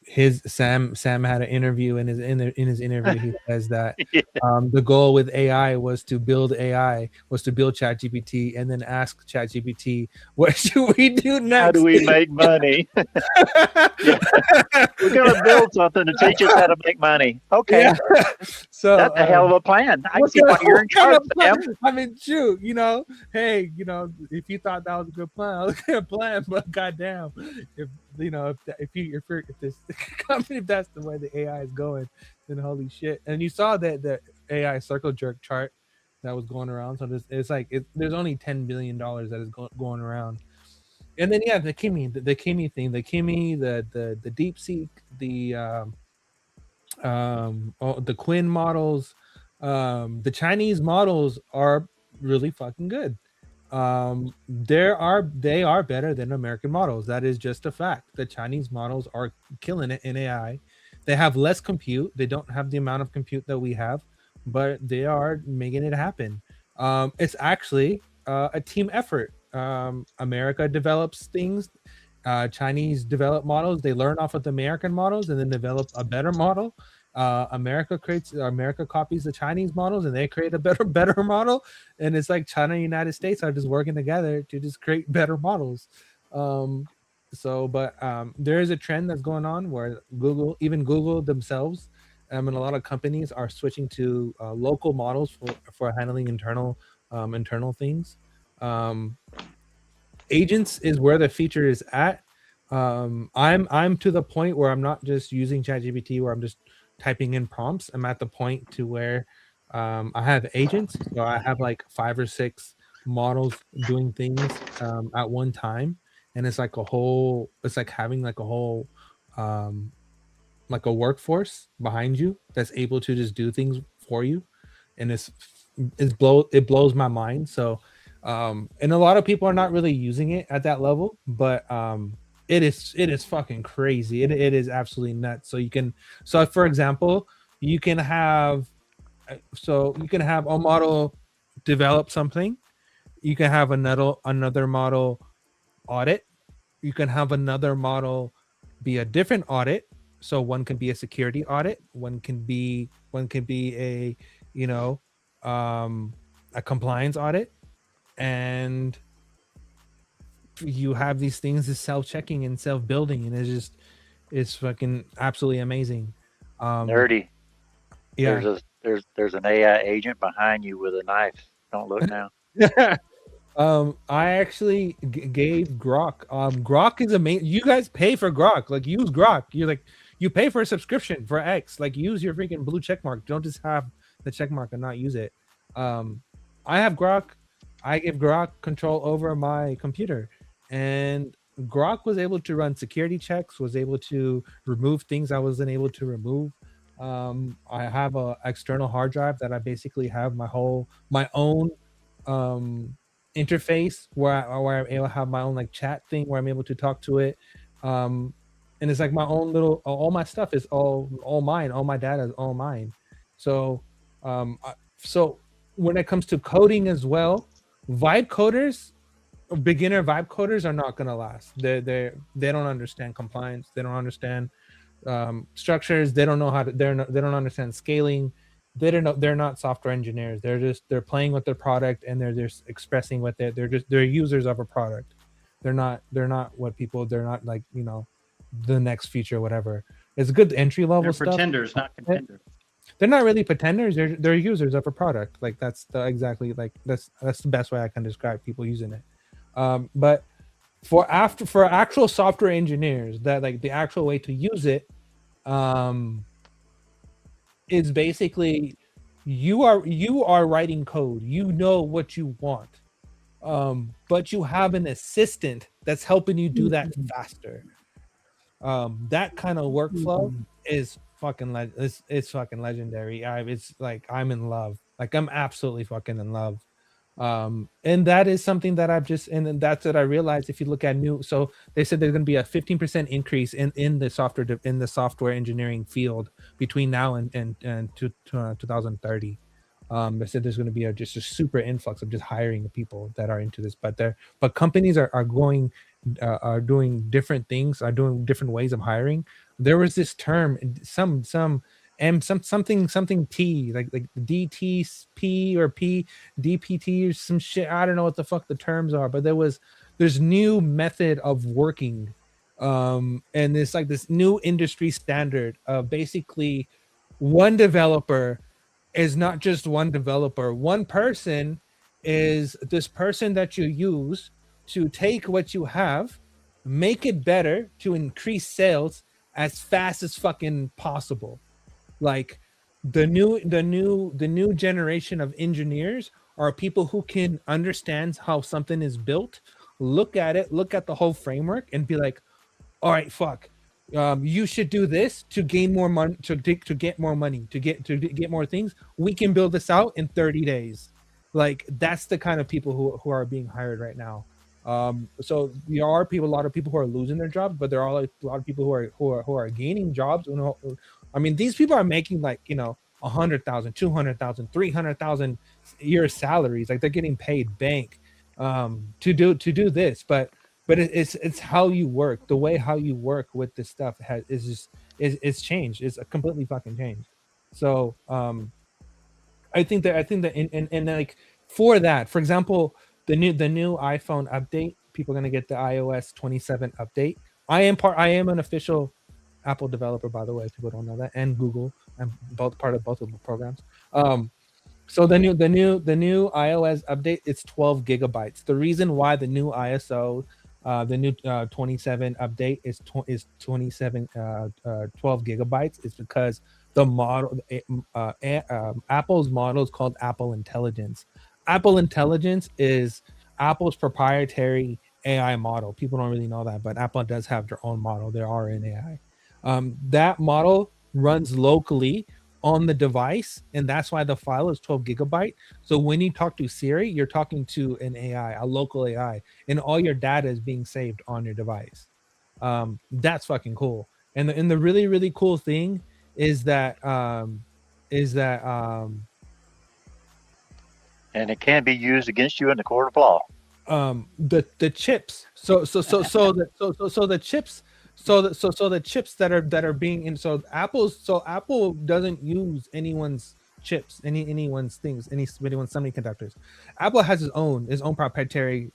His Sam had an interview in his interview. He says that the goal with AI was to build ChatGPT and then ask ChatGPT, what should we do next? How do we make money? Yeah. We're gonna build something to teach us how to make money. Okay. Yeah. So that's a hell of a plan. I can see why you're in charge, Sam. I mean, shoot, hey, if you thought that was a good plan, I was a good plan, but goddamn, if this company, if that's the way the AI is going, then holy shit. And you saw that the AI circle jerk chart that was going around. So there's only $10 billion that is going around. And then the Kimi thing, the DeepSeek, the Quinn models, the Chinese models are really fucking good. They are better than American models. That is just a fact. The Chinese models are killing it in AI. They have less compute. They don't have the amount of compute that we have, but they are making it happen. It's actually a team effort. America develops things. Chinese develop models. They learn off of the American models and then develop a better model. America copies the Chinese models and they create a better model. And it's like China and United States are just working together to just create better models. There is a trend that's going on where Google themselves, and a lot of companies are switching to local models for handling internal things. Agents is where the feature is at. I'm to the point where I'm not just using ChatGPT where I'm just typing in prompts. I'm at the point to where I have agents. So I have like 5 or 6 models doing things at one time, and it's like having like a whole like a workforce behind you that's able to just do things for you, and it blows my mind. So and a lot of people are not really using it at that level, but it is fucking crazy. It is absolutely nuts. So for example, you can have a model develop something. You can have another model audit. You can have another model be a different audit. So one can be a security audit. One can be a a compliance audit. And you have these things is self-checking and self-building, and it's fucking absolutely amazing. Nerdy. Yeah. There's an AI agent behind you with a knife. Don't look now. I actually gave Grok. Grok is amazing. You guys pay for Grok. Like, use Grok. You pay for a subscription for X. Like, use your freaking blue check mark. Don't just have the check mark and not use it. I have Grok. I give Grok control over my computer, and Grok was able to run security checks, was able to remove things I wasn't able to remove. I have an external hard drive that I basically have my own interface where I'm able to have my own like chat thing where I'm able to talk to it. And it's like my own little, all my stuff is all mine. All my data is all mine. So, so when it comes to coding as well, beginner vibe coders are not gonna last. They don't understand compliance. They don't understand structures. They don't know how to. They don't understand scaling. They're not software engineers. They're playing with their product and they're just expressing what they're users of a product. They're not like the next feature or whatever. It's good entry level They're stuff. pretenders, not contenders. They're not really pretenders. They're users of a product. Like that's the best way I can describe people using it. But for actual software engineers, that like the actual way to use it is basically you are writing code. You know what you want, but you have an assistant that's helping you do that faster. That kind of workflow is fucking it's fucking legendary. It's like I'm in love. Like I'm absolutely fucking in love. And that is something that I've just and then that's what I realized. If you look at new, so they said there's going to be a 15% increase in the software engineering field between now and 2030. They said there's going to be just a super influx of just hiring people that are into this, but companies are going are doing different things, are doing different ways of hiring. There was this term, something T, like DTP or DPT or some shit. I don't know what the fuck the terms are, but there's new method of working, and it's like this new industry standard of basically one developer is not just one developer. One person is this person that you use to take what you have, make it better to increase sales as fast as fucking possible. Like the new generation of engineers are people who can understand how something is built, look at it, look at the whole framework, and be like, all right, fuck. You should do this to gain more money, to get more money, to get more things. We can build this out in 30 days. Like that's the kind of people who are being hired right now. So there are a lot of people who are losing their jobs, but there are a lot of people who are gaining jobs. I mean, these people are making like 100,000, 200,000, 300,000 year salaries. Like they're getting paid bank to do this, but it's how you work. The way how you work with this stuff is changed. It's a completely fucking changed. So I think that and like for that, for example, the new iPhone update, people are gonna get the iOS 27 update. I am an official Apple developer, by the way, if people don't know that, and Google. I'm part of both of the programs. So the new iOS update, it's 12 gigabytes. The reason why the new ISO, the new 27 update is 12 gigabytes is because the model, Apple's model is called Apple Intelligence. Apple Intelligence is Apple's proprietary AI model. People don't really know that, but Apple does have their own model, their RNAI. That model runs locally on the device, and that's why the file is 12 gigabyte. So when you talk to Siri, you're talking to an AI, a local AI, and all your data is being saved on your device. That's fucking cool. And the really, really cool thing is that and it can be used against you in the court of law. The chips. So the chips. So the chips that are being in. So Apple doesn't use anyone's chips, anyone's things, anyone's semiconductors. Apple has its own proprietary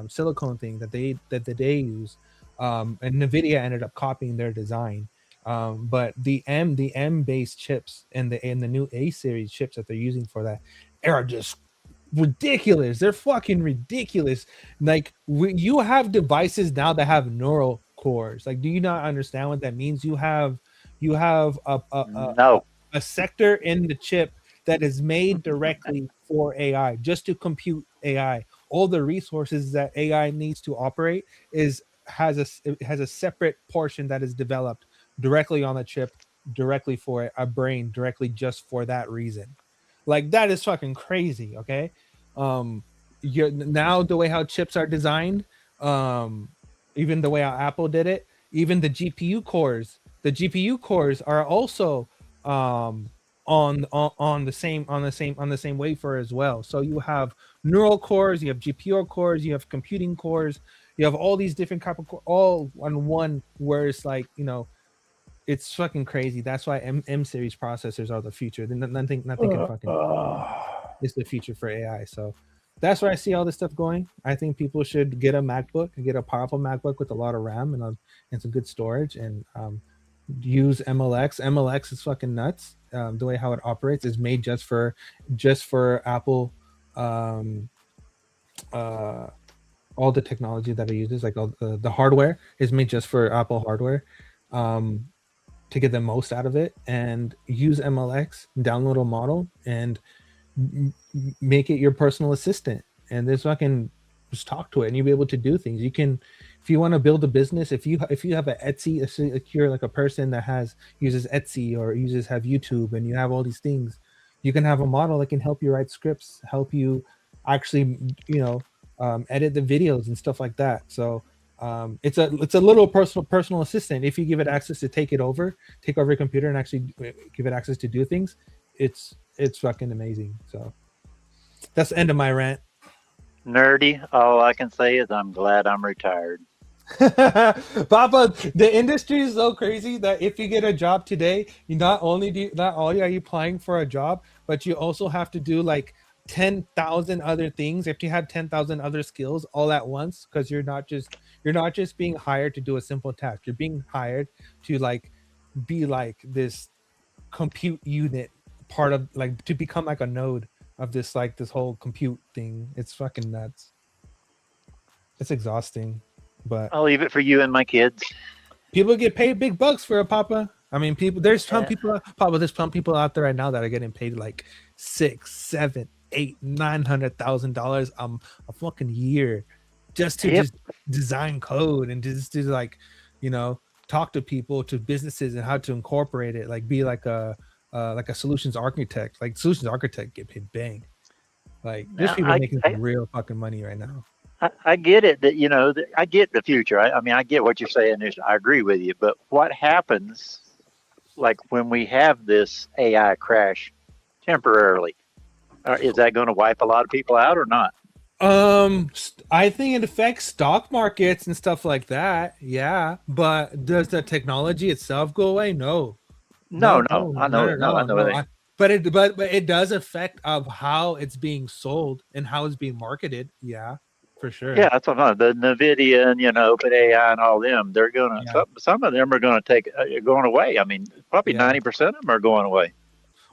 silicone thing that they use, and NVIDIA ended up copying their design. But the M based chips and the new A series chips that they're using for that are just ridiculous. They're fucking ridiculous. Like you have devices now that have neural cores. Like, do you not understand what that means? You have a sector in the chip that is made directly for AI, just to compute AI. All the resources that AI needs to operate has a separate portion that is developed directly on the chip, directly for a brain, directly just for that reason. Like that is fucking crazy. Okay. Now the way how chips are designed, even the way how Apple did it, even the GPU cores are also on the same wafer as well. So you have neural cores, you have GPU cores, you have computing cores, you have all these different type of cores all on one, where it's like, it's fucking crazy. That's why M series processors are the future. Nothing can fucking it's the future for AI. So that's where I see all this stuff going. I think people should get a MacBook and get a powerful MacBook with a lot of RAM and some good storage, and use MLX. MLX is fucking nuts. The way how it operates is made just for Apple. All the technology that it uses, like all the hardware, is made just for Apple hardware. To get the most out of it, and use MLX, download a model, and make it your personal assistant, and this fucking just talk to it, and you'll be able to do things. You can if you want to build a business, if you have an Etsy, if you're like a person that uses Etsy or have YouTube and you have all these things, you can have a model that can help you write scripts, help you actually, edit the videos and stuff like that. So it's a little personal assistant. If you give it access to take over your computer and actually give it access to do things, it's fucking amazing. So that's the end of my rant. Nerdy. All I can say is I'm glad I'm retired. Papa, the industry is so crazy that if you get a job today, not only are you applying for a job, but you also have to do like 10,000 other things. If you have 10,000 other skills all at once, because you're not just being hired to do a simple task. You're being hired to like be like this compute unit, part of like to become like a node of this whole compute thing. It's fucking nuts. It's exhausting. But I'll leave it for you and my kids. People get paid big bucks for a Papa. I mean, there's some people out there right now that are getting paid like $600,000, $700,000, $800,000, $900,000 a fucking year just to just design code and just to like, talk to people, to businesses, and how to incorporate it. Like be like a solutions architect. Like solutions architect get paid bang. Like there's people making some real fucking money right now. I get it that, I get the future. I mean, I get what you're saying. I agree with you. But what happens, like when we have this AI crash temporarily, is that going to wipe a lot of people out or not? I think it affects stock markets and stuff like that. Yeah. But does the technology itself go away? No. No. I know that. But it does affect of how it's being sold and how it's being marketed. Yeah. For sure. Yeah, that's what I'm the NVIDIA and OpenAI and all them. They're gonna some of them are gonna going away. I mean, probably 90% of them are going away.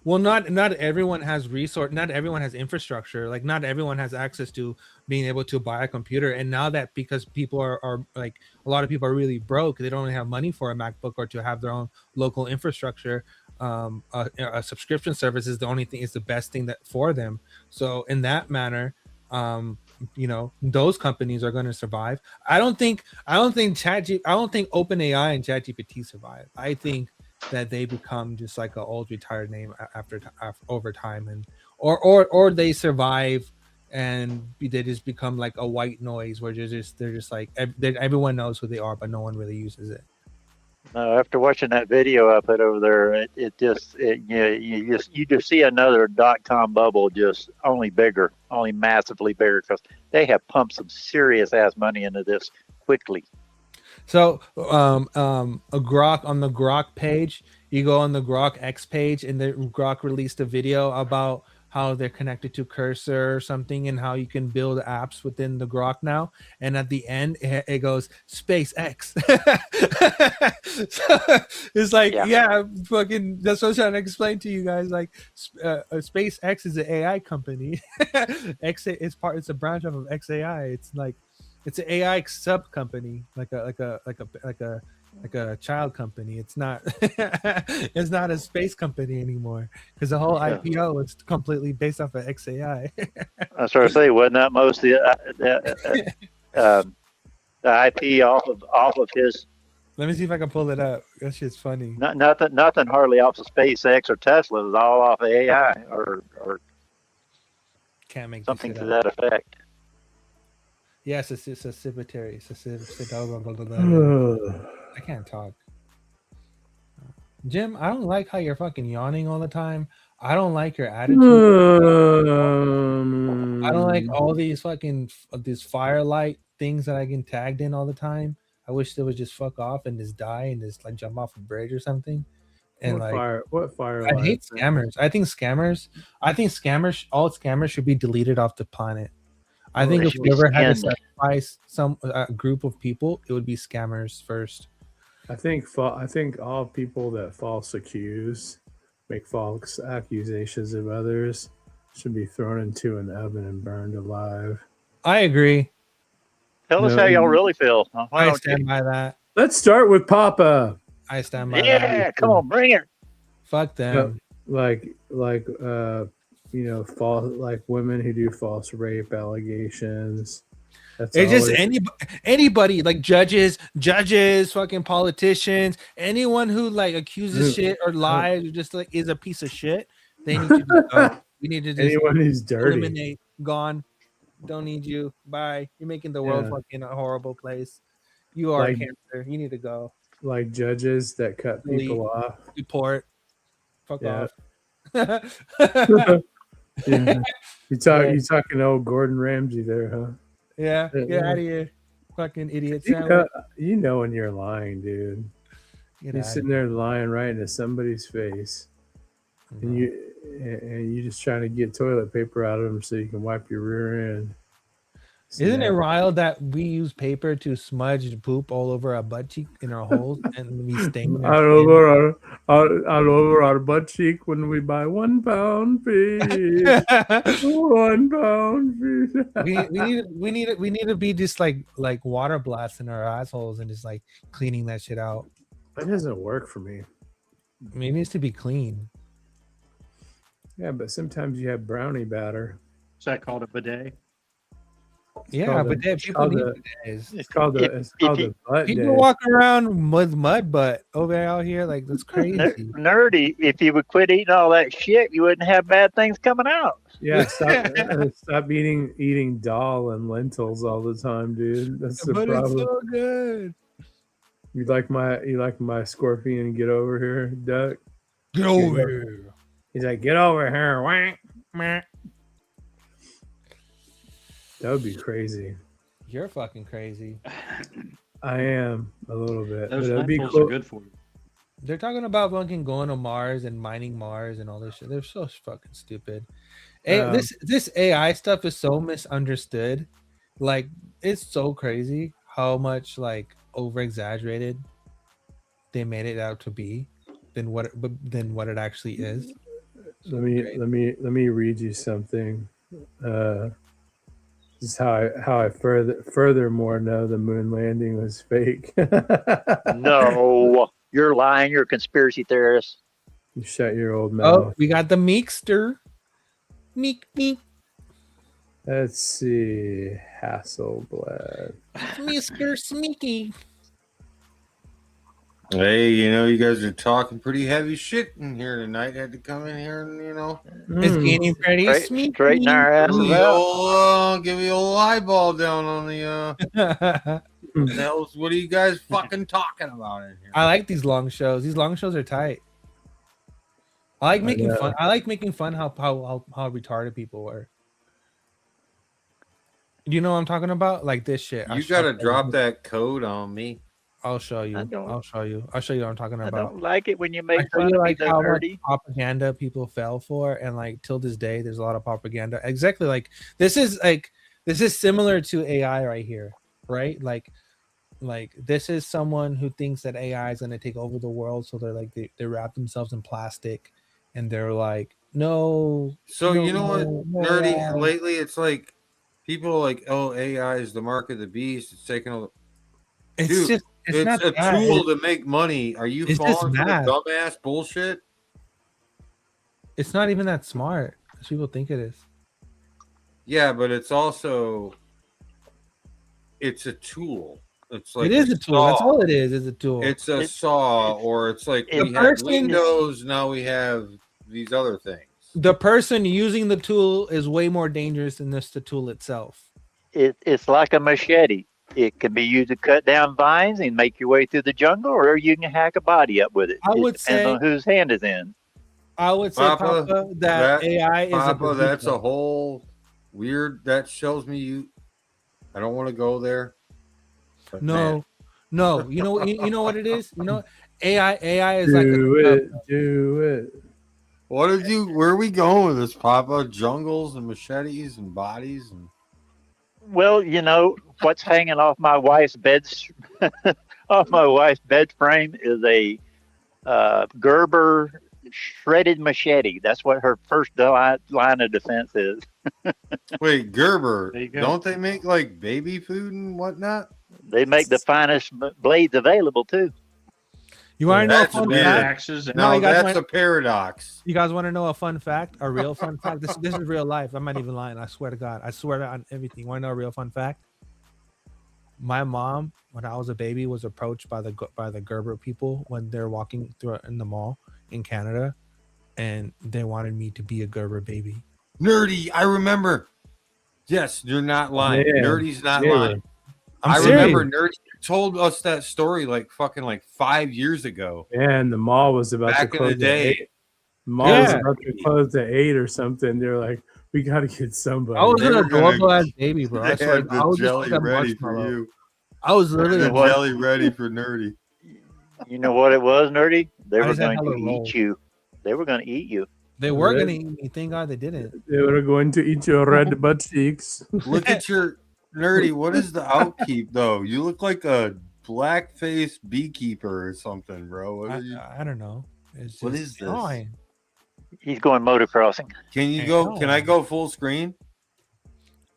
Well, not everyone has not everyone has infrastructure. Like not everyone has access to being able to buy a computer. And now that because people are like a lot of people are really broke, they don't have money for a MacBook or to have their own local infrastructure. A subscription service is the only thing, is the best thing that for them. So in that manner, those companies are going to survive. I don't think OpenAI and ChatGPT survive. I think that they become just like an old retired name after over time, and or they survive and they just become like a white noise where they're just like everyone knows who they are, but no one really uses it. No, after watching that video I put over there, you just see another .com bubble, just only massively bigger, because they have pumped some serious ass money into this quickly. So a Grok, on the Grok page, you go on the Grok X page, and the Grok released a video about how they're connected to Cursor or something, and how you can build apps within the Grok now. And at the end, it goes SpaceX. So it's like, fucking. That's what I'm trying to explain to you guys. Like, SpaceX is an AI company. It's a branch of XAI. It's an AI sub company, like a child company. It's not it's not a space company anymore, because the whole IPO is completely based off of XAI. I was trying to say, wasn't that most of the IP off of his? Let me see if I can pull it up. That shit's funny. Nothing hardly off of SpaceX or Tesla. It was all off of AI or can't make something to that effect. Yes, it's a cemetery. I can't talk. Jim, I don't like how you're fucking yawning all the time. I don't like your attitude. I don't like all these firelight things that I get tagged in all the time. I wish they would just fuck off and just die and just like jump off a bridge or something. And what fire? I hate scammers. I think all scammers should be deleted off the planet. I think if we ever had to sacrifice a group of people, it would be scammers first. I think all people that false accuse, make false accusations of others, should be thrown into an oven and burned alive. I agree. Tell us how y'all really feel. I stand by that. Let's start with Papa. I stand by that. Yeah, come on, bring it. Fuck them. False, like women who do false rape allegations. That's It's just always- anybody like judges, fucking politicians, anyone who like accuses shit or lies or just like is a piece of shit. They need to just go. We need to just anyone who's dirty. eliminate. Gone. Don't need you. Bye. You're making the world Yeah. fucking a horrible place. You are a Like- cancer. You need to go. Like judges that cut Delete. people off. Report. Fuck Yeah. off. Yeah. You talking old Gordon Ramsay there, huh? Yeah. Get out of here. Fucking idiot. You know when you're lying, dude. Get You're outta sitting there lying right into somebody's face, and you just trying to get toilet paper out of them so you can wipe your rear end. Isn't it wild that we use paper to smudge poop all over our butt cheek in our holes and we stain our skin? all over our butt cheek when we buy 1 pound fish. 1 pound fish. we need to be just like water blasting our assholes and just like cleaning that shit out. That doesn't work for me. I mean, it needs to be clean. Yeah, but sometimes you have brownie batter. Is that called a bidet? Yeah, but then people need bidets. It's called the butt People day. walk around with mud butt over out here like that's crazy. Nerdy, if you would quit eating all that shit, you wouldn't have bad things coming out. Yeah, stop eating dal and lentils all the time, dude. That's the But problem. it's so good. You like my scorpion? Get over here, duck. Get over here. He's like, get over here. Whack, whack. That would be crazy. You're fucking crazy. I am a little bit. Those but it'd be lentils cool. are good for you. They're talking about fucking going to Mars and mining Mars and all this shit. They're so fucking stupid. This AI stuff is so misunderstood. Like, it's so crazy how much like over exaggerated they made it out to be than what it actually is. Let me read you something. This is how I furthermore know the moon landing was fake. No, you're lying. You're a conspiracy theorist. You shut your old Oh, mouth. we got the Meekster. Meek. Let's see. Hasselblad. Mr. Sneaky. Hey, you guys are talking pretty heavy shit in here tonight. Had to come in here and, It's getting pretty straighten our asses out. Give me a little eyeball down on the. What are you guys fucking talking about in here? I like these long shows. These long shows are tight. I like making fun. I like making fun how retarded people were. You know what I'm talking about? Like this shit. You gotta drop that code on me. I'll show you. I'll show you what I'm talking I about. don't like it when you make I fun tell you of me, like though, how much nerdy. propaganda people fell for, and like till this day, there's a lot of propaganda. Exactly, like this is similar to AI right here, right? Like this is someone who thinks that AI is going to take over the world, so they're like they wrap themselves in plastic, and they're like, no. So no, you know what, no, nerdy? no. Lately, it's like people are like, "Oh, AI is the mark of the beast. It's taking all." It's Dude, just it's not a that. tool to make money. Are you It's just falling for the math. dumbass bullshit? It's not even that smart as people think it is. Yeah, but it's also it's a tool. It's like It is a tool. That's saw. all it is. Is a tool. It's a saw, or it's like The we have person- Windows, now we have these other things. The person using the tool is way more dangerous than just the tool itself. It's like a machete. It can be used to cut down vines and make your way through the jungle, or you can hack a body up with it. I It would depends say- on whose hand is in. I would say, Papa, that AI is Papa, that's a bazooka. whole weird. That shows me you. I don't want to go there. but man. No. You know what it is. You know, AI is like Do it. What did you? Where are we going with this, Papa? Jungles and machetes and bodies and. Well, what's hanging off my wife's bed frame is a Gerber shredded machete. That's what her first line of defense is. Wait, Gerber. There you go. Don't they make like baby food and whatnot? They make the finest blades available too. You want to know a That's fun weird. fact? No, you guys that's a paradox. You guys want to know a fun fact? A real fun fact? This is real life. I'm not even lying. I swear to God. I swear on everything. Want to know a real fun fact? My mom, when I was a baby, was approached by the Gerber people when they're walking through in the mall in Canada, and they wanted me to be a Gerber baby. Nerdy, I remember. Yes, you're not lying. Yeah, Nerdy's not yeah. lying. I'm remember serious. Nerdy told us that story like 5 years ago. And the mall was about Back to in the close day. at 8. The mall was about to close at 8 or something. They're like, we got to get somebody. I was They an were gonna- adorable ass baby, bro. I They swear, had the I was just jelly like a ready for marshmallow. you. I was literally You The know what? jelly ready for Nerdy. You know what it was, Nerdy? They I were just had going to hella roll. eat you. They were going to eat you. They were Red- gonna eat me. Thank God they didn't. They were going to eat your red butt cheeks. Look at your Nerdy. What is the outkeep though? You look like a black-faced beekeeper or something, bro. What, are you, I don't know. It's what just is this? annoying. He's going motocrossing. Can you I go? know. Can I go full screen?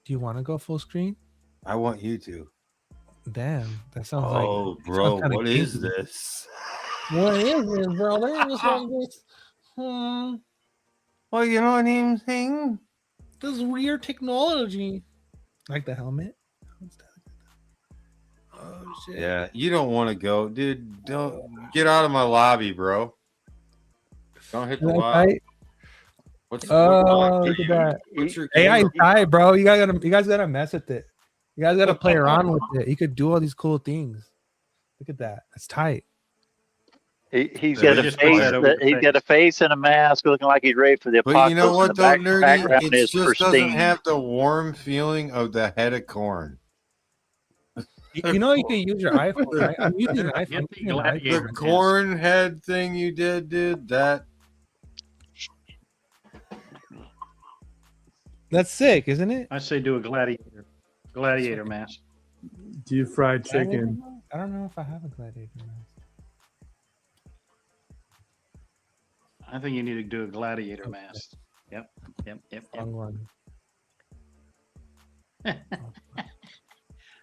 Do you want to go full screen? I want you to. Damn, that sounds Oh, like. bro, kinda what is kinky. this? What is it, bro? That was like this. Well, you know what I'm saying? This weird technology, like the helmet. Oh shit! Yeah, you don't want to go, dude. Don't get out of my lobby, bro. Don't hit the Like, lobby. What's Oh, look at that. What's your AI camera? inside, bro. You guys gotta mess with it. You guys gotta play around with it. You could do all these cool things. Look at that. That's tight. He's Yeah, got they a just face. put that over the He's got a face and a mask, looking like he's ready for the apocalypse. But you know what, and though, the Nerdy? background It is just pristine. doesn't have the warm feeling of the head of corn. You know you can use your iPhone, right? I'm using an iPhone. I'm using an iPhone. The corn head thing you did, dude, that That's sick, isn't it? I say do a gladiator mask. Do you fried chicken? I don't know if I have a gladiator mask. I think you need to do a gladiator mask. Yep. Wrong one.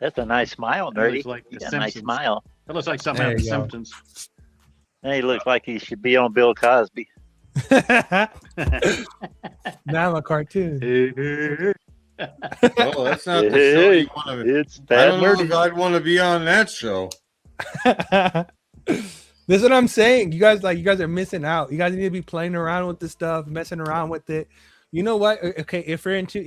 That's a nice smile, That looks Nerdy. like He's The got a nice Simpsons. smile. That looks like something There out of The you go. Simpsons. And he looks like he should be on Bill Cosby. Now I'm a cartoon. oh, that's not the show you want to. It's I bad don't know Nerdy. if I'd want to be on that show. This is what I'm saying. You guys are missing out. You guys need to be playing around with this stuff, messing around with it. You know what? Okay, if you're into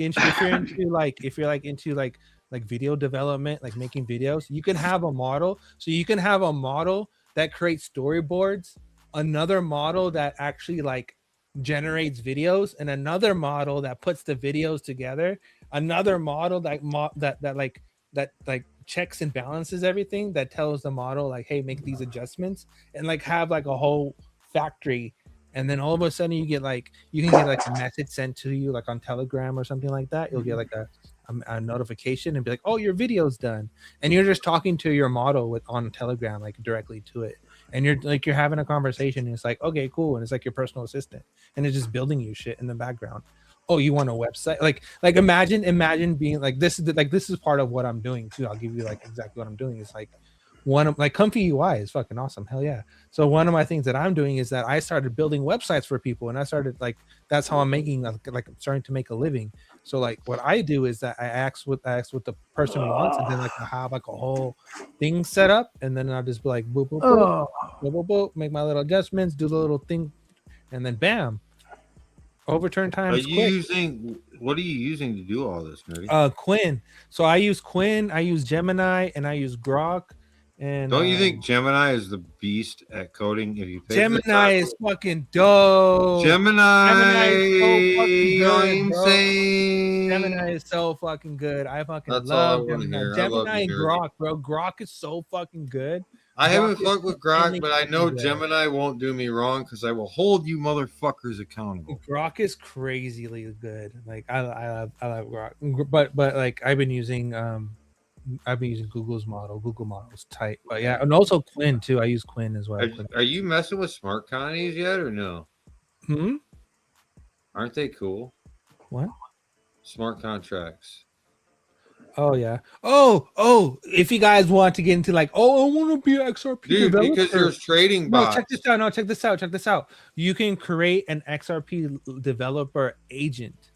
video development, like making videos, you can have a model. So you can have a model that creates storyboards, another model that actually like generates videos, and another model that puts the videos together, another model that checks and balances everything, that tells the model like, hey, make these adjustments, and like have like a whole factory. And then all of a sudden you can get like a message sent to you like on Telegram or something like that. You'll get like a notification and be like, oh, your video's done, and you're just talking to your model on Telegram, like directly to it, and you're having a conversation, and it's like, okay, cool, and it's like your personal assistant, and it's just building you shit in the background. Oh, you want a website? Like imagine being like, this is part of what I'm doing too. I'll give you like exactly what I'm doing. It's like one of like Comfy UI is fucking awesome. Hell yeah. So one of my things that I'm doing is that I started building websites for people, and I started like, that's how I'm making like I'm starting to make a living. So like what I do is that I ask what the person wants, and then like I have like a whole thing set up, and then I'll just be like boop boop boop, boop, boop, boop, make my little adjustments, do the little thing, and then bam. Overturn time. What are you using to do all this, Nerdy? Quinn. So I use Quinn, I use Gemini, and I use Grok. And don't you think Gemini is the beast at coding? If you pay Gemini is fucking dope. Gemini is so fucking good, bro. insane. Gemini is so fucking good. I fucking That's all I love wanna Gemini. hear. I love Gemini you, and Nerdy. Grok, bro. Grok is so fucking good. I haven't Grok is fucked with Grok, insanely but I know fucking good. Gemini won't do me wrong because I will hold you motherfuckers accountable. Grok is crazily good. Like I love Grok, but like I've been using Google's model. Google model is tight, but yeah, and also Quinn too. I use Quinn as well. Are you messing with smart connies yet or no? Aren't they cool? What? Smart contracts. Oh yeah. Oh, if you guys want to get into like, oh, I want to be an XRP Dude, developer. because there's trading No, bots. check this out. No, check this out. Check this out. You can create an XRP developer agent.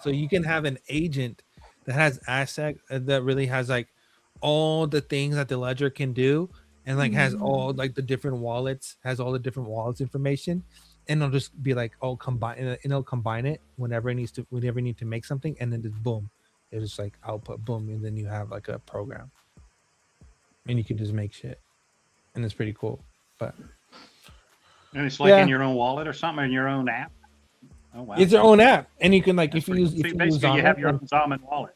So you can have an agent that has asset that really has like all the things that the ledger can do, and like has all like the different wallets, has all the different wallets information, and it'll just be like, oh, combine, and it'll combine it whenever it needs to, whenever you need to make something, and then just boom, it's just like output, boom, and then you have like a program, and you can just make shit, and it's pretty cool. But And it's like in your own wallet or something, in your own app. Oh wow! it's your own app, and you can like if you use So basically, you have your own Zaman wallet.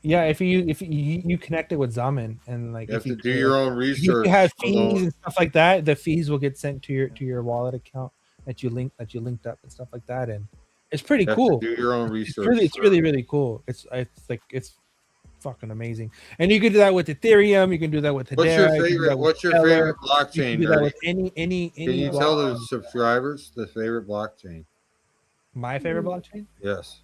Yeah, if you connect it with Zaman, and like You if have to do your own if research. you have although- fees and stuff like that, the fees will get sent to your wallet account that you linked up and stuff like that, and it's pretty you have cool. to do your own research. It's really cool. It's fucking amazing, and you can do that with Ethereum. You can do that with Hedera. What's your you can do favorite? that with What's your Stellar, favorite You blockchain? can do that Nerdy? with any. Can you tell the blockchain. subscribers the favorite blockchain? My favorite blockchain? Yes.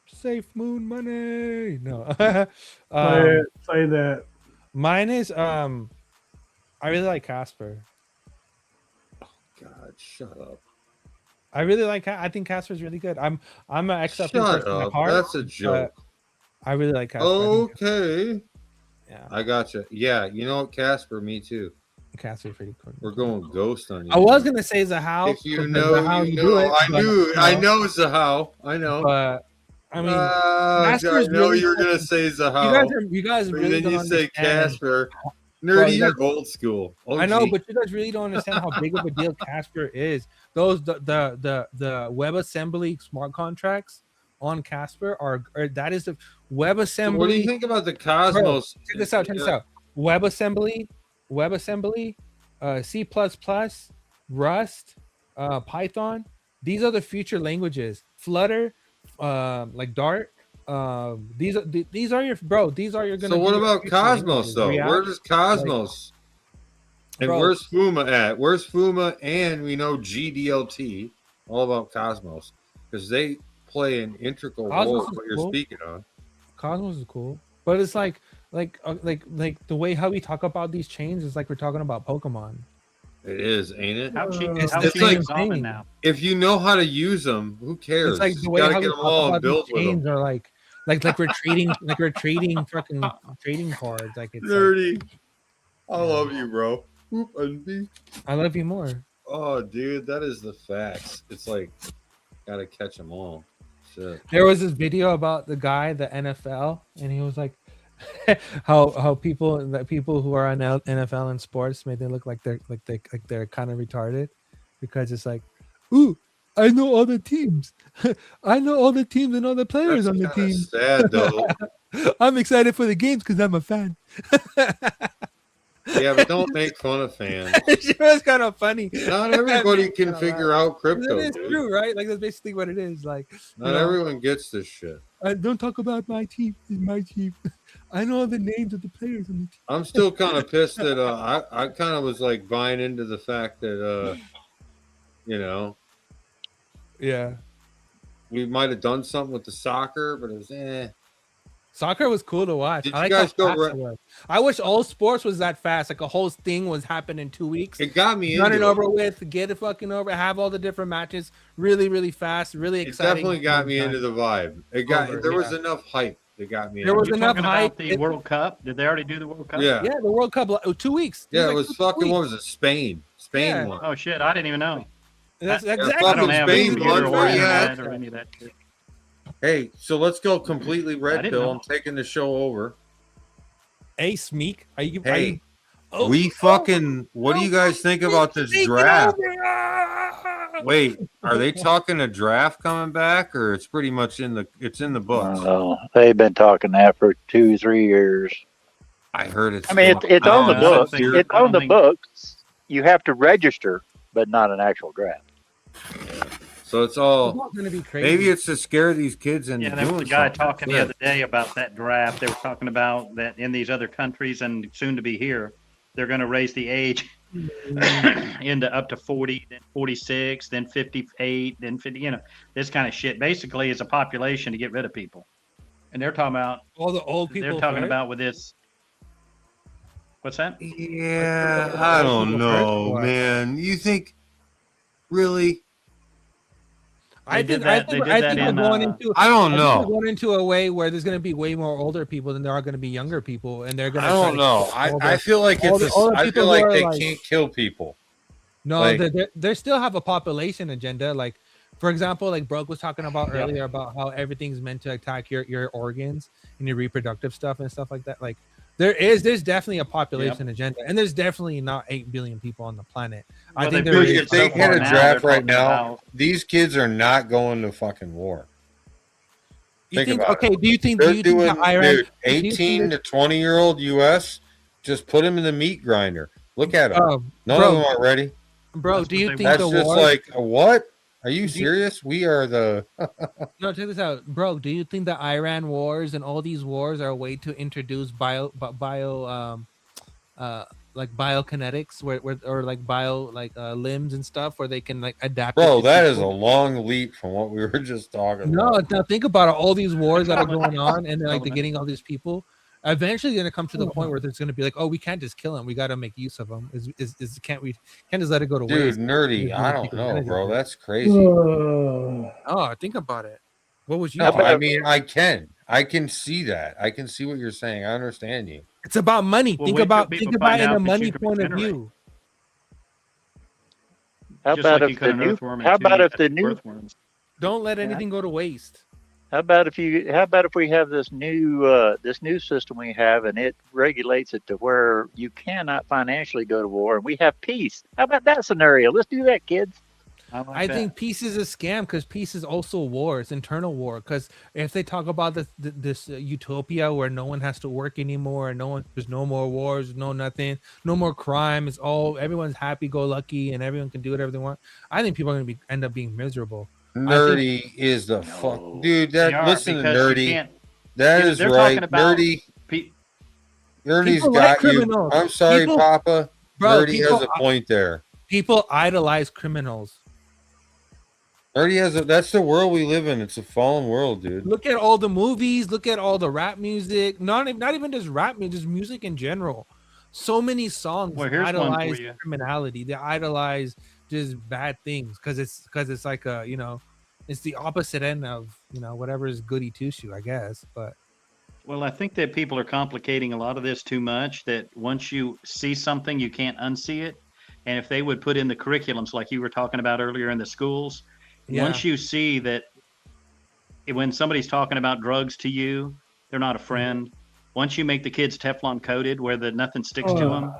Safe Moon Money. No. Say that. Mine is I really like Casper. God, shut up. I really like. I think Casper's really good. I'm an XRP Shut person at up. heart, That's a but joke. I really like Casper. Okay. Yeah. I gotcha. Yeah, you know what, Casper? Me too. Casper's pretty cool. We're going ghost on you. I was gonna say Zahao. If you because know, Zahao you do know. it, I but, knew. you I know Zahao. I know. But I mean, I Casper's know really you were cool. gonna say Zahao. You guys But really then don't you say understand. Casper. Bro, Nerdy, you you're guys- old school. I know, OG. but you guys really don't understand how big of a deal Casper is. Those the WebAssembly smart contracts on Casper are that is the WebAssembly. What do you think about the Cosmos? Bro, check this out. Check this out. WebAssembly, C++, Rust, Python. These are the future languages. Flutter, like Dart. These are your bro. These are your gonna. So what be your about future Cosmos languages. though? React, Where does Cosmos? And bro. where's Fuma at? Where's Fuma? And we know GDLT, all about Cosmos, because they play an integral Cosmos role is in what you're cool. speaking on. Cosmos is cool, but it's like the way how we talk about these chains is like we're talking about Pokemon. It is, ain't it? How cheap? It's How the cheap same is Zaman thing. now? If you know how to use them, who cares? It's like the You way gotta how we get talk them all about and build these with them. chains are like we're trading fucking trading cards. Like it's like, Nerdy. I love you, bro. Whoop and beep. I love you more. Oh, dude, that is the facts. It's like, gotta catch them all. Shit. There was this video about the guy, the NFL, and he was like, how people who are on NFL and sports made them look like they're kind of retarded, because it's like, ooh, I know all the teams, I know all the teams and all the players on the Kinda team. sad though. I'm excited for the games because I'm a fan. Yeah, but don't make fun of fans. It was kind of funny. Not everybody It's can kinda figure laugh. out crypto, It is dude. true, right? Like that's basically what it is. Like, Not everyone gets this shit. don't talk about my team. It's my team. I know all the names of the players on the team. I'm still kind of pissed that I kind of was like buying into the fact that you know, Yeah. we might have done something with the soccer, but it was Soccer was cool to watch. Did I you like guys how go fast it was. I wish all sports was that fast. Like a whole thing was happening in 2 weeks. It got me Run it into over with, get it fucking over, have all the different matches really, really fast, really It exciting. definitely got me into the vibe. It got Over, there was yeah. enough hype that got me. There was into it. enough Talking hype. about the World Cup? Did they already do the World Cup? Yeah. Yeah, the World Cup 2 weeks. Yeah, it like was 2 fucking. weeks. What was it? Spain. Spain Yeah. won. Oh shit! I didn't even know. That's I- exactly. I don't have a Spain computer won or for you. internet or any of that shit. Hey, so let's go completely I red didn't pill. know. I'm taking the show over. Hey, Smeek, are you? Hey, oh, we fucking. What do you guys think about this draft? Wait, are they talking a draft coming back, or it's pretty much in the books? Oh, they've been talking that for 2-3 years. I heard it's. I mean, it's on the I don't books. think- It's I don't on the think- books. You have to register, but not an actual draft. So it's all. It's going to be crazy. Maybe it's to scare these kids into Yeah, there was doing a guy something. talking the other day about that draft. They were talking about that in these other countries and soon to be here, they're going to raise the age into up to 40, then 46, then 58, then 50. You know, this kind of shit. Basically, it's a population to get rid of people. And they're talking about all the old people. They're talking first? about with this. What's that? Yeah, I don't know, man. You think really? I think we're going into. I don't know. We're going into a way where there's going to be way more older people than there are going to be younger people, and they're going to. I don't know. I feel like I feel like they can't kill people. No, Like- they still have a population agenda. Like, for example, like Broke was talking about earlier about how everything's meant to attack your organs and your reproductive stuff and stuff like that. Like, there's definitely a population agenda, and there's definitely not 8 billion people on the planet. I think Dude, if they had a draft right now, these kids are not going to fucking war. You think? about Okay, it. do you think? They're Do you think doing, the Iran? dude, 18 to 20-year-old US, just put them in the meat grinder. Look at them. None of them are ready. Bro, do you think that's the just war? like what? Are you serious? We are the. No, check this out, bro. Do you think the Iran wars and all these wars are a way to introduce like biokinetics, or like limbs and stuff, where they can like adapt? Bro, that is a long leap from what we were just talking about. No, now think about it. All these wars that are going on, and like they're getting all these people. Eventually, going to come to the point where there's going to be like, oh, we can't just kill them. We got to make use of them. Can't just let it go to waste? Dude, nerdy. I don't know, bro. That's crazy. Oh, think about it. What was you? No, I mean, I can see that. I can see what you're saying. I understand you. It's about money. Well, think wait about till it people in find a out that money you can point of regenerate. view. How Just about like you if cut the an new? earthworm in How two, about you if cut the two new? earthworms. Don't let anything go to waste. How about if we have this new system we have, and it regulates it to where you cannot financially go to war, and we have peace. How about that scenario? Let's do that, kids. I think peace is a scam, because peace is also war. It's internal war. Because if they talk about this utopia where no one has to work anymore, and there's no more wars, no nothing, no more crime. It's all everyone's happy go lucky, and everyone can do whatever they want. I think people are going to end up being miserable. Nerdy is the fuck, dude. Listen to because you Nerdy. can't- That Dude, is they're right. talking about Nerdy's People got like you. criminals. I'm sorry, People- Papa. Bro, Nerdy has a point there. People idolize criminals. Nerdy has a. That's the world we live in. It's a fallen world, dude. Look at all the movies. Look at all the rap music. Not even just rap music, just music in general. So many songs Well, here's one for idolize you. criminality. They idolize just bad things because it's like a it's the opposite end of whatever is goody two shoe, I guess. But Well, I think that people are complicating a lot of this too much, that once you see something, you can't unsee it. And if they would put in the curriculums like you were talking about earlier in the schools, once you see that when somebody's talking about drugs to you, they're not a friend. Once you make the kids Teflon coated where nothing sticks to them,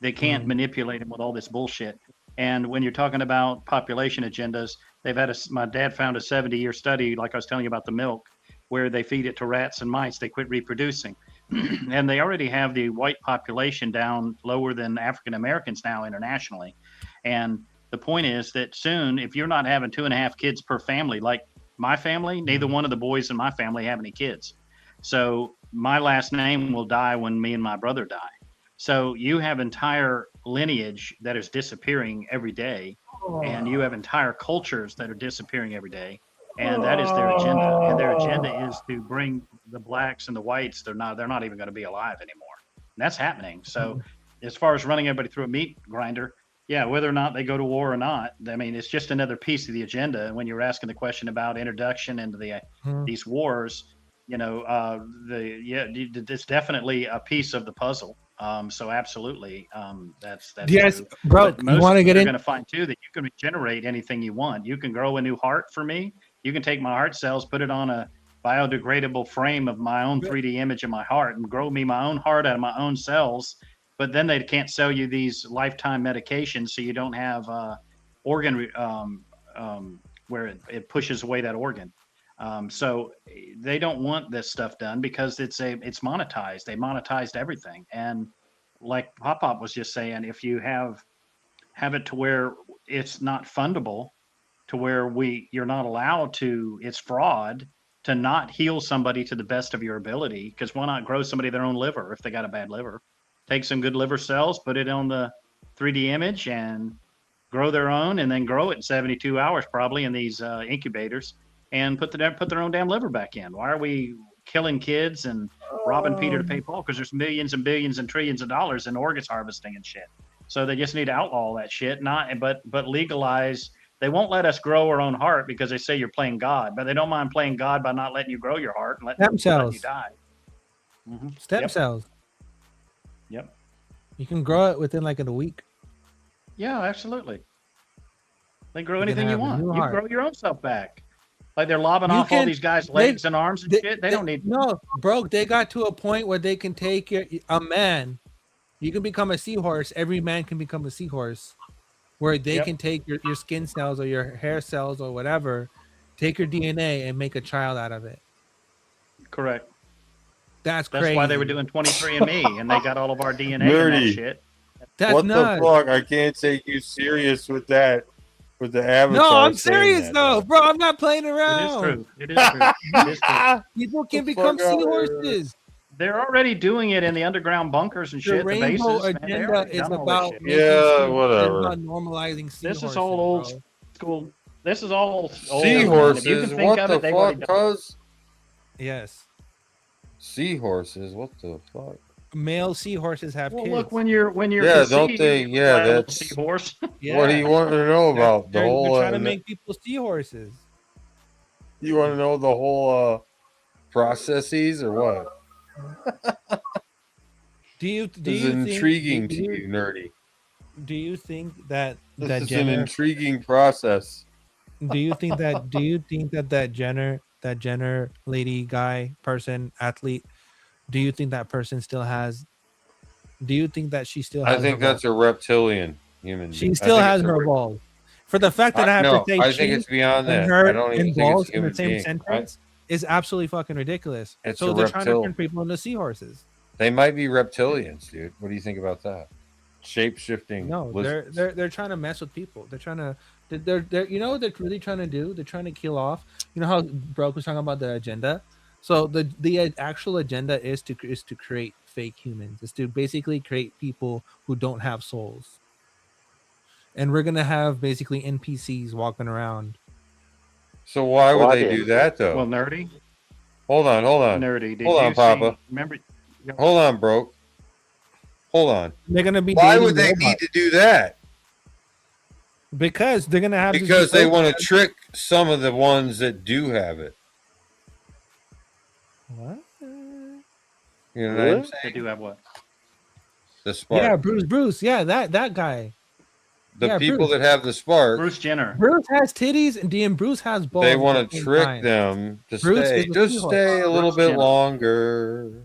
they can't manipulate them with all this bullshit. And when you're talking about population agendas, my dad found a 70-year study, like I was telling you about the milk, where they feed it to rats and mice. They quit reproducing. And they already have the white population down lower than African Americans now internationally. And the point is that soon, if you're not having 2.5 kids per family, like my family, neither one of the boys in my family have any kids. So my last name will die when me and my brother die. So you have entire lineage that is disappearing every day, and you have entire cultures that are disappearing every day, and that is their agenda. And their agenda is to bring the blacks and the whites. They're not even going to be alive anymore. And that's happening. So as far as running everybody through a meat grinder, yeah, whether or not they go to war or not, I mean, it's just another piece of the agenda. And when you're asking the question about introduction into these wars, it's definitely a piece of the puzzle. So absolutely, that's yes, true. bro. But most You want to get are in? going to find too that you can regenerate anything you want. You can grow a new heart for me. You can take my heart cells, put it on a biodegradable frame of my own 3D image of my heart, and grow me my own heart out of my own cells. But then they can't sell you these lifetime medications, so you don't have organ where it pushes away that organ. So they don't want this stuff done because it's monetized. They monetized everything. And like Pop was just saying, if you have it to where it's not fundable, to where you're not allowed to, it's fraud to not heal somebody to the best of your ability. Because why not grow somebody their own liver if they got a bad liver? Take some good liver cells, put it on the 3D image, and grow their own, and then grow it in 72 hours probably in these incubators, and put their own damn liver back in. Why are we killing kids and robbing Peter to pay Paul? Because there's millions and billions and trillions of dollars in organs harvesting and shit. So they just need to outlaw all that shit, but legalize They won't let us grow our own heart because they say you're playing God, but they don't mind playing God by not letting you grow your heart and letting you cells. die. Stem Yep. cells. Yep. You can grow it within like in a week. Yeah, absolutely. They grow You can anything you have a want. new You heart. grow your own self back. Like they're lobbing You off all can- these guys' they- legs and arms and shit. They don't need. No, bro. They got to a point where they can take a man. You can become a seahorse. Every man can become a seahorse, where they can take your skin cells or your hair cells or whatever, take your DNA and make a child out of it. Correct. That's That's crazy. why they were doing 23andMe, and they got all of our DNA and that Nerdy. shit. That's what nuts. the fuck? I can't take you serious with that. With the avatar. No, I'm saying serious that, though, bro. I'm not playing around. true. It is true. It is true. People can The become fuck out of here. seahorses. They're already doing it in the underground bunkers and The shit. The rainbow bases, man, they agenda already is done all that about shit. making Yeah, sea- whatever. It's about normalizing seahorses. This is all old bro. school. This is all old. Seahorses. If you can think What of the it, they've already fuck, done it. cuz? Yes, Seahorses. What the fuck? male seahorses have Well, kids. look, when you're Yeah, don't conceived, they? you Yeah, fly a little that's. seahorse. What do you want to know about the They're whole? trying to make people seahorses. You want to know the whole processes or what? Do you This is think, intriguing do to you, nerdy. Do you think that This that is Jenner? an intriguing process. Do you think that? Do you think that Jenner lady, guy, person, athlete? Do you think that person still has? Do you think that she still has? I think her that's a reptilian human. balls? She still has her balls. For the fact that I have no, to say I she think it's beyond and that. her I don't even and think balls it's a in the human same being. sentence is absolutely fucking ridiculous. It's So a they're trying to reptile. turn people into seahorses. They might be reptilians, dude. What do you think about that? Shape shifting. No, they're trying to mess with people. They're trying to they're you know what they're really trying to do? They're trying to kill off. You know how Broke was talking about the agenda. So the actual agenda is to create fake humans. Is to basically create people who don't have souls. And we're gonna have basically NPCs walking around. So why would they do that though? Well, nerdy. Hold on. Nerdy. Did Hold you on, Papa. see? Remember? Hold on, Broke. Hold on. They're gonna be. Why dating would they robots. need to do that? Because they're gonna have. Because they want to trick some of the ones that do have it. What? You know what I'm saying? They do have what? The spark. Yeah, Bruce. Yeah, that guy. The yeah, people Bruce. that have the spark, Bruce Jenner. Bruce has titties and Bruce has balls. they at want the to same trick time. them to Bruce stay. is a Just seahorse. stay a little Bruce bit Jenner. longer.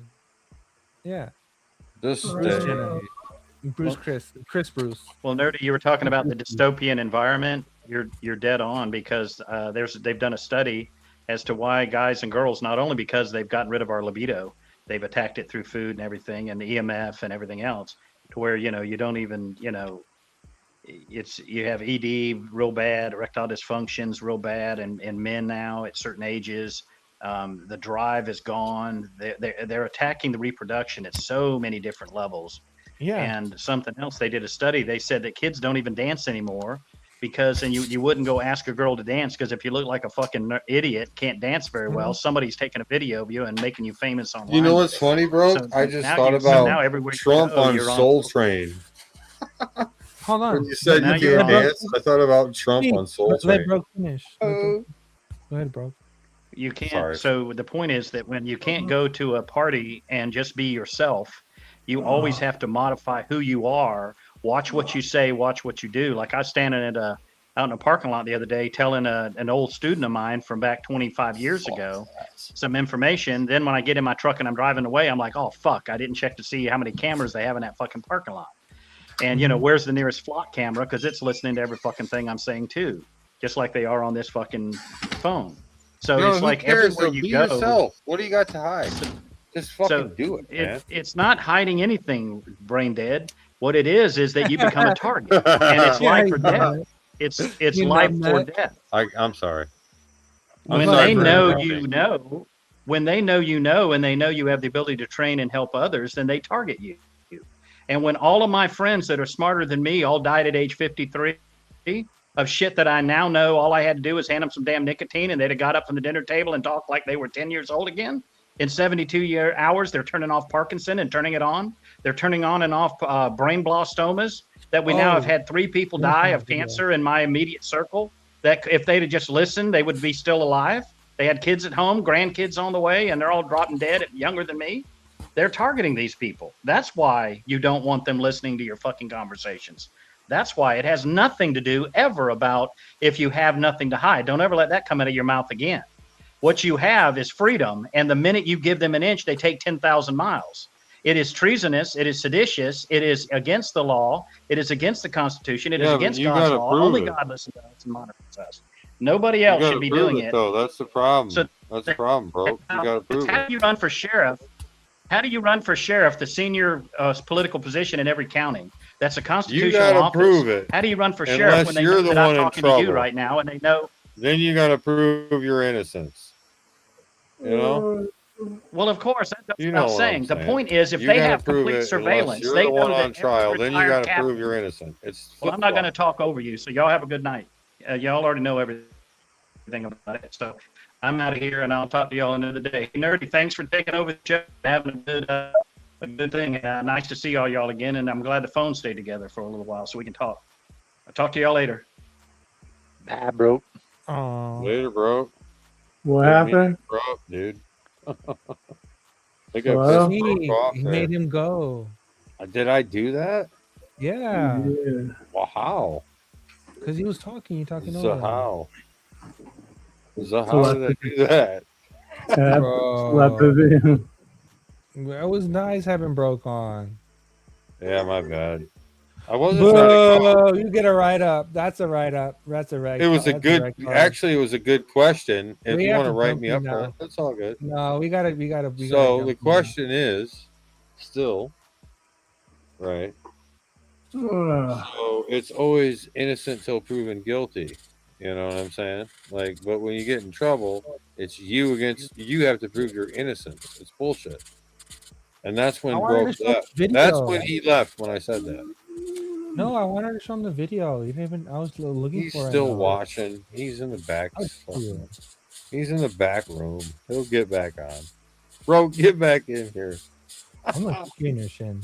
Yeah, Just Bruce stay. Jenner. Bruce Chris Bruce. Well, nerdy, you were talking about the dystopian environment. You're dead on because they've done a study as to why guys and girls, not only because they've gotten rid of our libido, they've attacked it through food and everything, and the EMF and everything else, to where you don't even you have ED real bad, erectile dysfunctions real bad, and men now at certain ages. The drive is gone. They're attacking the reproduction at so many different levels. Yeah. And something else, they did a study. They said that kids don't even dance anymore because, and you wouldn't go ask a girl to dance because if you look like a fucking idiot, can't dance very well, somebody's taking a video of you and making you famous online. You know what's funny, bro? So I just now thought now about everywhere you Trump go, on you're Soul Train. Hold on. When you said Now you you're can't on- dance, I thought about Trump on Soul Let Train. Broke finish. Go ahead, Broke. You can't. Sorry. So the point is that when you can't go to a party and just be yourself, you always have to modify who you are. Watch what you say. Watch what you do. Like I was standing out in a parking lot the other day, telling an old student of mine from back 25 years ago some information. Then when I get in my truck and I'm driving away, I'm like, oh fuck, I didn't check to see how many cameras they have in that fucking parking lot. And where's the nearest flock camera? Because it's listening to every fucking thing I'm saying too, just like they are on this fucking phone. So No, it's who like cares, everywhere though? you Be go. yourself. What do you got to hide? Just fucking do it, man. It's not hiding anything, brain dead. What it is that you become a target, and it's life or death. It's life or death. I'm sorry. When they know you know, when they know you know, and they know you have the ability to train and help others, then they target you. And when all of my friends that are smarter than me all died at age 53 of shit that I now know, all I had to do was hand them some damn nicotine, and they'd have got up from the dinner table and talked like they were 10 years old again. In 72 hours, they're turning off Parkinson and turning it on. They're turning on and off brain blastomas that we now have had 3 people die of cancer in my immediate circle that if they'd have just listened, they would be still alive. They had kids at home, grandkids on the way, and they're all dropping dead at younger than me. They're targeting these people. That's why you don't want them listening to your fucking conversations. That's why it has nothing to do ever about if you have nothing to hide. Don't ever let that come out of your mouth again. What you have is freedom, and the minute you give them an inch, they take 10,000 miles. It is treasonous. It is seditious. It is against the law. It is against the Constitution. It is against God's law. Only God listens to us and monitors us. Nobody else should be doing it. Though that's the problem. So that's the problem, bro. You got to prove it. How do you run for sheriff? How do you run for sheriff, the senior political position in every county? That's a constitutional office. Prove it. How do you run for sheriff when they know that I'm talking to you right now and they know? Then you got to prove your innocence. You know. Well, of course, that's what I'm saying. The point is, if they have complete surveillance, you're they the know one that on trial. Then you got to prove you're innocent. Well, I'm not going to talk over you, so y'all have a good night. Y'all already know everything about it, so I'm out of here, and I'll talk to y'all another day. Nerdy, thanks for taking over the show, having a good thing. Nice to see all y'all again, and I'm glad the phone stayed together for a little while so we can talk. I'll talk to y'all later. Bye, bro. Later, bro. What happened? Bro, dude. He made him go. Did I do that? Yeah. Well, how? Because he was talking. You talking So over him. how? So how did I do that? It was nice having Broke on. Yeah, my bad. I wasn't trying to. You get a write up. That's a write up. That's a write. It was a good. Actually, it was a good question. If you want to write me up for it, that's all good. No, we gotta. So the question is, still, right? So it's always innocent till proven guilty. You know what I'm saying? Like, but when you get in trouble, it's you against you. Have to prove your innocence. It's bullshit. And that's when Broke left. That's when he left. When I said that. No, I wanted to show him the video. You didn't even. I was looking He's for. He's still watching. He's in the back. He's in the back room. He'll get back on. Bro, get back in here. I'm gonna kick you in your shin.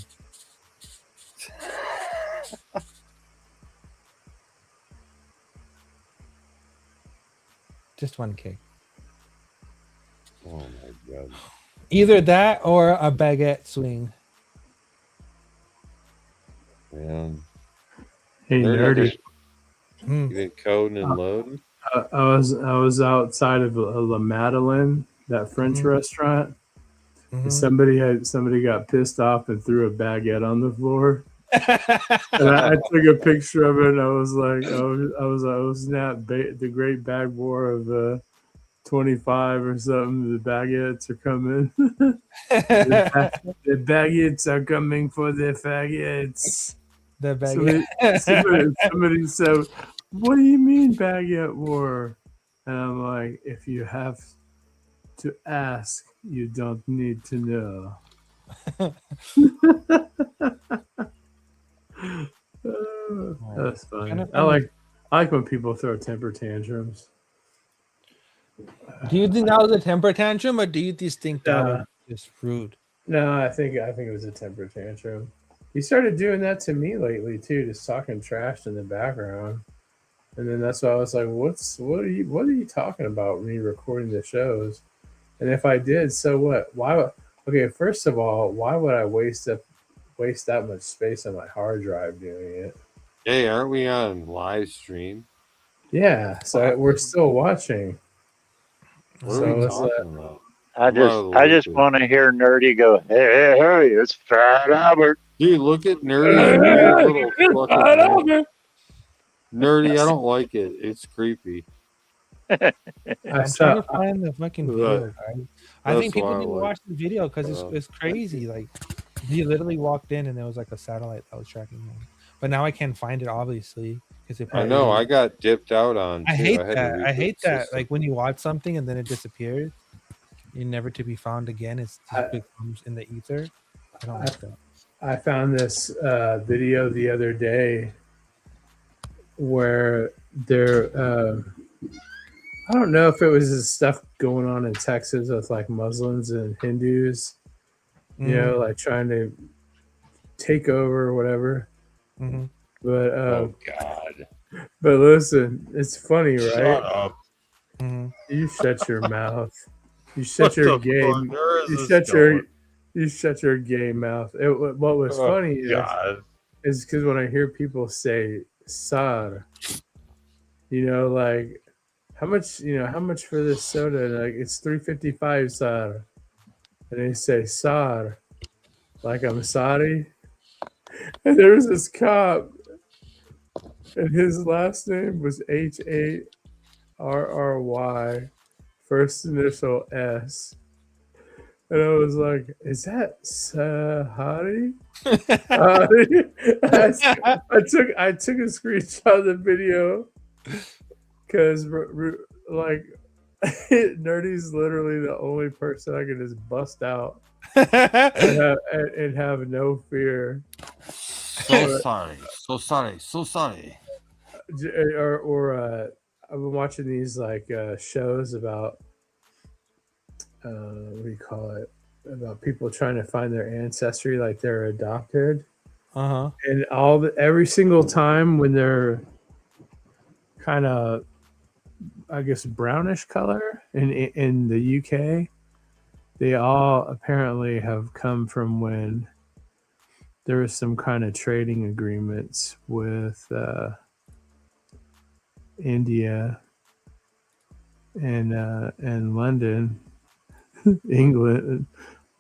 Just one kick. Oh my god. Either that or a baguette swing. Man. Hey, Nerdy. You been coding and loading? I was outside of La Madeleine, that French restaurant. And somebody got pissed off and threw a baguette on the floor. And I took a picture of it, and I was like, I was not the great bag war of 25 or something. The baguettes are coming. the baguettes are coming for the faggots. The baguette. Somebody said, "What do you mean baguette war?" And I'm like, "If you have to ask, you don't need to know." That's funny. I like when people throw temper tantrums. Do you think that was a temper tantrum, or do you just think that was just rude? No, I think it was a temper tantrum. He started doing that to me lately too, just talking trash in the background. And then that's why I was like, what are you talking about when you're recording the shows? And if I did, so what? Okay, first of all, why would I waste that much space on my hard drive doing it? Hey, aren't we on live stream? Yeah, so we're still watching. What are we talking about? I just want to hear Nerdy go, hey, it's Fat Albert. Dude, look at Nerdy. Nerdy, I don't like it. It's creepy. I'm trying to find the fucking video, guys. I think people need to watch the video because it's crazy. Like, he literally walked in and there was like a satellite that was tracking him. But now I can't find it, obviously. I know. I got dipped out on. I hate that. I hate that. Like when you watch something and then it disappears, you're never to be found again. It becomes in the ether. I don't like that. I found this video the other day where there, I don't know if it was this stuff going on in Texas with like Muslims and Hindus, you know, like trying to take over or whatever. Mm-hmm. But oh god, But listen, it's funny, right? Shut up. You shut your mouth. You shut What your the gay. fuck? Where is You this shut your. going? You shut your gay mouth. What was Oh, funny God. is because when I hear people say "sar," like how much for this soda? Like it's $3.55, sar, and they say "sar," like I'm sorry. And there was this cop, and his last name was HARRY, first initial S. And I was like, is that Sahari? I took a screenshot of the video because like Nerdy's literally the only person I can just bust out and have no fear. So sorry. Or I've been watching these like shows about what do you call it? About people trying to find their ancestry, like they're adopted. And every single time when they're kind of, I guess, brownish color in the UK, they all apparently have come from when there was some kind of trading agreements with India and London, England,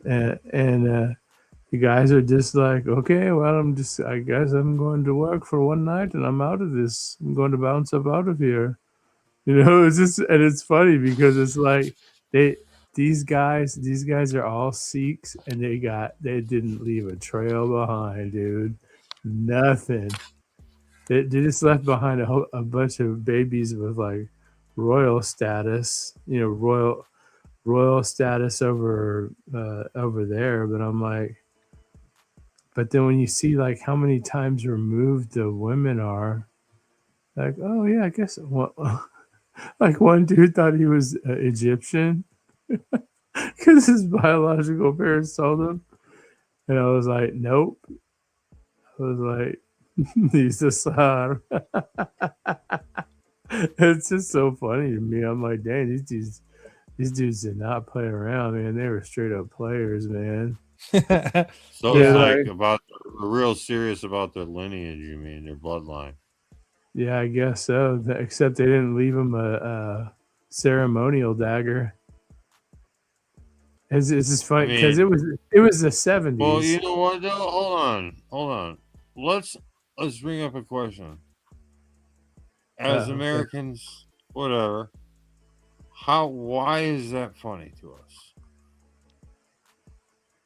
and the guys are just like, okay, well, I guess I'm going to work for one night and I'm out of this. I'm going to bounce up out of here. And it's funny because it's like these guys are all Sikhs and they didn't leave a trail behind, dude. Nothing. They just left behind a bunch of babies with like royal status, royal status over there. But I'm like, but then when you see like how many times removed the women are, like, oh yeah, I guess like one dude thought he was Egyptian because his biological parents told him, and I was like, nope. I was like, he's a Sahar. It's just so funny to me. I'm like, dang, these dudes did not play around, man. They were straight up players, man. So it's like about real serious about their lineage. You mean their bloodline? Yeah, I guess so. Except they didn't leave him a ceremonial dagger. It's just funny because it was the 70s. Well, you know what? Though? Hold on. Let's bring up a question. As Americans, whatever. Why is that funny to us?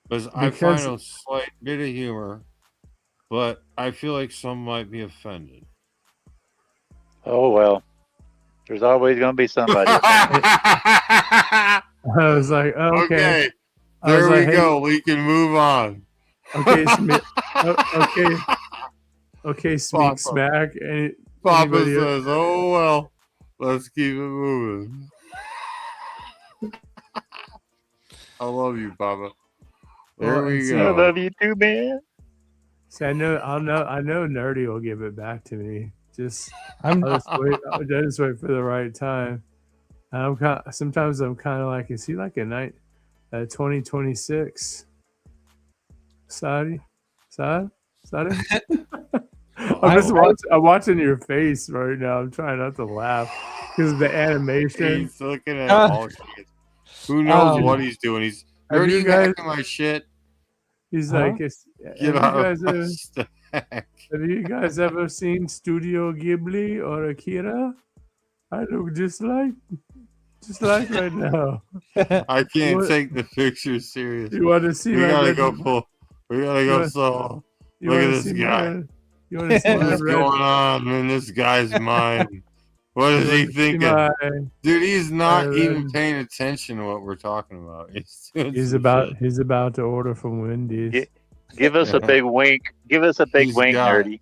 Because I find a slight bit of humor, but I feel like some might be offended. Oh well, there's always going to be somebody. I was like, oh, okay. There we go. We can move on. Okay, okay, Smeek Smack. Papa says, oh well, let's keep it moving. I love you, Papa. There we go. I love you too, man. See, I know Nerdy will give it back to me. I'll just wait for the right time. Sometimes I'm kind of like, is he like a 2026? Saudi? I'm watching your face right now. I'm trying not to laugh because of the animation. He's looking at all kids. Who knows what he's doing? He's already hacking my shit. He's like, Have have you guys ever seen Studio Ghibli or Akira? I look just like right now. I can't take the picture serious. You want to see? We gotta go solo. Look at this guy. What's going on in this guy's mind? What is he thinking? Dude, he's not even paying attention to what we're talking about. He's about to order from Wendy's. Give us a big wink. Give us a big wink, Nerdy.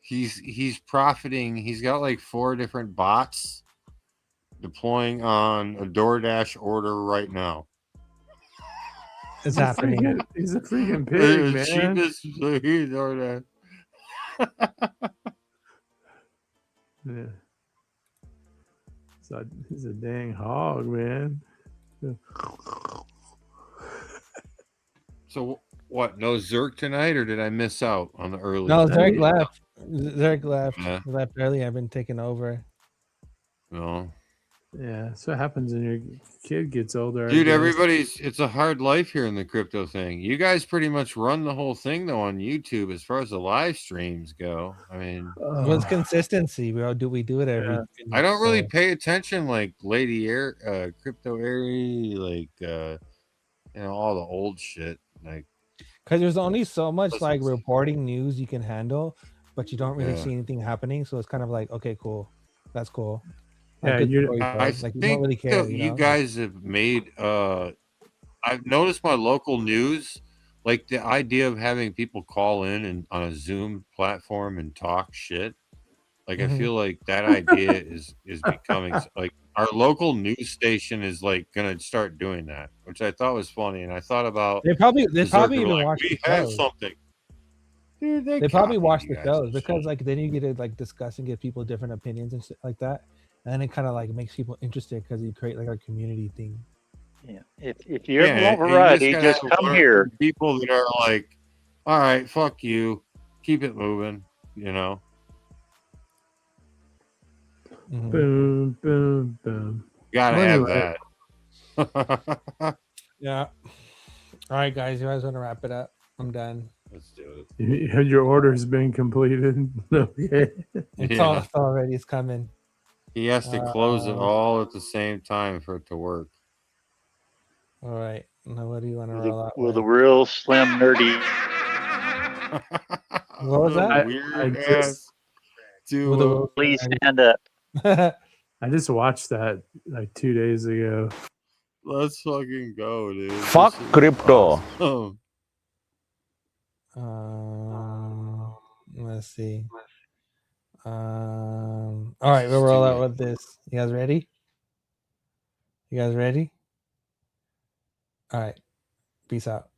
He's profiting. He's got like 4 different bots deploying on a DoorDash order right now. It's happening. He's a freaking pig, man. Cheapest DoorDash. Yeah. So he's a dang hog, man. So what? No Zerk tonight, or did I miss out on the early? No, Zerk left. Zerk left. Yeah. Left early. I've been taking over. No. Yeah, that's what happens when your kid gets older. I Dude, guess. it's a hard life here in the crypto thing. You guys pretty much run the whole thing though on YouTube as far as the live streams go. I mean, What's consistency? We do it every. I don't really pay attention like Lady Air, Crypto Airy, like all the old shit. Like, because there's only so much like reporting news you can handle, but you don't really Yeah. see anything happening. So it's kind of like, okay, cool, that's cool. Yeah, good you're- stories, bro. I Like you think don't really care. that You you know? guys have made I've noticed my local news, like the idea of having people call in and on a Zoom platform and talk shit. Like I Mhm. feel like that idea is becoming like our local news station is like gonna start doing that, which I thought was funny. And I thought about They probably Berserker, even like, watch we the have shows. something. Dude, They probably copy watch you the guys shows and because shit. like then you get to like discuss and give people different opinions and shit like that, and then it kind of like makes people interested because you create like a community thing. Yeah. If you ever want and variety, gotta just have come learn here. from people that are like, all right, fuck you, keep it moving, you know. Boom, boom, boom. Gotta Well, have anyway, that. Yeah. All right, guys, you guys want to wrap it up? I'm done. Let's do it. Have your order's been completed? Okay. It's already. It's coming. He has to close it all at the same time for it to work. All right. Now, what do you want to With roll a, out with with? a real slim nerdy. What was that? Weird ass With duo. Please stand up. I just watched that like 2 days ago. Let's fucking go, dude. Fuck This is crypto. awesome. Let's see. All right, we'll roll out with this. You guys ready? You guys ready? All right. Peace out.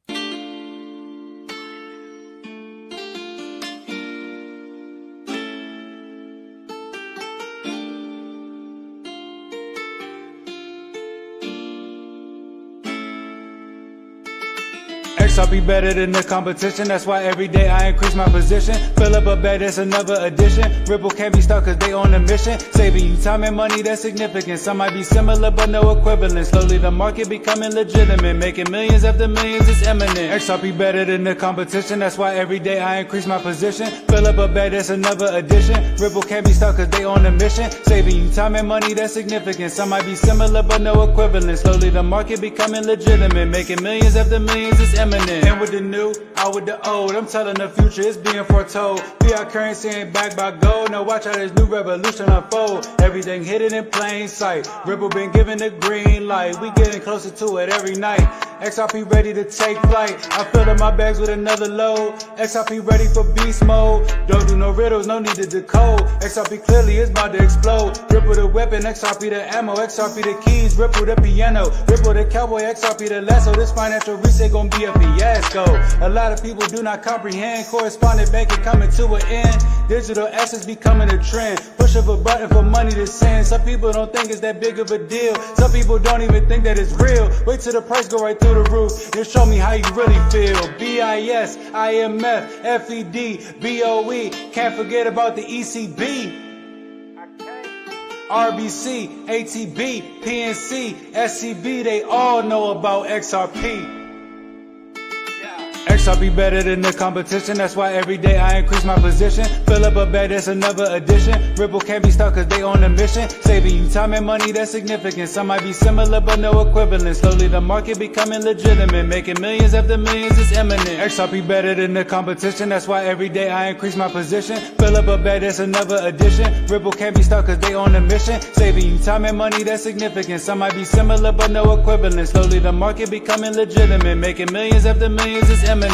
XRP better than the competition. That's why every day I increase my position. Fill up a bed, that's another addition. Ripple can't be stuck cause they on a mission. Saving you time and money, that's significant. Some might be similar but no equivalent. Slowly the market becoming legitimate. Making millions after millions is imminent. XRP better than the competition. That's why every day I increase my position. Fill up a bed, that's another addition. Ripple can't be stuck cause they on a mission. Saving you time and money, that's significant. Some might be similar but no equivalent. Slowly the market becoming legitimate. Making millions after millions is imminent. And with the new, out with the old. I'm telling the future, it's being foretold. Fiat currency ain't backed by gold. Now watch how this new revolution unfold. Everything hidden in plain sight. Ripple been given the green light. We getting closer to it every night. XRP ready to take flight. I filled up my bags with another load. XRP ready for beast mode. Don't do no riddles, no need to decode. XRP clearly is about to explode. Ripple the weapon, XRP the ammo. XRP the keys, Ripple the piano. Ripple the cowboy, XRP the lasso. This financial reset gon' be a fiasco. A lot of people do not comprehend. Correspondent banking coming to an end. Digital assets becoming a trend. Push of a button for money to send. Some people don't think it's that big of a deal. Some people don't even think that it's real. Wait till the price go right through the roof. Then show me how you really feel. BIS, IMF, FED, BOE. Can't forget about the ECB. RBC, ATB, PNC, SCB, they all know about XRP. XRP better than the competition. That's why every day I increase my position. Fill up a bed, that's another addition. Ripple can't be stuck cause they on a mission. Saving you time and money, that's significant. Some might be similar but no equivalent. Slowly the market becoming legitimate. Making millions after millions is imminent. XRP better than the competition. That's why every day I increase my position. Fill up a bed, that's another addition. Ripple can't be stuck cause they on a mission. Saving you time and money, that's significant. Some might be similar but no equivalent. Slowly the market becoming legitimate. Making millions after millions is imminent.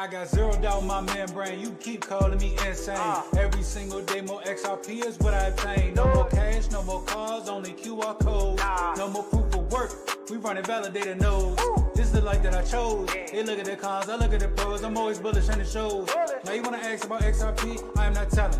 I got zeroed out my membrane. You keep calling me insane. Every single day, more XRP is what I obtain. No more cash, no more cars, only QR codes. No more proof of work. We running validator nodes. This is the life that I chose. They look at the cons, I look at the pros. I'm always bullish on the shows. Now you wanna ask about XRP? I am not telling.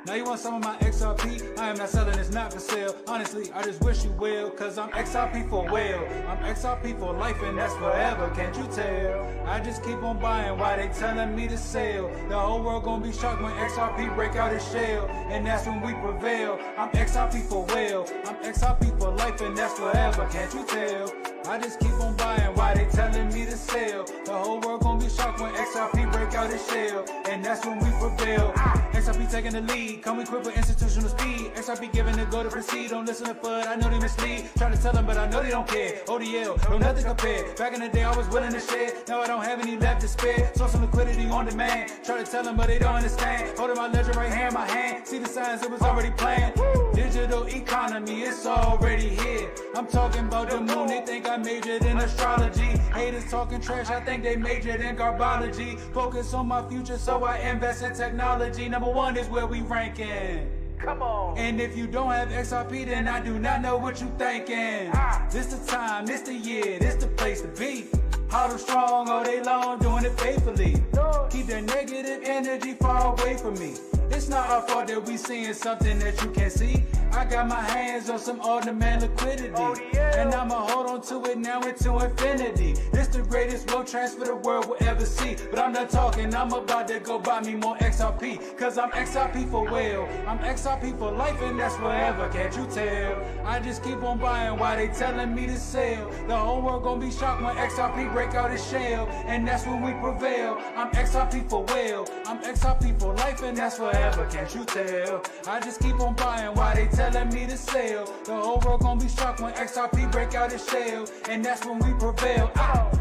Now you want some of my XRP? I am not selling, it's not for sale. Honestly, I just wish you well, cause I'm XRP for well. I'm XRP for life and that's forever, can't you tell? I just keep on buying while they telling me to sell. The whole world gonna be shocked when XRP break out its shell, and that's when we prevail. I'm XRP for well. I'm XRP for life and that's forever, can't you tell? I just keep on buying while they telling me to sell. The whole world gonna be shocked when XRP break out its shell, and that's when we prevail. XRP taking the lead, come equipped with institutional speed. XRP giving the go to proceed, don't listen to FUD, I know they mislead. Try to tell them, but I know they don't care. ODL, no nothing compared. Back in the day I was willing to share, now I don't have any left to spare. Source of liquidity on demand, try to tell them but they don't understand. Holding my ledger right here in my hand, see the signs it was already planned. Digital economy, it's already here. I'm talking about the moon, they think I majored in astrology. Haters talking trash, I think they majored in garbology. Focus on my future, so I invest in technology. Number one is where we ranking. Come on. And if you don't have XRP, then I do not know what you thinking. This the time, this the year, this the place to be. Hard and strong all day long, doing it faithfully. Keep that negative energy far away from me. It's not our fault that we seeing something that you can't see. I got my hands on some on-demand liquidity, and I'ma hold on to it now into infinity. This the greatest wealth transfer the world will ever see. But I'm not talking, I'm about to go buy me more XRP, cause I'm XRP for well. I'm XRP for life and that's forever, can't you tell? I just keep on buying while they telling me to sell. The whole world gonna be shocked when XRP break out its shell, and that's when we prevail. I'm XRP for well. I'm XRP for life and that's forever, can't you tell? I just keep on buying while they telling me to sell. The whole world gonna be shocked when XRP break out its shell, and that's when we prevail. Ow.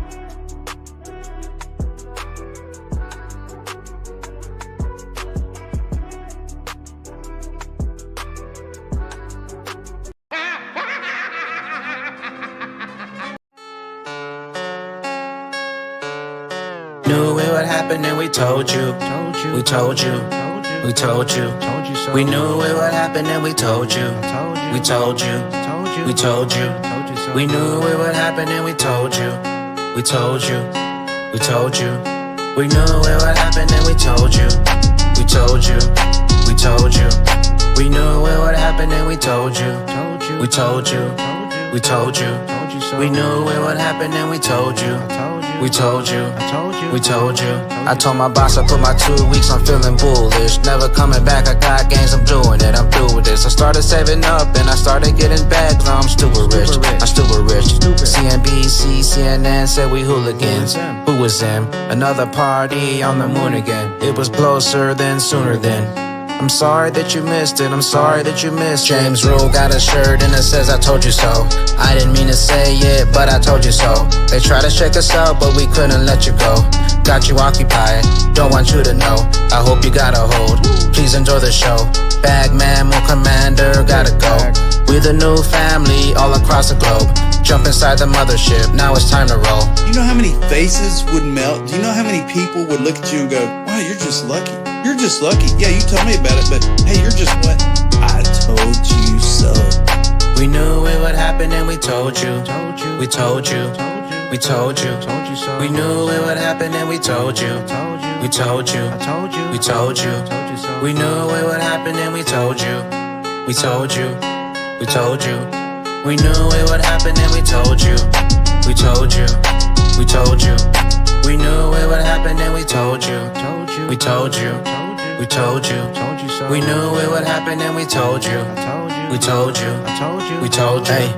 Knew it would happen and we told you. We told you. We told you. We knew it would happen and we told you. We told you. We told you. We knew it would happen and we told you. We told you. We told you. We knew it would happen and we told you. We told you. We told you. We knew it would happen and we told you. We told you. We told you. We knew it would happen and we told you. We told you. We told you. I told my boss I put my 2 weeks, I'm feeling bullish. Never coming back, I got gains, I'm doing it, I'm through with this. I started saving up and I started getting back, now I'm stupid rich. I'm stupid rich. CNBC, CNN said we hooligans. Who was them? Another party on the moon again. It was closer than sooner than. I'm sorry that you missed it, I'm sorry that you missed it. James Rule got a shirt and it says I told you so. I didn't mean to say it, but I told you so. They tried to shake us up, but we couldn't let you go. Got you occupied, don't want you to know. I hope you got a hold, please enjoy the show. Bagman, more commander, gotta go. We're the new family all across the globe. Jump inside the mothership, now it's time to roll. You know how many faces would melt? Do you know how many people would look at you and go, wow, you're just lucky. You're just lucky. Yeah, you told me about it, but hey, you're just what? I told you so. We knew it would happen and we told you. We told you. We told you. We knew it would happen and we told you. We told you. We told you. We knew it would happen and we told you. We told you. We told you. We knew it would happen and we told you. We told you. We told you. We knew it would happen and we told you. We told you. We told you. We knew it would happen and we told you. We told you. We told you. Hey,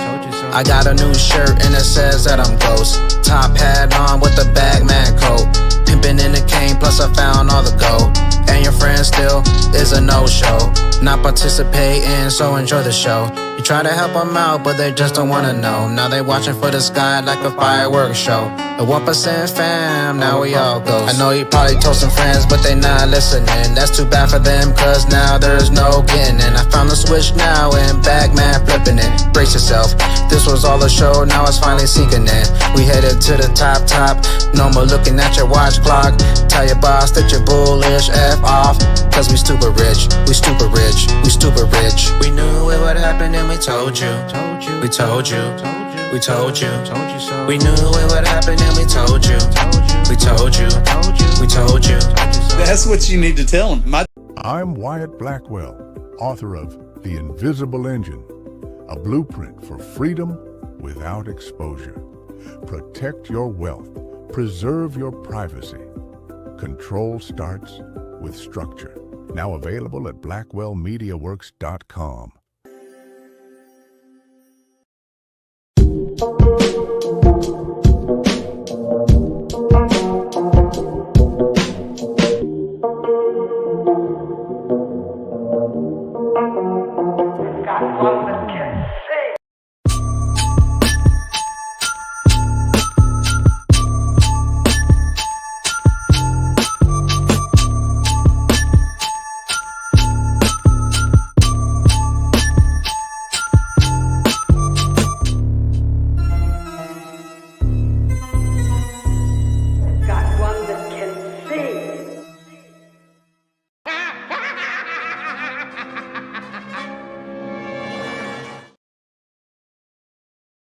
I got a new shirt and it says that I'm ghost. Top hat on with the bagman coat. Pimpin' in the cane, plus I found all the gold. And your friend still is a no-show. Not participating, so enjoy the show. You try to help them out, but they just don't wanna know. Now they watching for the sky like a fireworks show. A 1% fam, now we all ghosts. I know you probably told some friends, but they not listening. That's too bad for them, cause now there's no getting in. I found the switch now and back man flipping it. Brace yourself, this was all a show, now it's finally sinking in. We headed to the top, no more looking at your watch clock. Tell your boss that you're bullish, F off. Cause we stupid rich, we stupid rich, we stupid rich. We knew it would happen and we told you. We told you. We told you. We knew it would happen and we told you. We told you. We told you. That's what you need to tell them. I'm Wyatt Blackwell, author of The Invisible Engine, a blueprint for freedom without exposure. Protect your wealth. Preserve your privacy. Control starts with structure. Now available at blackwellmediaworks.com.